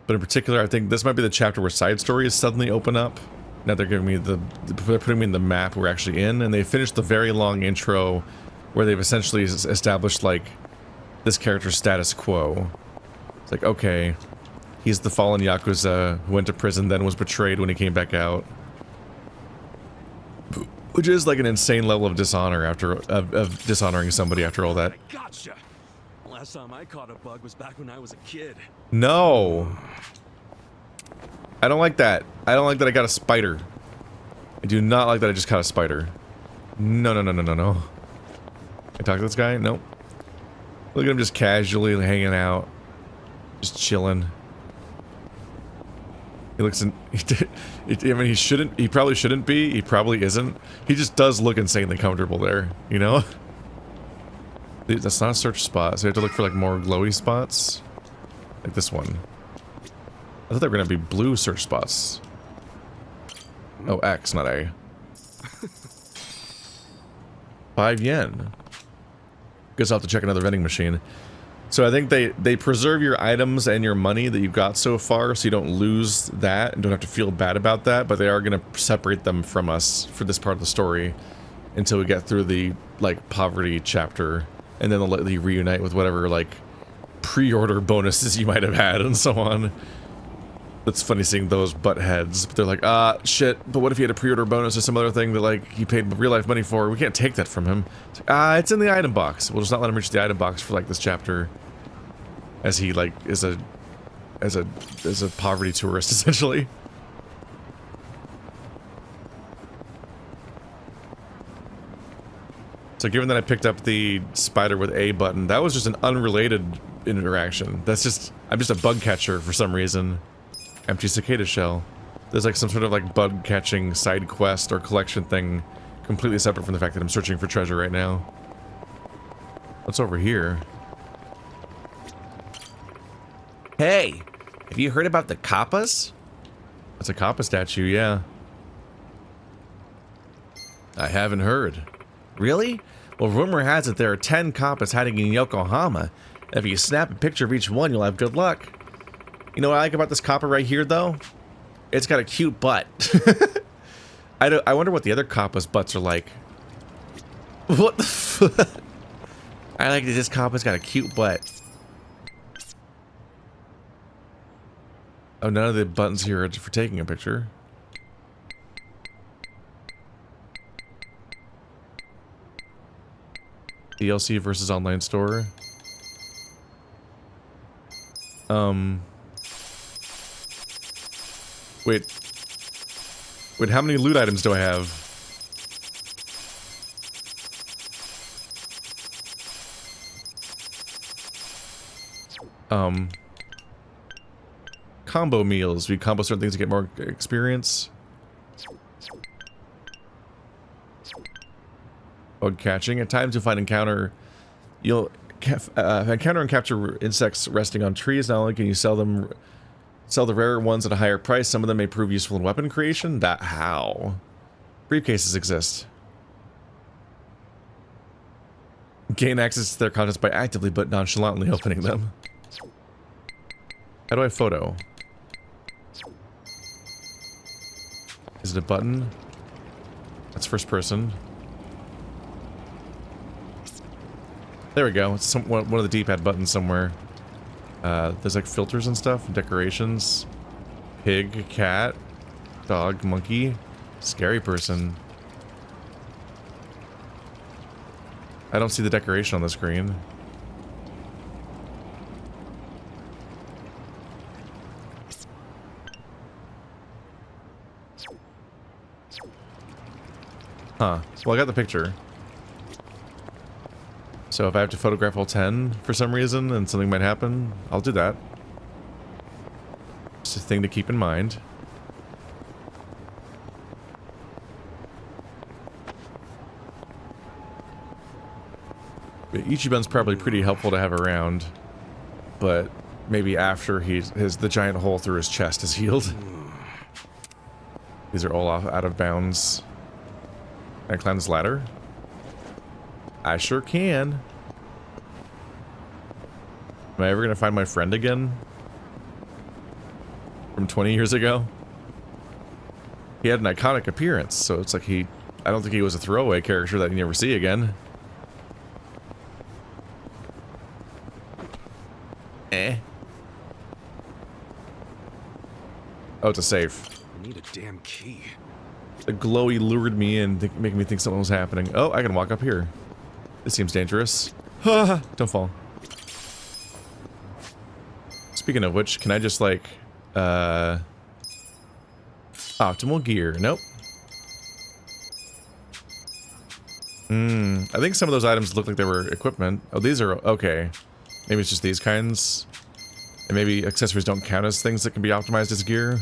[SPEAKER 1] in particular, I think this might be the chapter where side stories suddenly open up. Now they're giving me they're putting me in the map we're actually in, and they finished the very long intro where they've essentially established like this character's status quo. It's like, okay, he's the fallen Yakuza who went to prison, then was betrayed when he came back out. Which is like an insane level of dishonor of dishonoring somebody after all that.
[SPEAKER 3] I gotcha. Last time I caught a bug was back when I was a kid.
[SPEAKER 1] No. I don't like that. I don't like that I got a spider. I do not like that I just caught a spider. No, no, no, no, no, no. Can I talk to this guy? Nope. Look at him just casually hanging out. Just chilling. He looks in... I mean, he probably shouldn't be. He probably isn't. He just does look insanely comfortable there, you know? That's not a search spot, so you have to look for like more glowy spots. Like this one. I thought they were gonna be blue search spots. Oh, X, not A. 5 yen. Guess I'll have to check another vending machine. So I think they preserve your items and your money that you've got so far, so you don't lose that and don't have to feel bad about that, but they are gonna separate them from us for this part of the story until we get through the, like, poverty chapter, and then they'll let you reunite with whatever, like, pre-order bonuses you might have had and so on. It's funny seeing those butt heads. They're like, shit, but what if he had a pre-order bonus or some other thing that, like, he paid real-life money for? We can't take that from him. It's like, it's in the item box. We'll just not let him reach the item box for, like, this chapter. As he, like, is a poverty tourist, essentially. So given that I picked up the spider with A button, that was just an unrelated interaction. That's just, I'm just a bug catcher for some reason. Empty cicada shell. There's like some sort of like bug catching side quest or collection thing completely separate from the fact that I'm searching for treasure right now. What's over here? Hey, have you heard about the Kappas? That's a Kappa statue, yeah. I haven't heard. Really? Well, rumor has it there are 10 Kappas hiding in Yokohama. If you snap a picture of each one, you'll have good luck. You know what I like about this Kappa right here, though? It's got a cute butt. I wonder what the other Kappa's butts are like. What the fuck? I like that this Kappa's got a cute butt. Oh, none of the buttons here are for taking a picture. DLC versus online store. Wait, how many loot items do I have? Combo meals. We combo certain things to get more experience. Bug catching. At times you'll you'll encounter and capture insects resting on trees. Not only can you sell the rarer ones at a higher price, some of them may prove useful in weapon creation. How? Briefcases exist. Gain access to their contents by actively but nonchalantly opening them. How do I photo? Is it a button? That's first person. There we go. It's one of the D-pad buttons somewhere. There's like filters and stuff, decorations. Pig, cat, dog, monkey, scary person. I don't see the decoration on the screen. Huh. Well, I got the picture. So if I have to photograph all 10 for some reason and something might happen, I'll do that. It's a thing to keep in mind. Ichiban's probably pretty helpful to have around, but maybe after the giant hole through his chest is healed. These are all out of bounds. Can I climb this ladder? I sure can. Am I ever gonna find my friend again? From 20 years ago? He had an iconic appearance, so it's like I don't think he was a throwaway character that you never see again. Oh, it's a safe.
[SPEAKER 3] I need a damn key.
[SPEAKER 1] The glowy lured me in, making me think something was happening. Oh, I can walk up here. This seems dangerous. Don't fall. Speaking of which, can I just like, optimal gear? Nope. I think some of those items look like they were equipment. Oh, these are okay. Maybe it's just these kinds. And maybe accessories don't count as things that can be optimized as gear.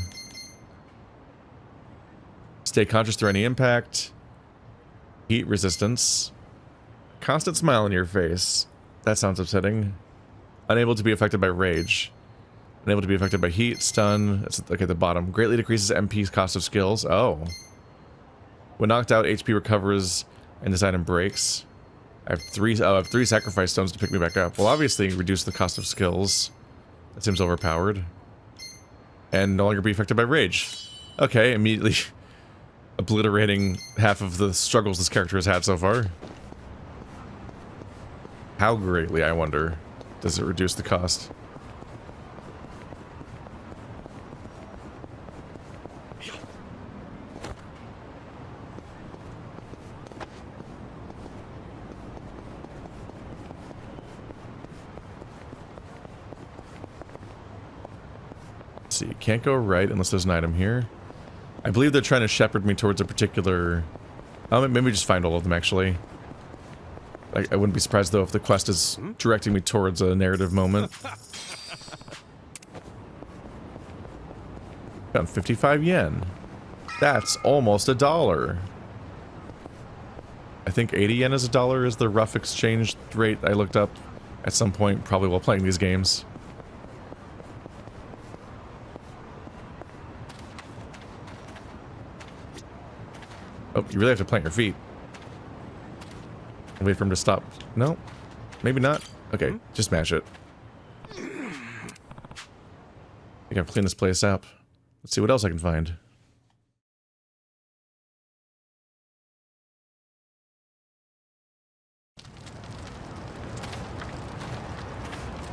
[SPEAKER 1] Stay conscious through any impact. Heat resistance. Constant smile on your face. That sounds upsetting. Unable to be affected by rage. Unable to be affected by heat, stun. That's like at the bottom. Greatly decreases MP's cost of skills. Oh. When knocked out, HP recovers and this item breaks. I have three sacrifice stones to pick me back up. Well, obviously reduce the cost of skills. That seems overpowered. And no longer be affected by rage. Okay, immediately obliterating half of the struggles this character has had so far. How greatly, I wonder, does it reduce the cost? Let's see, can't go right unless there's an item here. I believe they're trying to shepherd me towards a particular... Oh, maybe just find all of them, actually. I wouldn't be surprised, though, if the quest is directing me towards a narrative moment. Found 55 yen. That's almost $1. I think 80 yen is $1 is the rough exchange rate I looked up at some point, probably while playing these games. Oh, you really have to plant your feet. Wait for him to stop. No, maybe not. Okay, just mash it. I think I've cleaned this place up. Let's see what else I can find.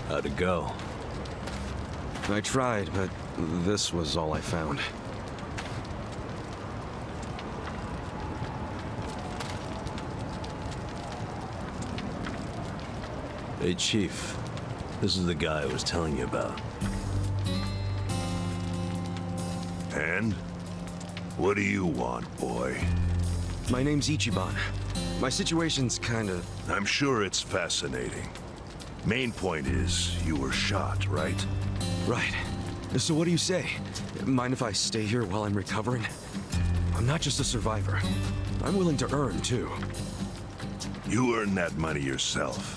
[SPEAKER 11] How'd it go?
[SPEAKER 3] I tried, but this was all I found.
[SPEAKER 11] Hey, Chief. This is the guy I was telling you about.
[SPEAKER 6] And? What do you want, boy?
[SPEAKER 3] My name's Ichiban. My situation's kinda...
[SPEAKER 6] I'm sure it's fascinating. Main point is, you were shot, right?
[SPEAKER 3] Right. So what do you say? Mind if I stay here while I'm recovering? I'm not just a survivor. I'm willing to earn, too.
[SPEAKER 6] You earn that money yourself.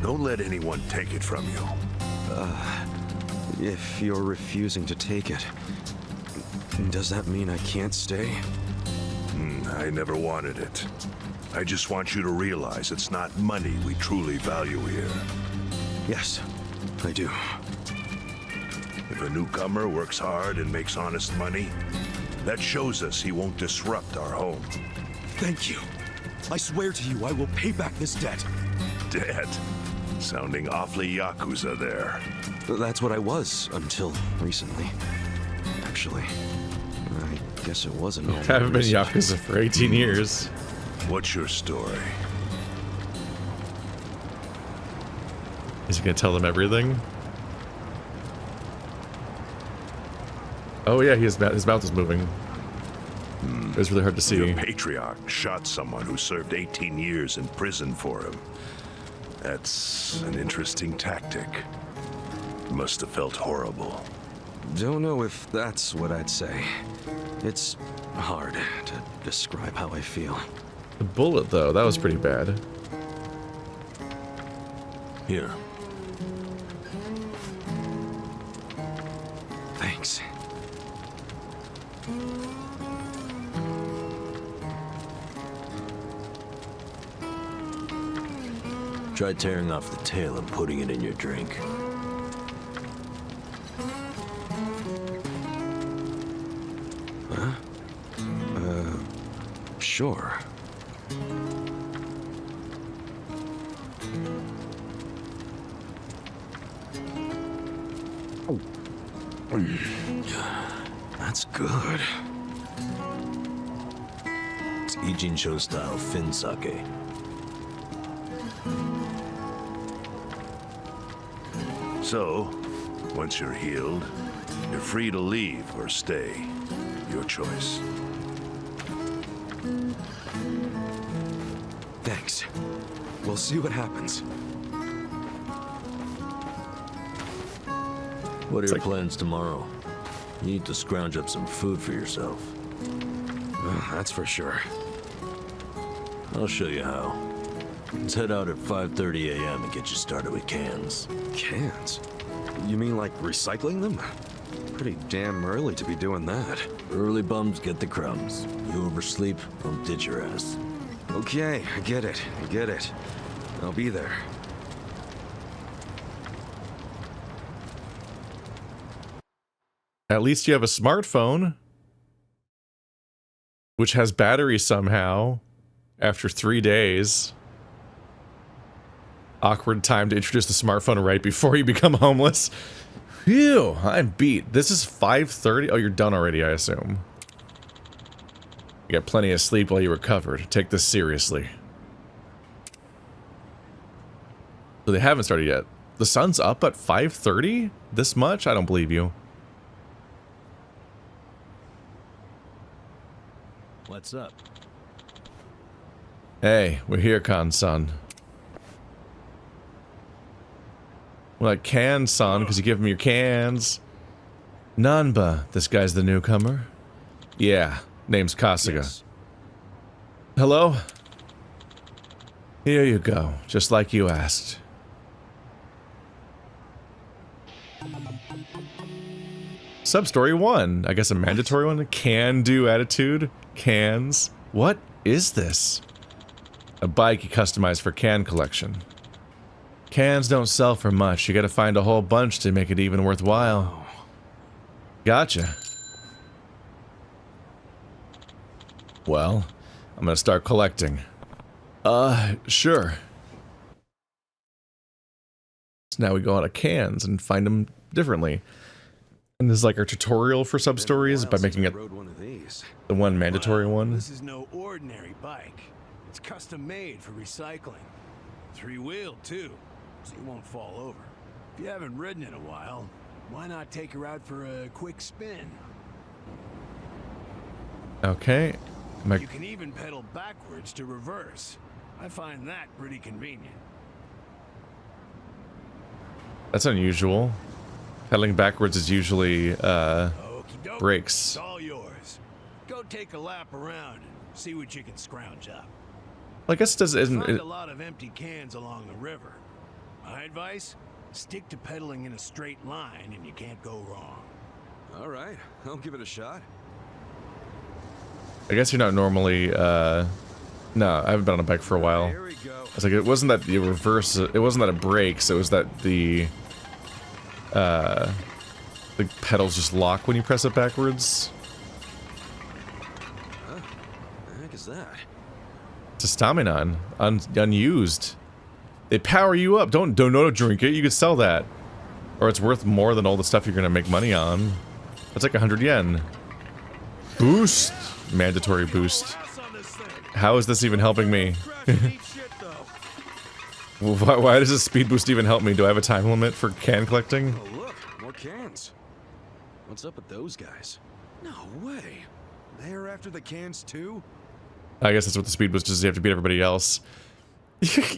[SPEAKER 6] Don't let anyone take it from you.
[SPEAKER 3] If you're refusing to take it, does that mean I can't stay?
[SPEAKER 6] I never wanted it. I just want you to realize it's not money we truly value here.
[SPEAKER 3] Yes, I do.
[SPEAKER 6] If a newcomer works hard and makes honest money, that shows us he won't disrupt our home.
[SPEAKER 3] Thank you. I swear to you, I will pay back this debt.
[SPEAKER 6] Debt? Sounding awfully Yakuza there.
[SPEAKER 3] That's what I was until recently. Actually, I guess it wasn't.
[SPEAKER 1] I haven't been Yakuza for 18 years.
[SPEAKER 6] What's your story?
[SPEAKER 1] Is he gonna tell them everything? Oh yeah, his mouth is moving. It was really hard to see.
[SPEAKER 6] Your patriarch shot someone who served 18 years in prison for him. That's an interesting tactic. Must have felt horrible.
[SPEAKER 3] Don't know if that's what I'd say. It's hard to describe how I feel.
[SPEAKER 1] The bullet, though, that was pretty bad.
[SPEAKER 11] Here.
[SPEAKER 3] Thanks.
[SPEAKER 11] Try tearing off the tail and putting it in your drink.
[SPEAKER 3] Huh? Sure. That's good.
[SPEAKER 11] It's Ijin-sho style fin sake.
[SPEAKER 6] So, once you're healed, you're free to leave or stay. Your choice.
[SPEAKER 3] Thanks. We'll see what happens.
[SPEAKER 11] What are your plans tomorrow? You need to scrounge up some food for yourself.
[SPEAKER 3] That's for sure.
[SPEAKER 11] I'll show you how. Let's head out at 5:30 a.m. and get you started with cans.
[SPEAKER 3] Cans? You mean like recycling them? Pretty damn early to be doing that.
[SPEAKER 11] Early bums get the crumbs. You oversleep, I'll ditch your ass.
[SPEAKER 3] Okay, I get it. I'll be there.
[SPEAKER 1] At least you have a smartphone, which has battery somehow after 3 days. Awkward time to introduce the smartphone right before you become homeless. Phew, I'm beat. This is 5:30. Oh, you're done already, I assume. You got plenty of sleep while you recovered. Take this seriously. So they haven't started yet. The sun's up at 5:30? This much? I don't believe you.
[SPEAKER 11] What's up?
[SPEAKER 1] Hey, we're here, Kan-san. We're like, Kan-san, because you give him your cans. Nanba, this guy's the newcomer. Yeah, name's Kasuga.
[SPEAKER 3] Yes.
[SPEAKER 1] Hello? Here you go, just like you asked. Sub-story 1. I guess a mandatory one? Can-do attitude? Cans? What is this? A bike you customize for can collection. Cans don't sell for much. You gotta find a whole bunch to make it even worthwhile. Gotcha. Well, I'm gonna start collecting. Sure. So now we go out of cans and find them differently. And this is like our tutorial for sub-stories by making it the one mandatory one.
[SPEAKER 12] This is no ordinary bike. It's custom made for recycling. 3-wheeled too, so you won't fall over. If you haven't ridden in a while, why not take her out for a quick spin?
[SPEAKER 1] Okay.
[SPEAKER 12] You can even pedal backwards to reverse. I find that pretty convenient.
[SPEAKER 1] That's unusual. Pedaling backwards is usually,
[SPEAKER 12] Okey-doke.
[SPEAKER 1] brakes.
[SPEAKER 12] It's all yours. Go take a lap around and see what you can scrounge up.
[SPEAKER 1] Well, I guess it
[SPEAKER 12] Find
[SPEAKER 1] isn't.
[SPEAKER 12] a lot of empty cans along the river. My advice: stick to pedaling in a straight line, and you can't go wrong.
[SPEAKER 3] All right, I'll give it a shot.
[SPEAKER 1] I guess you're not normally, no, I haven't been on a bike for a while.
[SPEAKER 3] Here we go.
[SPEAKER 1] I was like, it wasn't that you reverse, it wasn't that it brakes, it was that the pedals just lock when you press it backwards.
[SPEAKER 3] Huh? The heck is that?
[SPEAKER 1] It's a stamina, unused. They power you up. Don't drink it. You could sell that, or it's worth more than all the stuff you're gonna make money on. That's like 100 yen. Boost, mandatory boost. How is this even helping me? Why does a speed boost even help me? Do I have a time limit for can collecting?
[SPEAKER 3] Oh look, more cans. What's up with those guys? No way. They're after the cans too?
[SPEAKER 1] I guess that's what the speed boost is. You have to beat everybody else.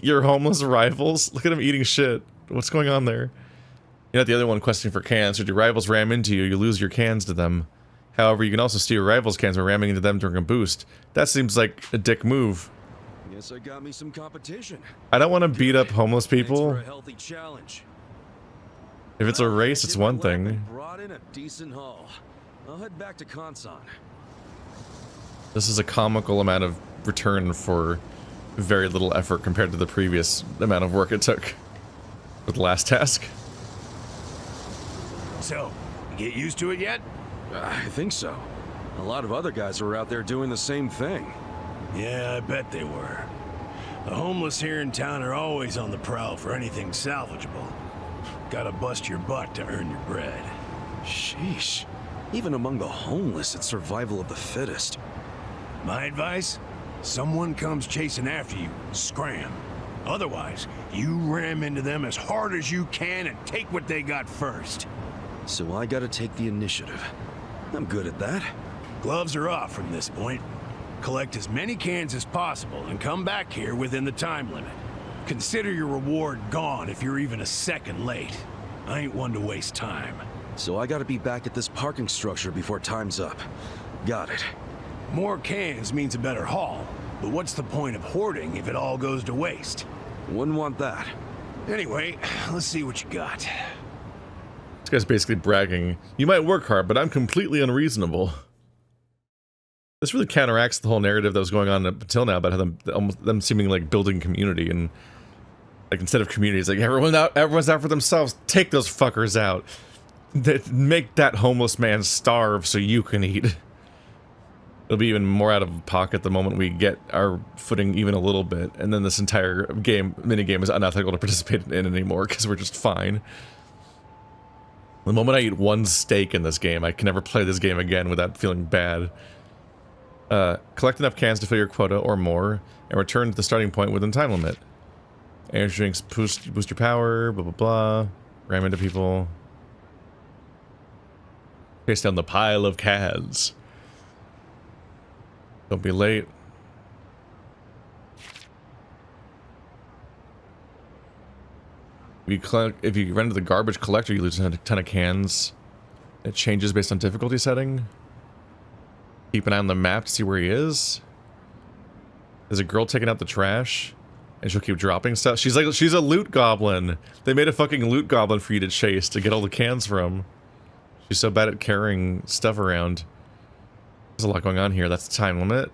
[SPEAKER 1] Your homeless rivals? Look at them eating shit. What's going on there? You're not the other one questing for cans. Should your rivals ram into you, you lose your cans to them. However, you can also steal your rivals' cans by ramming into them during a boost. That seems like a dick move.
[SPEAKER 3] Guess I got me some competition.
[SPEAKER 1] I don't want to beat up homeless people.
[SPEAKER 3] For a healthy challenge.
[SPEAKER 1] If it's a race, it's one thing.
[SPEAKER 3] Brought in a decent haul. I'll head back to Kansan.
[SPEAKER 1] This is a comical amount of return for very little effort compared to the previous amount of work it took with the last task.
[SPEAKER 12] So, you get used to it yet?
[SPEAKER 3] I think so. A lot of other guys were out there doing the same thing.
[SPEAKER 12] Yeah, I bet they were. The homeless here in town are always on the prowl for anything salvageable. Gotta bust your butt to earn your bread.
[SPEAKER 3] Sheesh. Even among the homeless, it's survival of the fittest.
[SPEAKER 12] My advice? Someone comes chasing after you, scram. Otherwise, you ram into them as hard as you can and take what they got first.
[SPEAKER 3] So I gotta take the initiative. I'm good at that.
[SPEAKER 12] Gloves are off from this point. Collect as many cans as possible and come back here within the time limit. Consider your reward gone if you're even a second late. I ain't one to waste time.
[SPEAKER 3] So I gotta be back at this parking structure before time's up. Got it.
[SPEAKER 12] More cans means a better haul, but what's the point of hoarding if it all goes to waste?
[SPEAKER 3] Wouldn't want that.
[SPEAKER 12] Anyway, let's see what you got.
[SPEAKER 1] This guy's basically bragging. You might work hard, but I'm completely unreasonable. This really counteracts the whole narrative that was going on up until now about how them seeming like building community, and like instead of community, it's like everyone's out for themselves. Take those fuckers out. Make that homeless man starve so you can eat. It'll be even more out of pocket the moment we get our footing even a little bit, and then this entire minigame is unethical to participate in anymore because we're just fine. The moment I eat one steak in this game, I can never play this game again without feeling bad. Collect enough cans to fill your quota or more, and return to the starting point within time limit. Energy drinks boost your power, blah blah blah. Ram into people. Chase down the pile of cans. Don't be late. If you run to the garbage collector, you lose a ton of cans. It changes based on difficulty setting. Keep an eye on the map to see where he is. There's a girl taking out the trash, and she'll keep dropping stuff. She's a loot goblin. They made a fucking loot goblin for you to chase to get all the cans from. She's so bad at carrying stuff around. There's a lot going on here. That's the time limit.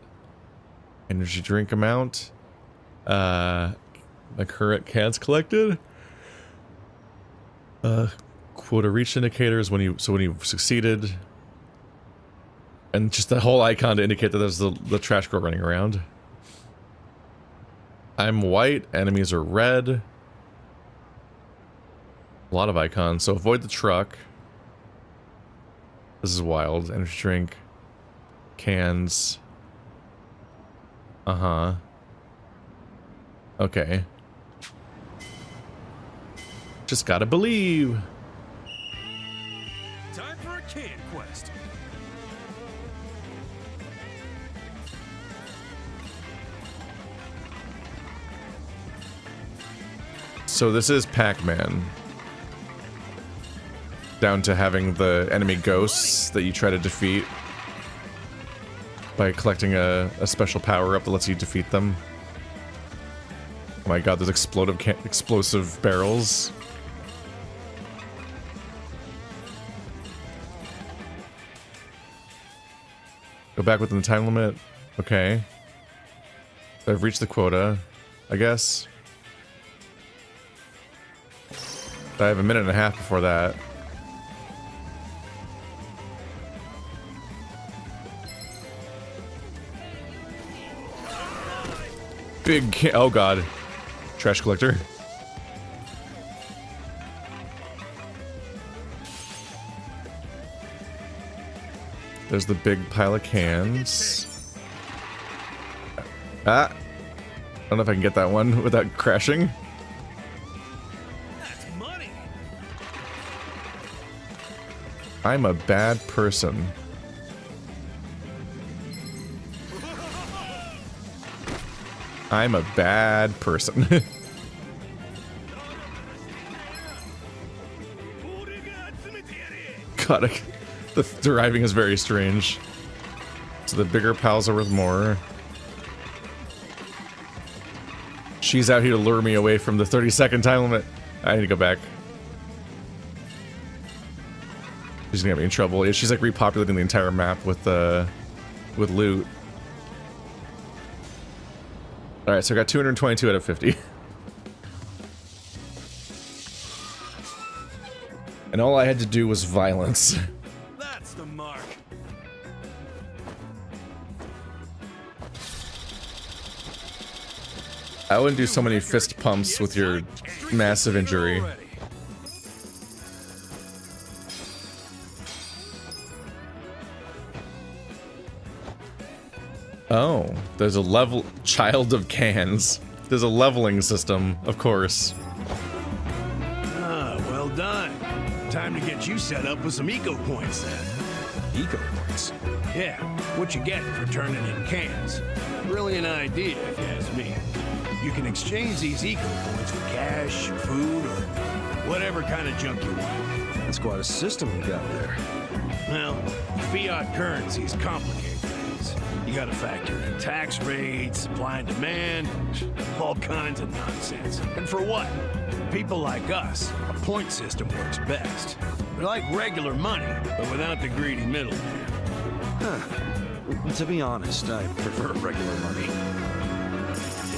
[SPEAKER 1] Energy drink amount. My current cans collected. Quota reach indicators when you've succeeded. And just the whole icon to indicate that there's the trash girl running around. I'm white, enemies are red. A lot of icons, so avoid the truck. This is wild. Energy drink. Cans. Uh-huh. Okay. Just gotta believe.
[SPEAKER 12] Time for a can quest.
[SPEAKER 1] So this is Pac-Man. Down to having the enemy ghosts that you try to defeat by collecting a special power-up that lets you defeat them. Oh my god, there's explosive barrels. Go back within the time limit. Okay. So I've reached the quota, I guess. I have a minute and a half before that. Oh god. Trash collector. There's the big pile of cans. Ah! I don't know if I can get that one without crashing.
[SPEAKER 12] That's money.
[SPEAKER 1] I'm a bad person. I'm a bad person. God, the deriving is very strange. So the bigger piles are worth more. She's out here to lure me away from the 30-second time limit. I need to go back. She's gonna get me in trouble. Yeah, she's like repopulating the entire map with loot. Alright, so I got 222 out of 50. And all I had to do was violence.
[SPEAKER 12] That's the mark.
[SPEAKER 1] I wouldn't do so many fist pumps with your massive injury. Oh, there's a level child of cans. There's a leveling system, of course.
[SPEAKER 12] Ah, well done. Time to get you set up with some eco points then.
[SPEAKER 3] Eco points?
[SPEAKER 12] Yeah, what you get for turning in cans. Brilliant idea, if you ask me. You can exchange these eco points for cash, food, or whatever kind of junk you want.
[SPEAKER 3] That's quite a system you got there.
[SPEAKER 12] Well, fiat currencies complicate things. You gotta factor in tax rates, supply and demand, all kinds of nonsense. And for what? People like us, a point system works best. They're like regular money, but without the greedy middleman.
[SPEAKER 3] Huh. To be honest, I prefer regular money.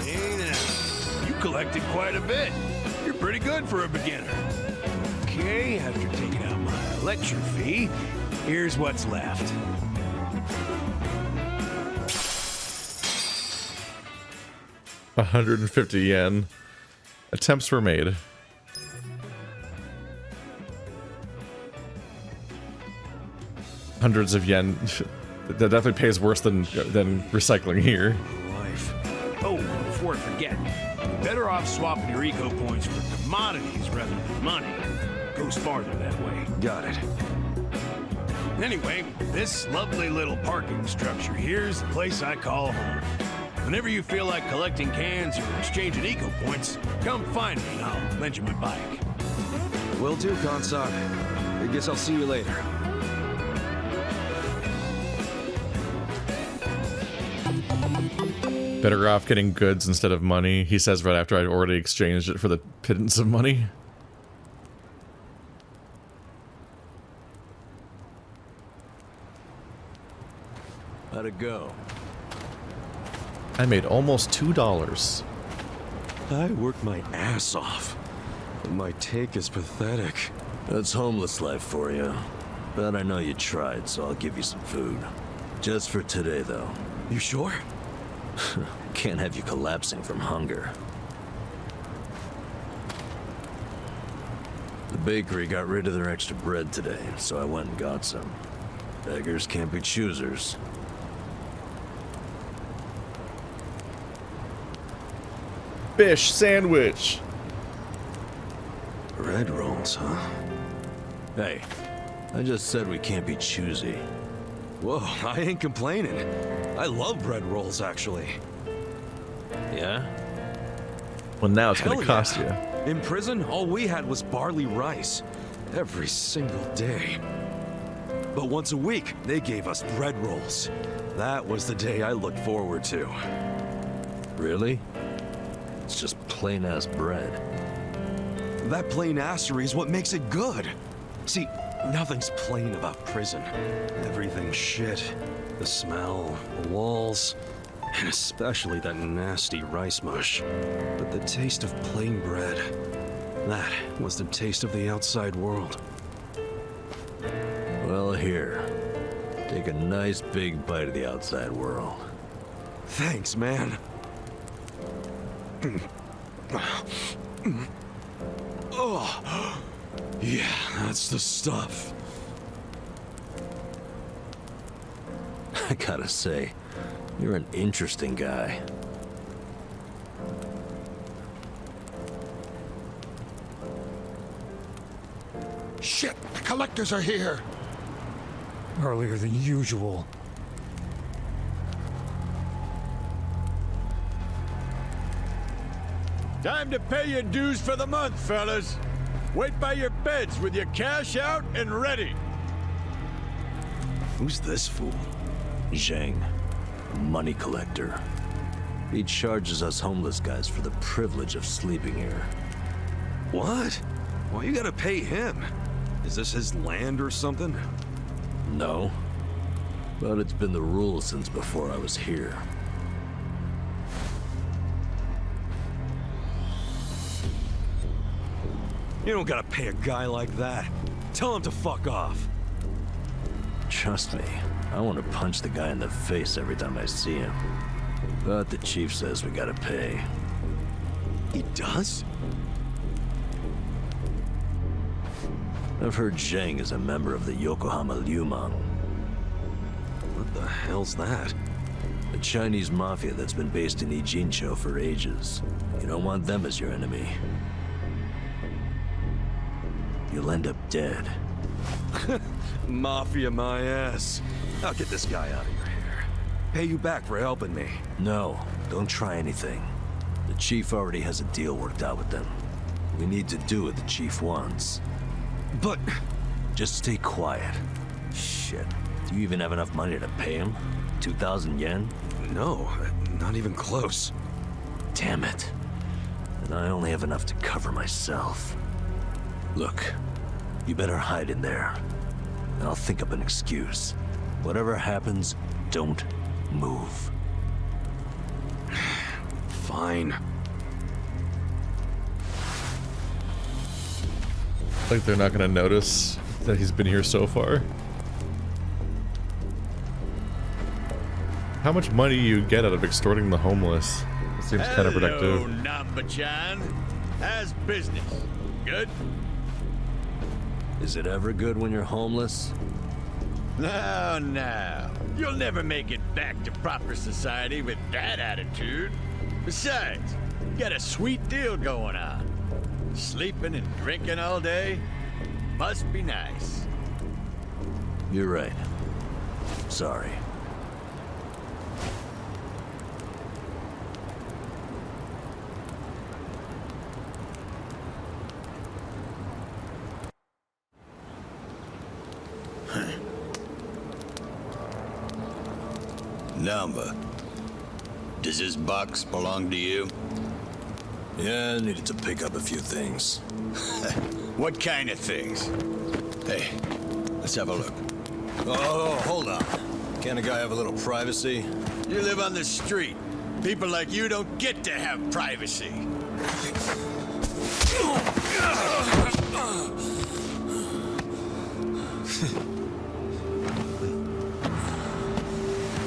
[SPEAKER 12] Hey now, you collected quite a bit. You're pretty good for a beginner. Okay, after taking out my lecture fee, here's what's left.
[SPEAKER 1] $150 yen. Attempts were made. Hundreds of yen. That definitely pays worse than recycling here.
[SPEAKER 12] Life. Oh, before I forget, you're better off swapping your eco points for commodities rather than money. Goes farther that way.
[SPEAKER 3] Got it.
[SPEAKER 12] Anyway, this lovely little parking structure here's the place I call home. Whenever you feel like collecting cans or exchanging eco points, come find me and I'll lend you my bike.
[SPEAKER 3] Will do, Kansag. I guess I'll see you later.
[SPEAKER 1] Better off getting goods instead of money, he says right after I'd already exchanged it for the pittance of money.
[SPEAKER 11] How'd it go?
[SPEAKER 1] I made almost $2.
[SPEAKER 3] I worked my ass off. But my take is pathetic.
[SPEAKER 11] That's homeless life for you. But I know you tried, so I'll give you some food. Just for today, though.
[SPEAKER 3] You sure?
[SPEAKER 11] Can't have you collapsing from hunger. The bakery got rid of their extra bread today, so I went and got some. Beggars can't be choosers.
[SPEAKER 1] Fish sandwich.
[SPEAKER 3] Bread rolls, huh?
[SPEAKER 11] Hey, I just said we can't be choosy.
[SPEAKER 3] Whoa, I ain't complaining. I love bread rolls, actually.
[SPEAKER 11] Yeah?
[SPEAKER 1] Well, now it's gonna cost you.
[SPEAKER 3] In prison, all we had was barley rice. Every single day. But once a week, they gave us bread rolls. That was the day I looked forward to.
[SPEAKER 11] Really? It's just plain-ass bread.
[SPEAKER 3] That plain-assery is what makes it good. See, nothing's plain about prison. Everything's shit. The smell, the walls, and especially that nasty rice mush. But the taste of plain bread, that was the taste of the outside world.
[SPEAKER 11] Well, here. Take a nice big bite of the outside world.
[SPEAKER 3] Thanks, man. Oh, yeah, that's the stuff.
[SPEAKER 11] I gotta say, you're an interesting guy.
[SPEAKER 6] Shit, the collectors are here.
[SPEAKER 13] Earlier than usual.
[SPEAKER 14] Time to pay your dues for the month, fellas. Wait by your beds with your cash out and ready.
[SPEAKER 3] Who's this fool?
[SPEAKER 11] Zhang, a money collector. He charges us homeless guys for the privilege of sleeping here.
[SPEAKER 3] What? Why you gotta pay him? Is this his land or something?
[SPEAKER 11] No. But it's been the rule since before I was here.
[SPEAKER 3] You don't gotta pay a guy like that. Tell him to fuck off.
[SPEAKER 11] Trust me, I want to punch the guy in the face every time I see him. But the chief says we gotta pay.
[SPEAKER 3] He does?
[SPEAKER 11] I've heard Zhang is a member of the Yokohama Liumang.
[SPEAKER 3] What the hell's that?
[SPEAKER 11] A Chinese mafia that's been based in Ijincho for ages. You don't want them as your enemy. You'll end up dead.
[SPEAKER 3] Mafia my ass. I'll get this guy out of your hair. Pay you back for helping me.
[SPEAKER 11] No, don't try anything. The chief already has a deal worked out with them. We need to do what the chief wants.
[SPEAKER 3] But...
[SPEAKER 11] Just stay quiet. Shit. Do you even have enough money to pay him? 2,000 yen?
[SPEAKER 3] No, not even close.
[SPEAKER 11] Damn it. And I only have enough to cover myself. Look, you better hide in there. And I'll think up an excuse. Whatever happens, don't move.
[SPEAKER 3] Fine.
[SPEAKER 1] Like they're not gonna notice that he's been here so far. How much money you get out of extorting the homeless? It seems kind of productive.
[SPEAKER 14] Hello, Nanba-chan. How's business? Good?
[SPEAKER 11] Is it ever good when you're homeless?
[SPEAKER 14] No, no. You'll never make it back to proper society with that attitude. Besides, you got a sweet deal going on. Sleeping and drinking all day? Must be nice.
[SPEAKER 11] You're right. Sorry.
[SPEAKER 15] Nanba, does this box belong to you?
[SPEAKER 11] Yeah, I needed to pick up a few things.
[SPEAKER 15] What kind of things? Hey, let's have a look. Oh, hold on. Can't a guy have a little privacy?
[SPEAKER 14] You live on the street. People like you don't get to have privacy.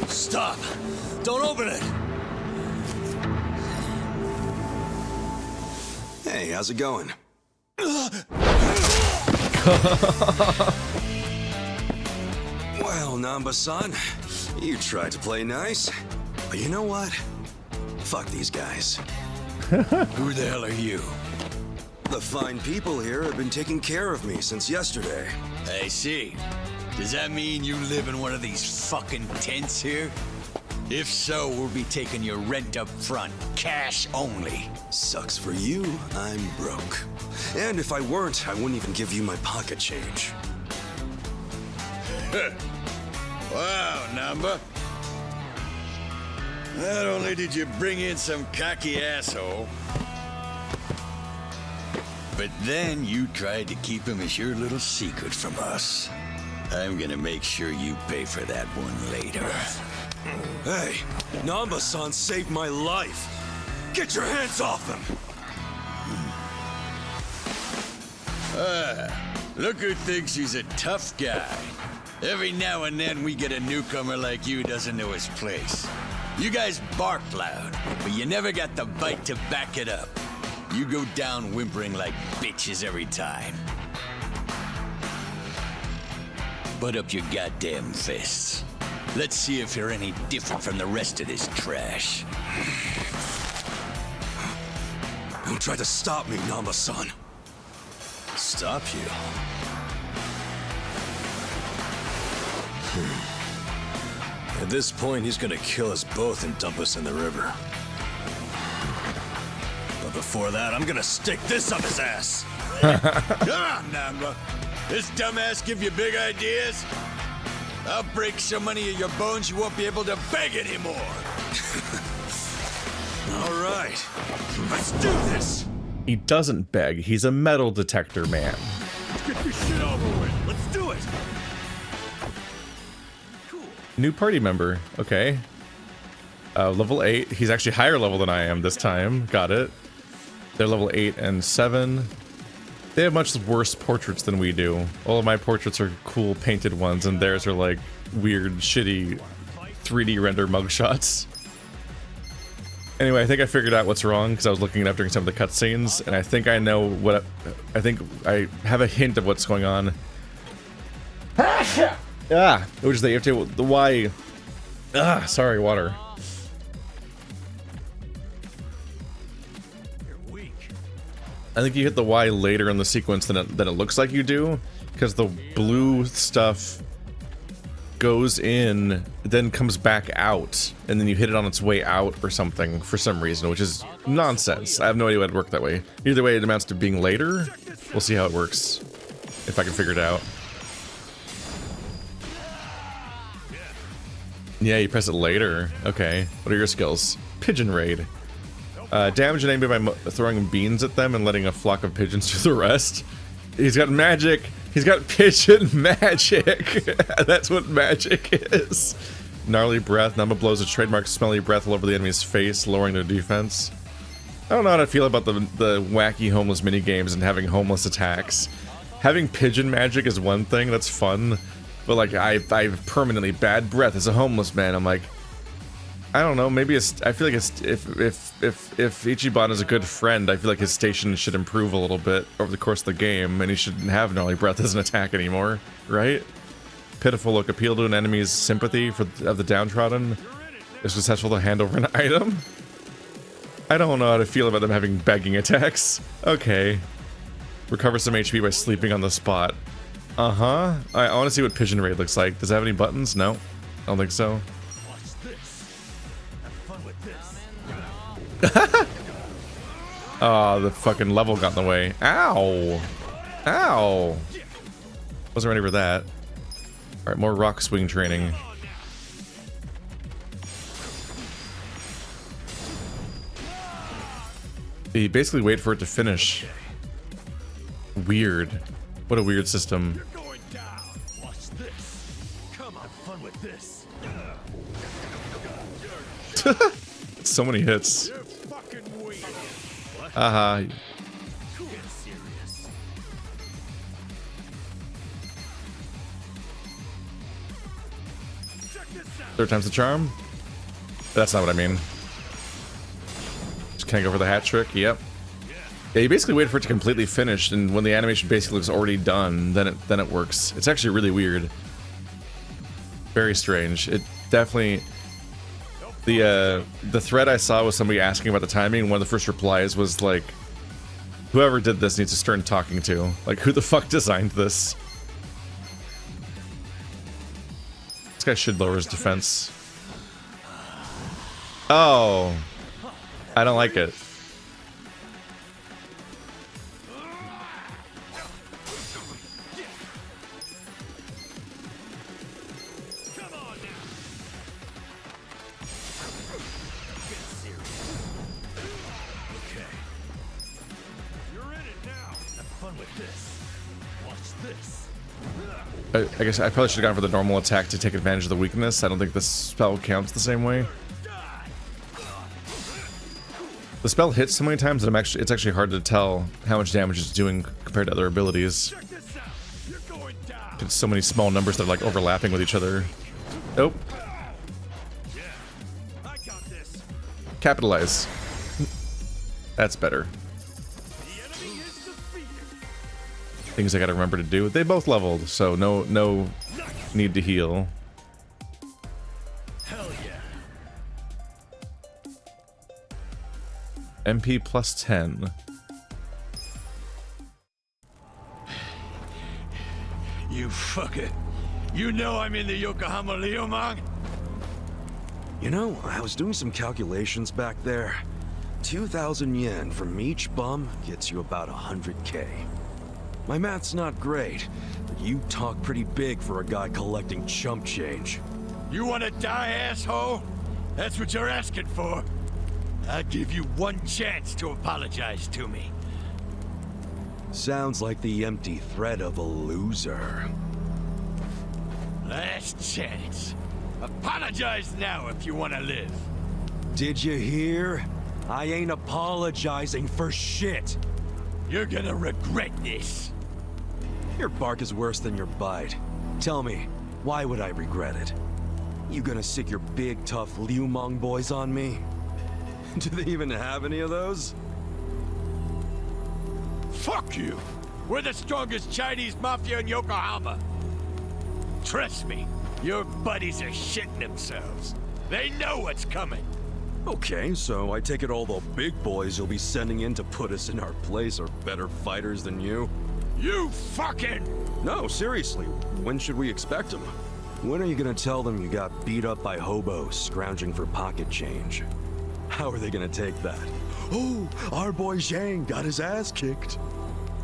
[SPEAKER 15] Stop! Don't open it!
[SPEAKER 3] Hey, how's it going? Well, Nanba-san, you tried to play nice. But you know what? Fuck these guys.
[SPEAKER 15] Who the hell are you?
[SPEAKER 3] The fine people here have been taking care of me since yesterday.
[SPEAKER 15] I see. Does that mean you live in one of these fucking tents here? If so, we'll be taking your rent up front, cash only.
[SPEAKER 3] Sucks for you, I'm broke. And if I weren't, I wouldn't even give you my pocket change.
[SPEAKER 14] Wow, Nanba. Not only did you bring in some cocky asshole,
[SPEAKER 15] but then you tried to keep him as your little secret from us. I'm gonna make sure you pay for that one later.
[SPEAKER 3] Hey, Nanba-san saved my life. Get your hands off him!
[SPEAKER 14] Look who thinks he's a tough guy. Every now and then we get a newcomer like you doesn't know his place. You guys bark loud, but you never got the bite to back it up. You go down whimpering like bitches every time.
[SPEAKER 15] Put up your goddamn fists. Let's see if you're any different from the rest of this trash.
[SPEAKER 3] Don't try to stop me, Nanba-san.
[SPEAKER 11] Stop you? At this point, he's gonna kill us both and dump us in the river. But before that, I'm gonna stick this up his ass.
[SPEAKER 14] Come on, Nanba. This dumbass give you big ideas? I'll break so many of your bones you won't be able to beg anymore.
[SPEAKER 3] All right, let's do this.
[SPEAKER 1] He doesn't beg. He's a metal detector man.
[SPEAKER 14] Let's get this shit over with. Let's do it.
[SPEAKER 1] New party member. Okay. Level 8. He's actually higher level than I am this time. Got it. They're level 8 and 7. They have much worse portraits than we do. All of my portraits are cool painted ones, and theirs are like weird, shitty 3D render mugshots. Anyway, I think I figured out what's wrong because I was looking it up during some of the cutscenes, and I think I know what. I think I have a hint of what's going on. Which is that you have to the Y. Sorry, water. I think you hit the Y later in the sequence than it looks like you do, Because the blue stuff goes in, then comes back out, and then you hit it on its way out or something for some reason, which is nonsense. I have no idea why it'd work that way. Either way, it amounts to being later. We'll see how it works, if I can figure it out. Yeah, you press it later. Okay. What are your skills? Pigeon Raid. Damage an enemy by throwing beans at them and letting a flock of pigeons do the rest. He's got magic. He's got pigeon magic. That's what magic is. Gnarly breath. Nanba blows a trademark smelly breath all over the enemy's face, lowering their defense. I don't know how to feel about the wacky homeless minigames and having homeless attacks. Having pigeon magic is one thing, that's fun. But like, I have permanently bad breath as a homeless man. I'm like, I don't know, maybe it's, I feel like it's, if Ichiban is a good friend, I feel like his station should improve a little bit over the course of the game, and he shouldn't have gnarly breath as an attack anymore, right? Pitiful look, appeal to an enemy's sympathy of the downtrodden. Is successful to hand over an item? I don't know how to feel about them having begging attacks. Okay. Recover some HP by sleeping on the spot. Uh-huh. I want to see what Pigeon Raid looks like. Does it have any buttons? No. I don't think so. Oh, the fucking level got in the way. Ow! Ow! Wasn't ready for that. Alright, more rock swing training. You basically wait for it to finish. Weird. What a weird system. So many hits. Aha. Third time's the charm? That's not what I mean. Just can't go for the hat trick. Yep. Yeah, you basically wait for it to completely finish, and when the animation basically looks already done, then it works. It's actually really weird. Very strange. It definitely. The thread I saw was somebody asking about the timing, and one of the first replies was like, whoever did this needs a stern talking to. Like, who the fuck designed this? This guy should lower his defense. Oh. I don't like it. I guess I probably should have gone for the normal attack to take advantage of the weakness. I don't think this spell counts the same way. The spell hits so many times that it's actually hard to tell how much damage it's doing compared to other abilities. It's so many small numbers that are like overlapping with each other. Nope. Capitalize. That's better. Things I gotta remember to do. They both leveled, so no need to heal.
[SPEAKER 12] Hell yeah.
[SPEAKER 1] MP plus 10.
[SPEAKER 12] You fucker. You know I'm in the Yokohama Liumang?
[SPEAKER 3] You know, I was doing some calculations back there. 2,000 yen from each bum gets you about 100K. My math's not great, but you talk pretty big for a guy collecting chump change.
[SPEAKER 12] You wanna die, asshole? That's what you're asking for. I'll give you one chance to apologize to me.
[SPEAKER 3] Sounds like the empty threat of a loser.
[SPEAKER 12] Last chance. Apologize now if you wanna live.
[SPEAKER 3] Did you hear? I ain't apologizing for shit.
[SPEAKER 12] You're gonna regret this.
[SPEAKER 3] Your bark is worse than your bite. Tell me, why would I regret it? You gonna sick your big, tough Liumang boys on me? Do they even have any of those?
[SPEAKER 12] Fuck you! We're the strongest Chinese mafia in Yokohama. Trust me, your buddies are shitting themselves. They know what's coming.
[SPEAKER 3] Okay, so I take it all the big boys you'll be sending in to put us in our place are better fighters than you?
[SPEAKER 15] You fucking...
[SPEAKER 3] No, seriously, when should we expect them? When are you gonna tell them you got beat up by hobos scrounging for pocket change? How are they gonna take that? Oh, our boy Zhang got his ass kicked.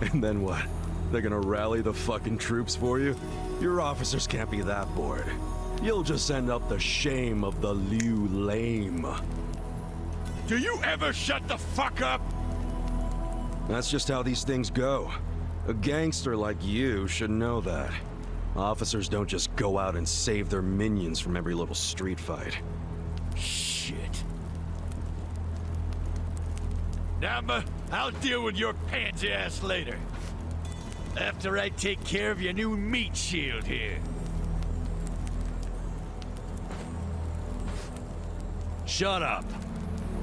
[SPEAKER 3] And then what? They're gonna rally the fucking troops for you? Your officers can't be that bored. You'll just send up the shame of the Liu lame.
[SPEAKER 15] Do you ever shut the fuck up?
[SPEAKER 3] That's just how these things go. A gangster like you should know that. Officers don't just go out and save their minions from every little street fight.
[SPEAKER 15] Shit. Nanba, I'll deal with your pansy ass later. After I take care of your new meat shield here.
[SPEAKER 11] Shut up.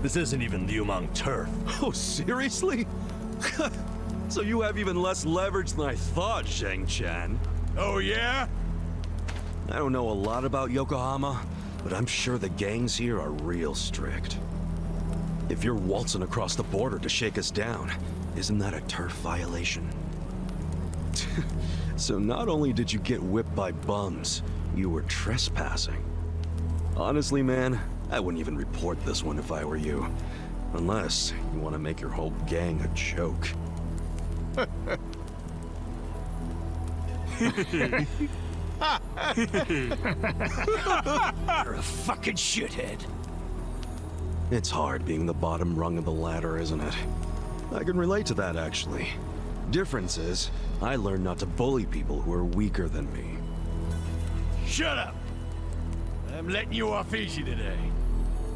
[SPEAKER 11] This isn't even Liumang turf.
[SPEAKER 3] Oh, seriously? So you have even less leverage than I thought, Zhang Chan.
[SPEAKER 15] Oh, yeah?
[SPEAKER 3] I don't know a lot about Yokohama, but I'm sure the gangs here are real strict. If you're waltzing across the border to shake us down, isn't that a turf violation? So not only did you get whipped by bums, you were trespassing. Honestly, man, I wouldn't even report this one if I were you. Unless you want to make your whole gang a joke.
[SPEAKER 15] You're a fucking shithead.
[SPEAKER 3] It's hard being the bottom rung of the ladder, isn't it? I can relate to that, actually. Difference is, I learned not to bully people who are weaker than me.
[SPEAKER 15] Shut up! I'm letting you off easy today.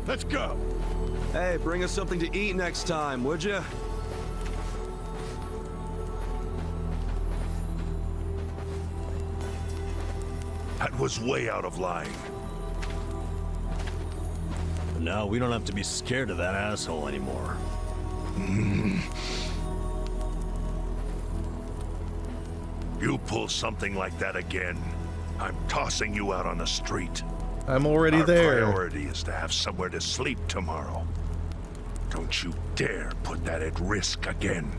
[SPEAKER 15] Let's go!
[SPEAKER 3] Hey, bring us something to eat next time, would you?
[SPEAKER 6] That was way out of line.
[SPEAKER 11] But now we don't have to be scared of that asshole anymore.
[SPEAKER 6] You pull something like that again, I'm tossing you out on the street.
[SPEAKER 1] I'm already there.
[SPEAKER 6] Our priority is to have somewhere to sleep tomorrow. Don't you dare put that at risk again.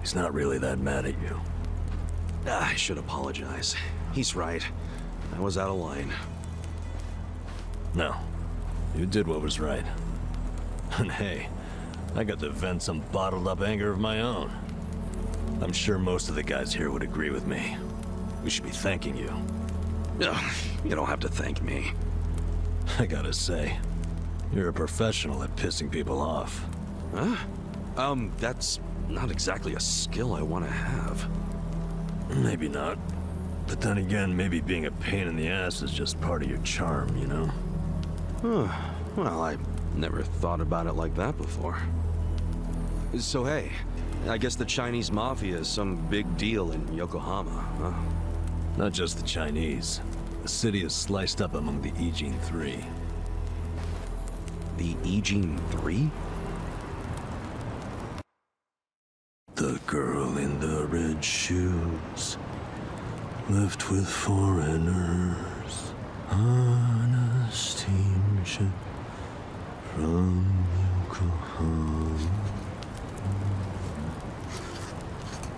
[SPEAKER 11] He's not really that mad at you.
[SPEAKER 3] I should apologize. He's right. I was out of line.
[SPEAKER 11] No. You did what was right. And hey, I got to vent some bottled up anger of my own. I'm sure most of the guys here would agree with me. We should be thanking you.
[SPEAKER 3] You don't have to thank me.
[SPEAKER 11] I gotta say, you're a professional at pissing people off.
[SPEAKER 3] Huh? That's not exactly a skill I want to have.
[SPEAKER 11] Maybe not. But then again, maybe being a pain in the ass is just part of your charm, you know?
[SPEAKER 3] Well, I never thought about it like that before. So hey, I guess the Chinese Mafia is some big deal in Yokohama, huh?
[SPEAKER 11] Not just the Chinese. The city is sliced up among the Ijin Three.
[SPEAKER 3] The Ijin Three?
[SPEAKER 11] The girl in the red shoes left with foreigners on a steamship from Yokohama,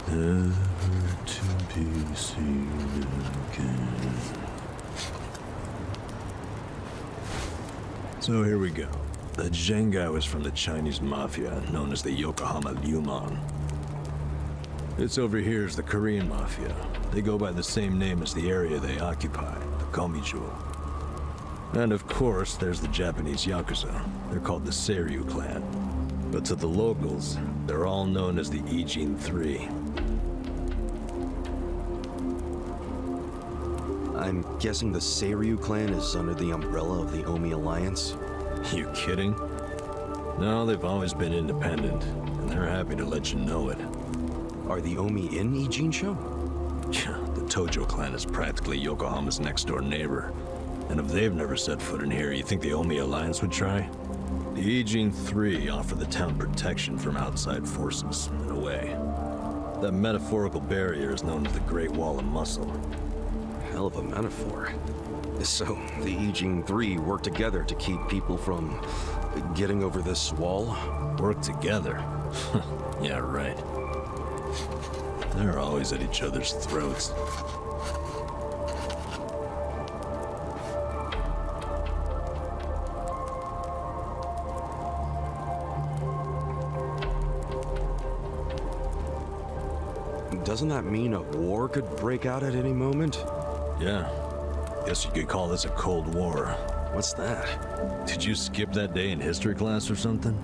[SPEAKER 11] never to be seen again. So here we go. The Zheng guy was from the Chinese Mafia, known as the Yokohama Liumang. It's over here is the Korean Mafia. They go by the same name as the area they occupy, the Komijo. And of course, there's the Japanese Yakuza. They're called the Seiryu clan. But to the locals, they're all known as the Ijin Three.
[SPEAKER 3] I'm guessing the Seiryu clan is under the umbrella of the Omi Alliance?
[SPEAKER 11] You kidding? No, they've always been independent, and they're happy to let you know it.
[SPEAKER 3] Are the Omi in Ijincho?
[SPEAKER 11] The Tojo clan is practically Yokohama's next-door neighbor. And if they've never set foot in here, you think the Omi Alliance would try? The Ijin Three offer the town protection from outside forces, in a way. That metaphorical barrier is known as the Great Wall of Muscle.
[SPEAKER 3] hell of a metaphor. So, the Ijing Three work together to keep people from getting over this wall?
[SPEAKER 11] Work together? Yeah, right. They're always at each other's throats.
[SPEAKER 3] Doesn't that mean a war could break out at any moment?
[SPEAKER 11] Yeah. Guess you could call this a Cold War.
[SPEAKER 3] What's that?
[SPEAKER 11] Did you skip that day in history class or something?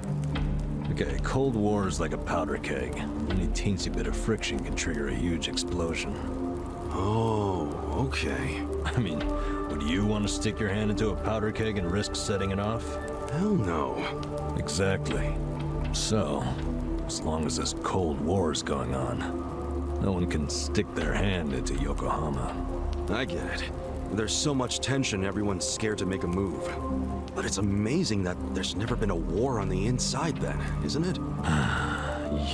[SPEAKER 11] Okay, Cold War is like a powder keg. Any teensy bit of friction can trigger a huge explosion.
[SPEAKER 3] Oh, okay.
[SPEAKER 11] I mean, would you want to stick your hand into a powder keg and risk setting it off?
[SPEAKER 3] Hell no.
[SPEAKER 11] Exactly. So, as long as this Cold War is going on, no one can stick their hand into Yokohama.
[SPEAKER 3] I get it. There's so much tension, everyone's scared to make a move. But it's amazing that there's never been a war on the inside then, isn't it?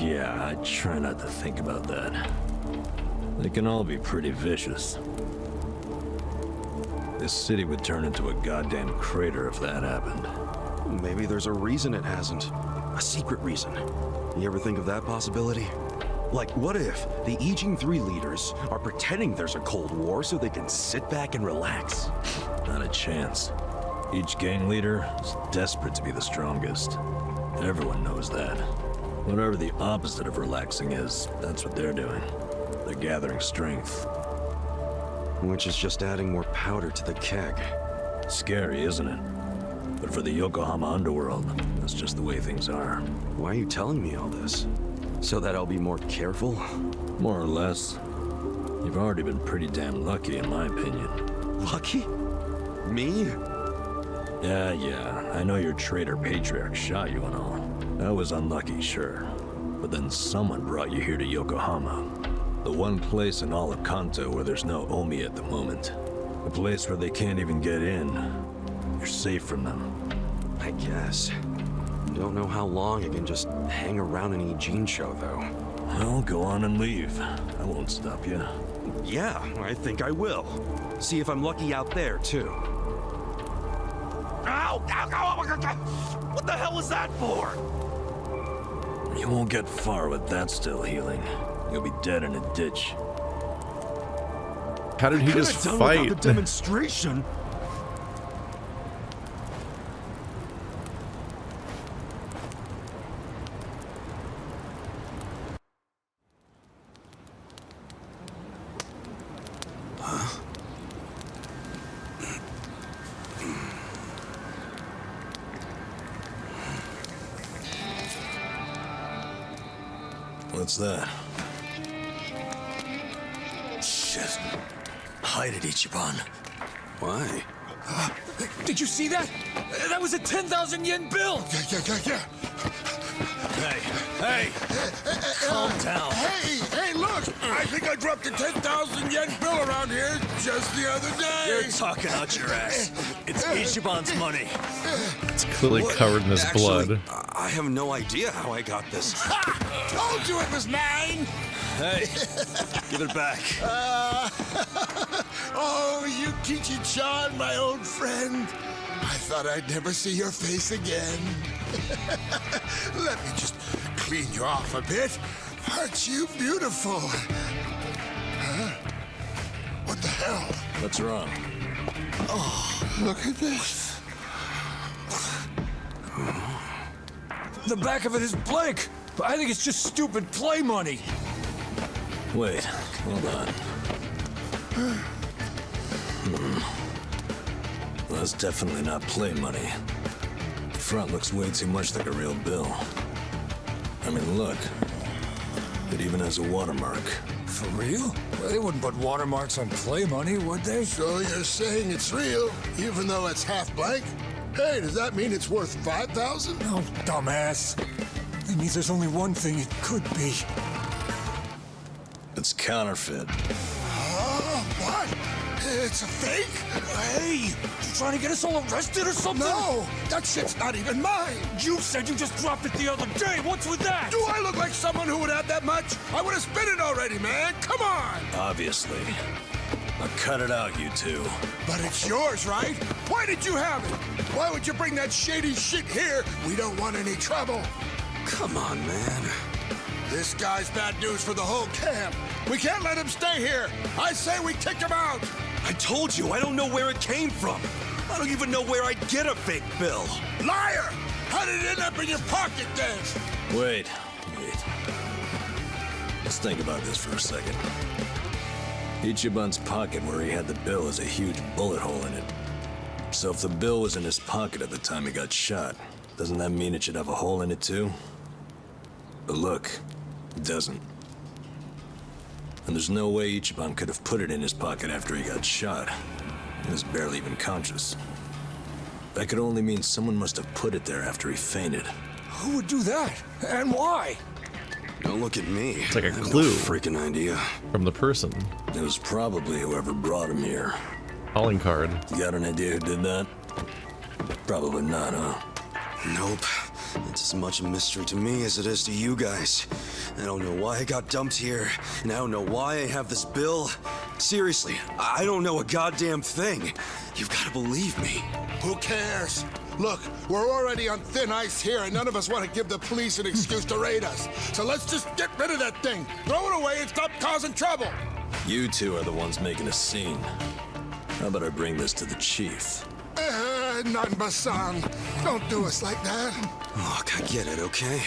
[SPEAKER 11] Yeah, I try not to think about that. They can all be pretty vicious. This city would turn into a goddamn crater if that happened.
[SPEAKER 3] Maybe there's a reason it hasn't. A secret reason. You ever think of that possibility? Like, what if the Ijing Three leaders are pretending there's a Cold War so they can sit back and relax?
[SPEAKER 11] Not a chance. Each gang leader is desperate to be the strongest. Everyone knows that. Whatever the opposite of relaxing is, that's what they're doing. They're gathering strength.
[SPEAKER 3] Which is just adding more powder to the keg.
[SPEAKER 11] Scary, isn't it? But for the Yokohama underworld, that's just the way things are.
[SPEAKER 3] Why are you telling me all this? So that I'll be more careful?
[SPEAKER 11] More or less. You've already been pretty damn lucky, in my opinion.
[SPEAKER 3] Lucky? Me?
[SPEAKER 11] Yeah. I know your traitor patriarch shot you and all. That was unlucky, sure. But then someone brought you here to Yokohama. The one place in all of Kanto where there's no Omi at the moment. A place where they can't even get in. You're safe from them.
[SPEAKER 3] I guess. Don't know how long I can just hang around an Ijin show, though.
[SPEAKER 11] Well, go on and leave. I won't stop you.
[SPEAKER 3] Yeah, I think I will. See if I'm lucky out there, too. Ow! What the hell was that for?
[SPEAKER 11] You won't get far with that still healing. You'll be dead in a ditch.
[SPEAKER 1] How did he just fight?
[SPEAKER 3] The demonstration.
[SPEAKER 11] What's that?
[SPEAKER 14] Shit. Hide it, Ichiban.
[SPEAKER 3] Why?
[SPEAKER 12] Did you see that? That was a 10,000 yen bill!
[SPEAKER 6] Yeah.
[SPEAKER 14] Hey! Calm down.
[SPEAKER 6] Hey, look! I think I dropped a 10,000 yen bill around here just the other day.
[SPEAKER 14] You're talking out your ass. It's Ichiban's money.
[SPEAKER 1] It's clearly covered in his blood.
[SPEAKER 3] I have no idea how I got this.
[SPEAKER 6] Ha! Told you it was mine!
[SPEAKER 14] Hey, give it back.
[SPEAKER 6] Oh, Yukichi-chan, my old friend. I thought I'd never see your face again. Let me just clean you off a bit. Aren't you beautiful? Huh? What the hell?
[SPEAKER 11] What's wrong?
[SPEAKER 6] Oh, look at this.
[SPEAKER 12] The back of it is blank. But I think it's just stupid play money.
[SPEAKER 11] Wait, hold on. Well, that's definitely not play money. The front looks way too much like a real bill. I mean, look. It even has a watermark.
[SPEAKER 12] For real? Well, they wouldn't put watermarks on play money, would they?
[SPEAKER 6] So you're saying it's real, even though it's half blank? Hey, does that mean it's worth 5,000?
[SPEAKER 12] Oh, dumbass. It means there's only one thing it could be.
[SPEAKER 11] It's counterfeit.
[SPEAKER 6] What? It's a fake?
[SPEAKER 12] Hey, you trying to get us all arrested or something?
[SPEAKER 6] No, that shit's not even mine.
[SPEAKER 12] You said you just dropped it the other day. What's with that?
[SPEAKER 6] Do I look like someone who would have that much? I would have spent it already, man. Come on.
[SPEAKER 11] Obviously. Now cut it out, you two.
[SPEAKER 6] But it's yours, right? Why did you have it? Why would you bring that shady shit here? We don't want any trouble.
[SPEAKER 3] Come on, man.
[SPEAKER 6] This guy's bad news for the whole camp. We can't let him stay here. I say we kick him out.
[SPEAKER 9] I told you, I don't know where it came from. I don't even know where I'd get a fake bill.
[SPEAKER 6] Liar! How did it end up in your pocket then?
[SPEAKER 11] Wait. Let's think about this for a second. Ichiban's pocket where he had the bill has a huge bullet hole in it. So if the bill was in his pocket at the time he got shot, doesn't that mean it should have a hole in it too? But look, it doesn't. And there's no way Ichiban could have put it in his pocket after he got shot. He was barely even conscious. That could only mean someone must have put it there after he fainted.
[SPEAKER 6] Who would do that? And why?
[SPEAKER 3] Don't look at me.
[SPEAKER 1] It's like a clue.
[SPEAKER 3] No freaking idea.
[SPEAKER 1] From the person.
[SPEAKER 11] It was probably whoever brought him here.
[SPEAKER 1] Calling card.
[SPEAKER 11] You got an idea who did that? Probably not, huh?
[SPEAKER 3] Nope. It's as much a mystery to me as it is to you guys. I don't know why I got dumped here, and I don't know why I have this bill. Seriously, I don't know a goddamn thing. You've got to believe me.
[SPEAKER 6] Who cares? Look, we're already on thin ice here, and none of us want to give the police an excuse to raid us. So let's just get rid of that thing. Throw it away and stop causing trouble.
[SPEAKER 11] You two are the ones making a scene. How about I bring this to the chief?
[SPEAKER 6] Nanba-san, don't do us like that.
[SPEAKER 3] Look, I get it, okay?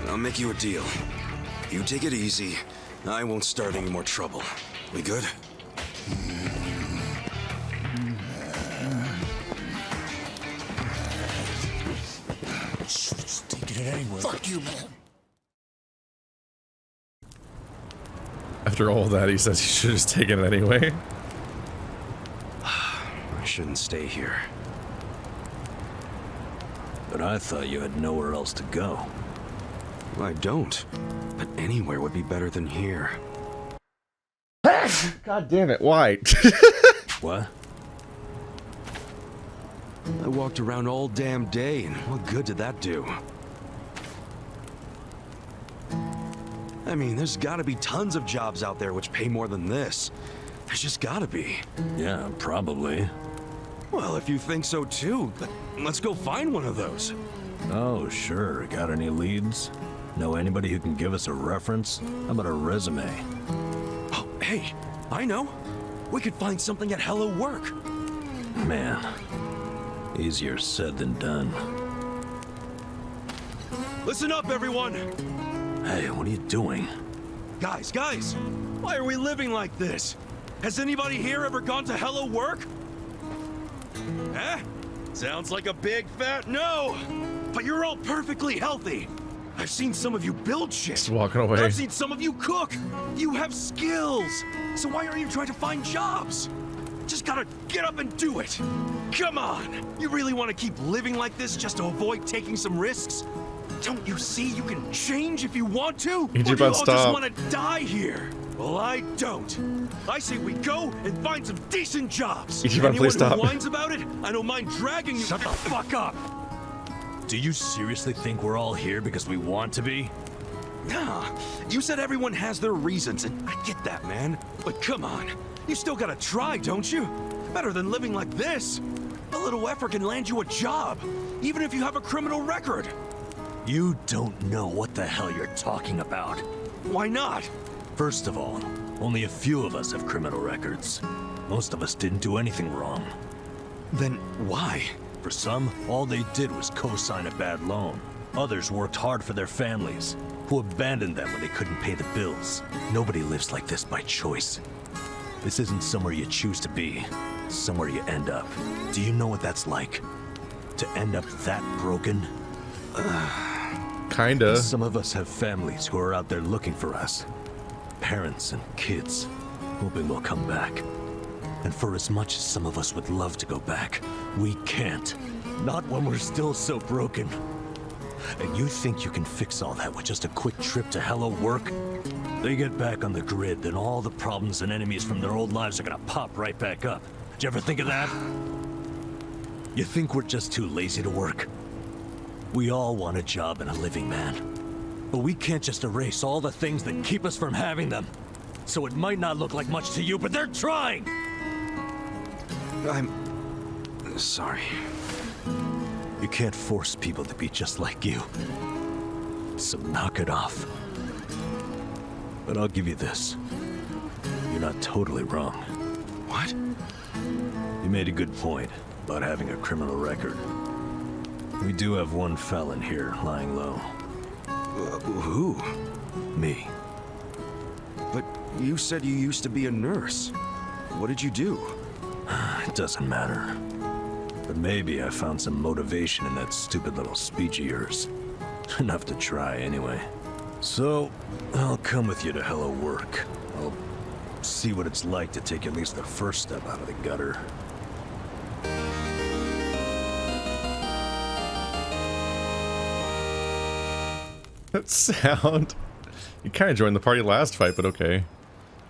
[SPEAKER 3] I'll make you a deal. You take it easy. I won't start any more trouble. We good?
[SPEAKER 6] Just taking it anyway. Fuck you, man.
[SPEAKER 1] After all that, he says he should have just taken it anyway.
[SPEAKER 3] I shouldn't stay here.
[SPEAKER 11] But I thought you had nowhere else to go.
[SPEAKER 3] I don't. But anywhere would be better than here.
[SPEAKER 1] God damn it, why?
[SPEAKER 11] What?
[SPEAKER 3] I walked around all damn day, and what good did that do? I mean, there's gotta be tons of jobs out there which pay more than this. There's just gotta be.
[SPEAKER 11] Yeah, probably.
[SPEAKER 3] Well, if you think so too, let's go find one of those.
[SPEAKER 11] Oh, sure. Got any leads? Know anybody who can give us a reference? How about a resume?
[SPEAKER 3] Oh, hey, I know. We could find something at Hello Work.
[SPEAKER 11] Man, easier said than done.
[SPEAKER 9] Listen up, everyone!
[SPEAKER 11] Hey, what are you doing?
[SPEAKER 9] Guys, why are we living like this? Has anybody here ever gone to Hello Work? Eh? Sounds like a big fat no! But you're all perfectly healthy! I've seen some of you build shit!
[SPEAKER 1] Just walking away.
[SPEAKER 9] I've seen some of you cook! You have skills! So why aren't you trying to find jobs? Just gotta get up and do it! Come on! You really want to keep living like this just to avoid taking some risks? Don't you see you can change if you want to? Or do you all just want to die here? Well, I don't. I say we go and find some decent jobs.
[SPEAKER 1] Ichiban, please stop.
[SPEAKER 9] Anyone who whines about it, I don't mind dragging you.
[SPEAKER 11] Shut the fuck up! Do you seriously think we're all here because we want to be?
[SPEAKER 9] Nah, you said everyone has their reasons, and I get that, man. But come on, you still gotta try, don't you? Better than living like this. A little effort can land you a job, even if you have a criminal record.
[SPEAKER 11] You don't know what the hell you're talking about.
[SPEAKER 9] Why not?
[SPEAKER 11] First of all, only a few of us have criminal records. Most of us didn't do anything wrong.
[SPEAKER 3] Then why?
[SPEAKER 11] For some, all they did was co-sign a bad loan. Others worked hard for their families, who abandoned them when they couldn't pay the bills. Nobody lives like this by choice. This isn't somewhere you choose to be. It's somewhere you end up. Do you know what that's like? To end up that broken?
[SPEAKER 1] Kinda.
[SPEAKER 11] Some of us have families who are out there looking for us. Parents and kids, hoping we'll come back. And for as much as some of us would love to go back, we can't. Not when we're still so broken. And you think you can fix all that with just a quick trip to Hello Work? They get back on the grid, then all the problems and enemies from their old lives are gonna pop right back up. Did you ever think of that? You think we're just too lazy to work? We all want a job and a living, man. But we can't just erase all the things that keep us from having them. so it might not look like much to you, but they're trying!
[SPEAKER 3] I'm... sorry.
[SPEAKER 11] You can't force people to be just like you. So knock it off. But I'll give you this. You're not totally wrong.
[SPEAKER 3] What?
[SPEAKER 11] You made a good point about having a criminal record. We do have one felon here lying low.
[SPEAKER 3] Who?
[SPEAKER 11] Me.
[SPEAKER 3] But you said you used to be a nurse. What did you do?
[SPEAKER 11] It doesn't matter. But maybe I found some motivation in that stupid little speech of yours. Enough to try, anyway. So, I'll come with you to Hello Work. I'll see what it's like to take at least the first step out of the gutter.
[SPEAKER 1] That sound. You kind of joined the party last fight, but okay.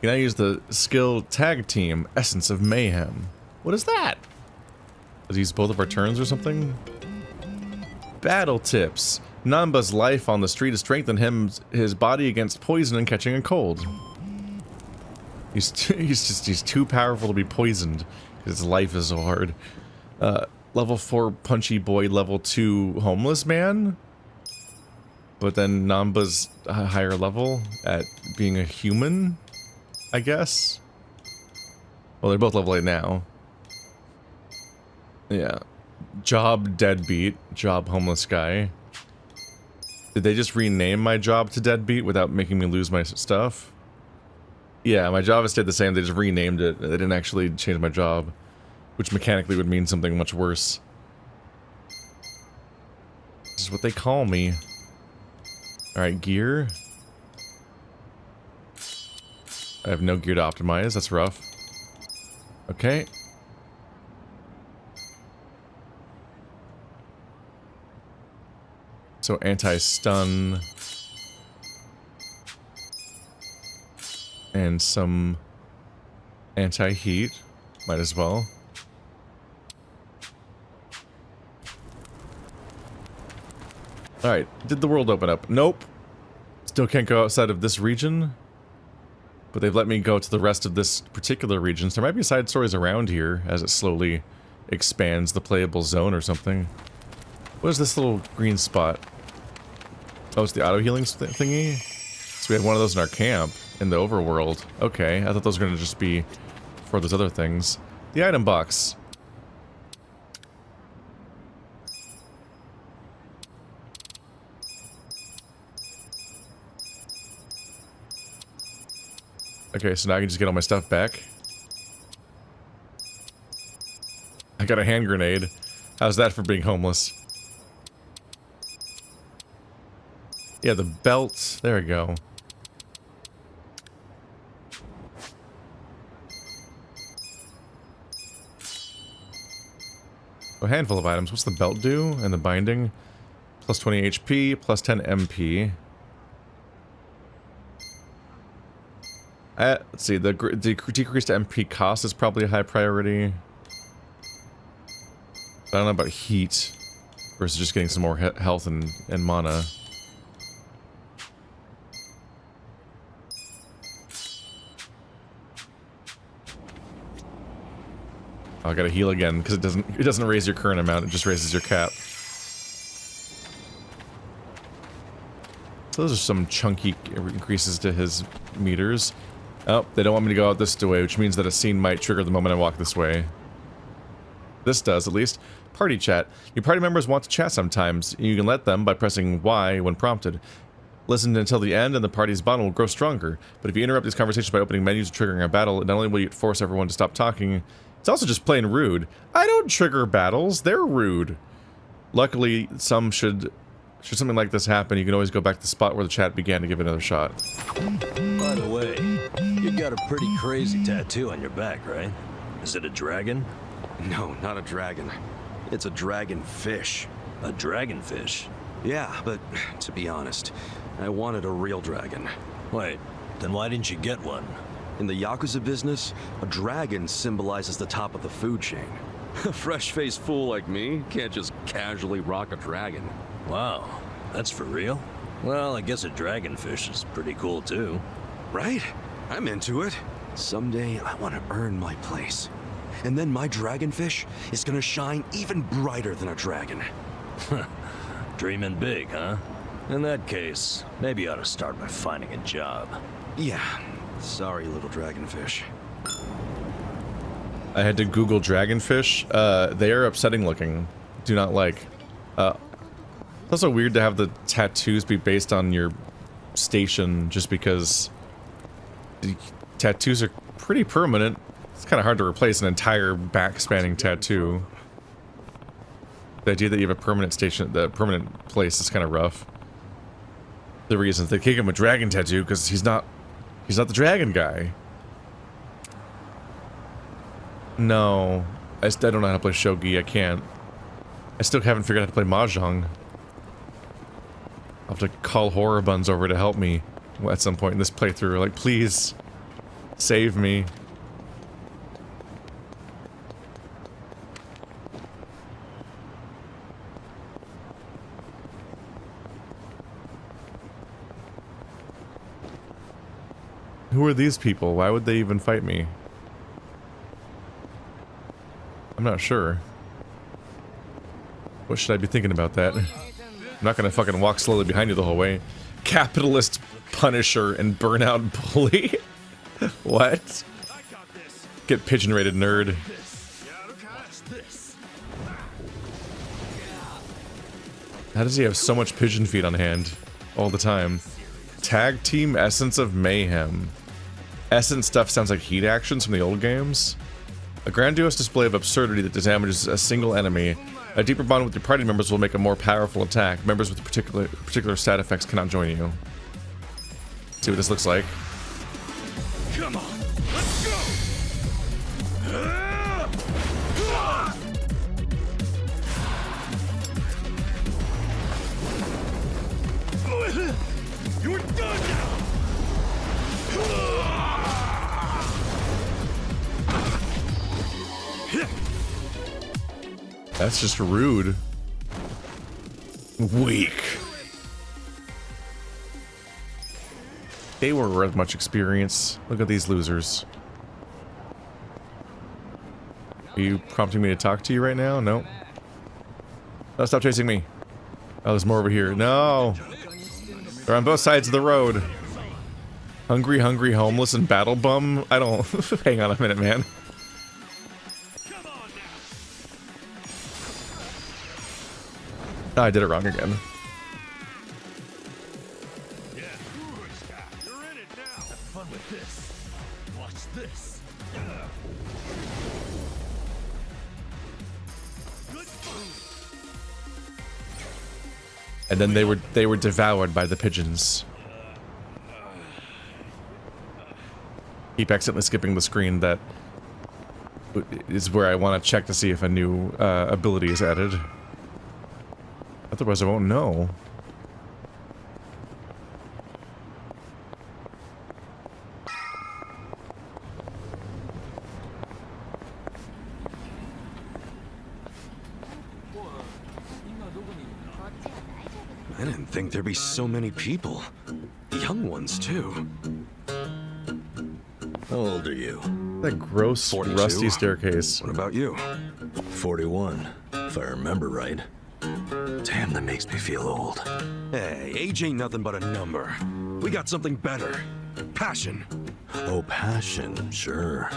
[SPEAKER 1] You now use the skill tag team, Essence of Mayhem. What is that? Does he use both of our turns or something? Battle tips. Nanba's life on the street has strengthened his body against poison and catching a cold. He's too powerful to be poisoned because his life is so hard. Level 4 punchy boy, level 2 homeless man. But then Nanba's a higher level at being a human, I guess. Well, they're both level 8 now. Yeah. Job deadbeat. Job homeless guy. Did they just rename my job to deadbeat without making me lose my stuff? Yeah, my job has stayed the same. They just renamed it. They didn't actually change my job. Which mechanically would mean something much worse. This is what they call me. Alright, gear. I have no gear to optimize. That's rough. Okay. So anti-stun. And some anti-heat. Might as well. Alright, did the world open up? Nope. Still can't go outside of this region. But they've let me go to the rest of this particular region. So there might be side stories around here as it slowly expands the playable zone or something. What is this little green spot? Oh, it's the auto-healing thingy? So we had one of those in our camp, in the overworld. Okay, I thought those were going to just be for those other things. The item box. Okay, so now I can just get all my stuff back. I got a hand grenade. How's that for being homeless? Yeah, the belt. There we go. A handful of items. What's the belt do? And the binding? Plus 20 HP, plus 10 MP. Let's see, the decrease to MP cost is probably a high priority. I don't know about heat versus just getting some more health and mana. Oh, I gotta heal again because it doesn't raise your current amount, it just raises your cap. So those are some chunky increases to his meters. Oh, they don't want me to go out this way, which means that a scene might trigger the moment I walk this way. This does, at least. Party chat. Your party members want to chat sometimes. You can let them by pressing Y when prompted. Listen until the end and the party's bond will grow stronger. But if you interrupt these conversations by opening menus or triggering a battle, not only will you force everyone to stop talking, it's also just plain rude. I don't trigger battles, they're rude. Luckily, should something like this happen, you can always go back to the spot where the chat began to give it another shot.
[SPEAKER 11] By the way, you got a pretty crazy tattoo on your back, right? Is it a dragon?
[SPEAKER 3] No, not a dragon. It's a dragonfish.
[SPEAKER 11] A dragonfish?
[SPEAKER 3] Yeah, but to be honest, I wanted a real dragon.
[SPEAKER 11] Wait, then why didn't you get one?
[SPEAKER 3] In the Yakuza business, a dragon symbolizes the top of the food chain. A fresh-faced fool like me can't just casually rock a dragon.
[SPEAKER 11] Wow, that's for real? Well, I guess a dragonfish is pretty cool too.
[SPEAKER 3] Right? I'm into it. Someday I want to earn my place. And then my dragonfish is gonna shine even brighter than a dragon.
[SPEAKER 11] Dreaming big, huh? In that case, maybe you ought to start by finding a job.
[SPEAKER 3] Yeah. Sorry, little dragonfish.
[SPEAKER 1] I had to Google dragonfish. They are upsetting looking. Do not like. It's also weird to have the tattoos be based on your station just because the tattoos are pretty permanent. It's kind of hard to replace an entire back-spanning tattoo. The idea that you have a permanent station, the permanent place, is kind of rough. The reasons they kick him a dragon tattoo because he's not the dragon guy. No, I don't know how to play shogi. I can't. I still haven't figured out how to play mahjong. I'll have to call Horror Buns over to help me at some point in this playthrough. Like, please save me. Who are these people? Why would they even fight me? I'm not sure. What should I be thinking about that? I'm not gonna fucking walk slowly behind you the whole way. Capitalist Punisher and Burnout Bully? What? Get pigeon rated, nerd. How does he have so much pigeon feed on hand all the time? Tag Team Essence of Mayhem. Essence stuff sounds like heat actions from the old games. A grandiose display of absurdity that damages a single enemy. A deeper bond with your party members will make a more powerful attack. Members with particular stat effects cannot join you. See what this looks like.
[SPEAKER 9] Come on, let's go! You're done now!
[SPEAKER 1] That's just rude. Weak. They weren't worth much experience. Look at these losers. Are you prompting me to talk to you right now? No. No, stop chasing me. Oh, there's more over here. No! They're on both sides of the road. Hungry, hungry, homeless, and battle bum? I don't... Hang on a minute, man. Oh, I did it wrong again.
[SPEAKER 9] You're in it now. Have fun with this. Watch this.
[SPEAKER 1] And then they were devoured by the pigeons. Keep accidentally skipping the screen that is where I want to check to see if a new ability is added. Otherwise I won't know.
[SPEAKER 3] I didn't think there'd be so many people. Young ones, too.
[SPEAKER 11] How old are you?
[SPEAKER 1] That gross,
[SPEAKER 3] 42.
[SPEAKER 1] rusty staircase.
[SPEAKER 3] What about you?
[SPEAKER 11] 41, if I remember right. Damn, that makes me feel old.
[SPEAKER 3] Hey, age ain't nothing but a number. We got something better. Passion.
[SPEAKER 11] Oh, passion, sure.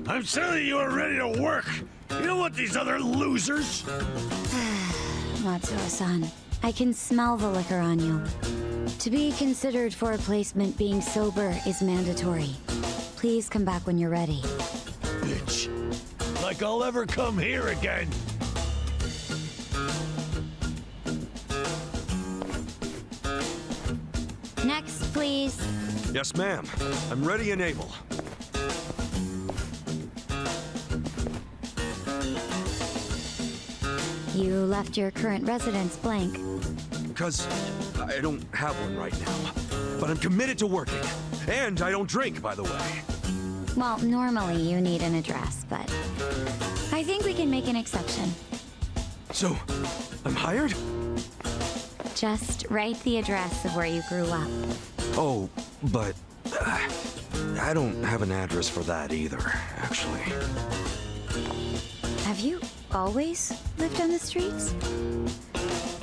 [SPEAKER 9] I'm telling you are ready to work. You don't want these other losers.
[SPEAKER 16] Matsuo-san, I can smell the liquor on you. To be considered for a placement, being sober is mandatory. Please come back when you're ready.
[SPEAKER 9] Bitch. Like I'll ever come here again.
[SPEAKER 16] Next, please.
[SPEAKER 3] Yes, ma'am. I'm ready and able.
[SPEAKER 16] You left your current residence blank.
[SPEAKER 3] Because I don't have one right now. But I'm committed to working. And I don't drink, by the way.
[SPEAKER 16] Well, normally you need an address, but I think we can make an exception.
[SPEAKER 3] So, I'm hired?
[SPEAKER 16] Just write the address of where you grew up.
[SPEAKER 3] Oh, but I don't have an address for that either, actually.
[SPEAKER 16] Have you always lived on the streets?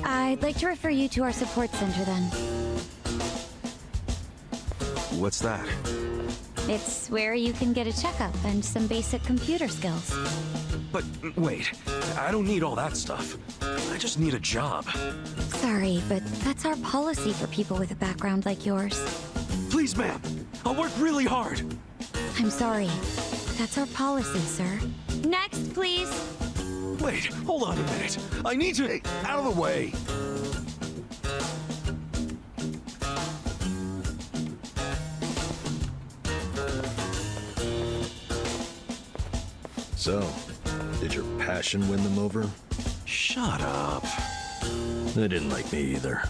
[SPEAKER 16] I'd like to refer you to our support center then.
[SPEAKER 3] What's that?
[SPEAKER 16] It's where you can get a checkup and some basic computer skills.
[SPEAKER 3] But wait, I don't need all that stuff. I just need a job.
[SPEAKER 16] Sorry, but that's our policy for people with a background like yours.
[SPEAKER 3] Please, ma'am. I'll work really hard.
[SPEAKER 16] I'm sorry. That's our policy, sir. Next, please.
[SPEAKER 3] Wait, hold on a minute. I need to... Hey, out of the way.
[SPEAKER 11] So, did your passion win them over?
[SPEAKER 3] Shut up.
[SPEAKER 11] They didn't like me either.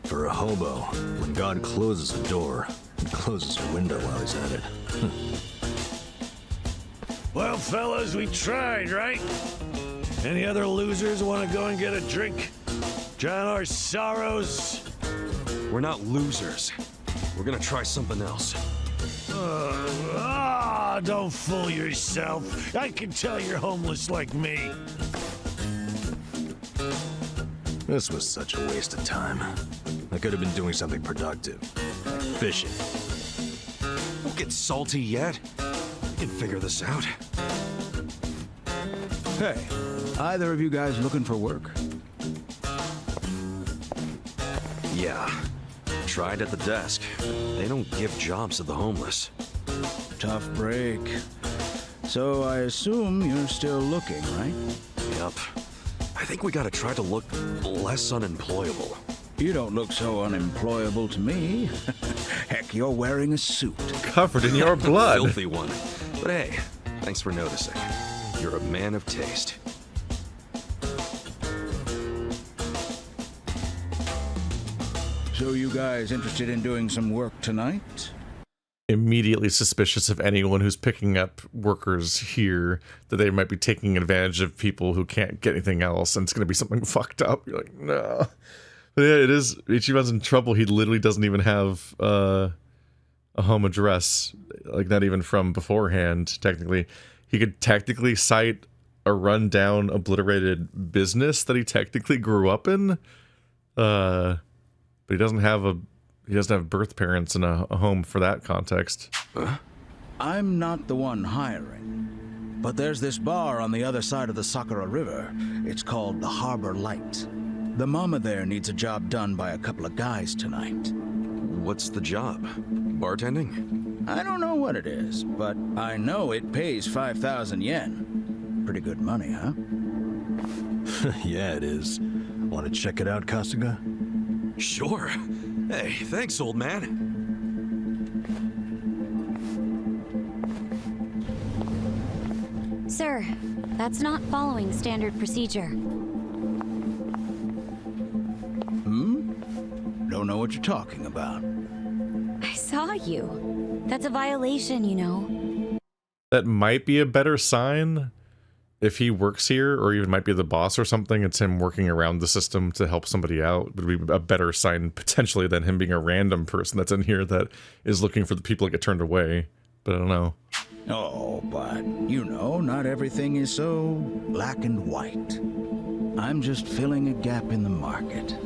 [SPEAKER 11] For a hobo, when God closes a door, he closes a window while he's at it.
[SPEAKER 12] Well, fellas, we tried, right? Any other losers want to go and get a drink? Drown our sorrows?
[SPEAKER 3] We're not losers. We're gonna try something else.
[SPEAKER 12] Don't fool yourself. I can tell you're homeless like me.
[SPEAKER 11] This was such a waste of time. I could have been doing something productive. Fishing.
[SPEAKER 3] Don't get salty yet. We can figure this out.
[SPEAKER 17] Hey, either of you guys looking for work?
[SPEAKER 3] Yeah. Tried at the desk. They don't give jobs to the homeless.
[SPEAKER 17] Tough break. So I assume you're still looking, right?
[SPEAKER 3] Yep. I think we gotta try to look less unemployable.
[SPEAKER 17] You don't look so unemployable to me. Heck, you're wearing a suit.
[SPEAKER 1] Covered in your blood.
[SPEAKER 3] Filthy one. But hey, thanks for noticing. You're a man of taste.
[SPEAKER 17] So you guys interested in doing some work tonight?
[SPEAKER 1] Immediately suspicious of anyone who's picking up workers here, that they might be taking advantage of people who can't get anything else, and it's going to be something fucked up. You're like, no. But yeah, it is. Ichiban's in trouble. He literally doesn't even have a home address, like not even from beforehand, technically. He could technically cite a rundown, obliterated business that he technically grew up in, but he doesn't have birth parents and a home for that context.
[SPEAKER 17] I'm not the one hiring, but there's this bar on the other side of the Sakura River. It's called the Harbor Light. The mama there needs a job done by a couple of guys tonight.
[SPEAKER 3] What's the job? Bartending?
[SPEAKER 17] I don't know what it is, but I know it pays 5,000 yen. Pretty good money, huh?
[SPEAKER 11] Yeah, it is. Want to check it out, Kasuga?
[SPEAKER 3] Sure. Hey, thanks, old man.
[SPEAKER 16] Sir, that's not following standard procedure.
[SPEAKER 17] Don't know what you're talking about.
[SPEAKER 16] I saw you. That's a violation, you know.
[SPEAKER 1] That might be a better sign if he works here, or even might be the boss or something. It's him working around the system to help somebody out. Would be a better sign potentially than him being a random person that's in here that is looking for the people that get turned away. But I don't know.
[SPEAKER 17] Oh, but you know, not everything is so black and white. I'm just filling a gap in the market.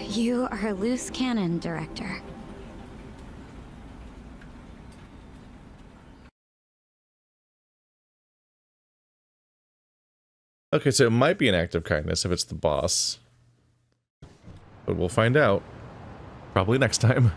[SPEAKER 16] You are a loose cannon, Director.
[SPEAKER 1] Okay, so it might be an act of kindness if it's the boss. But we'll find out. Probably next time.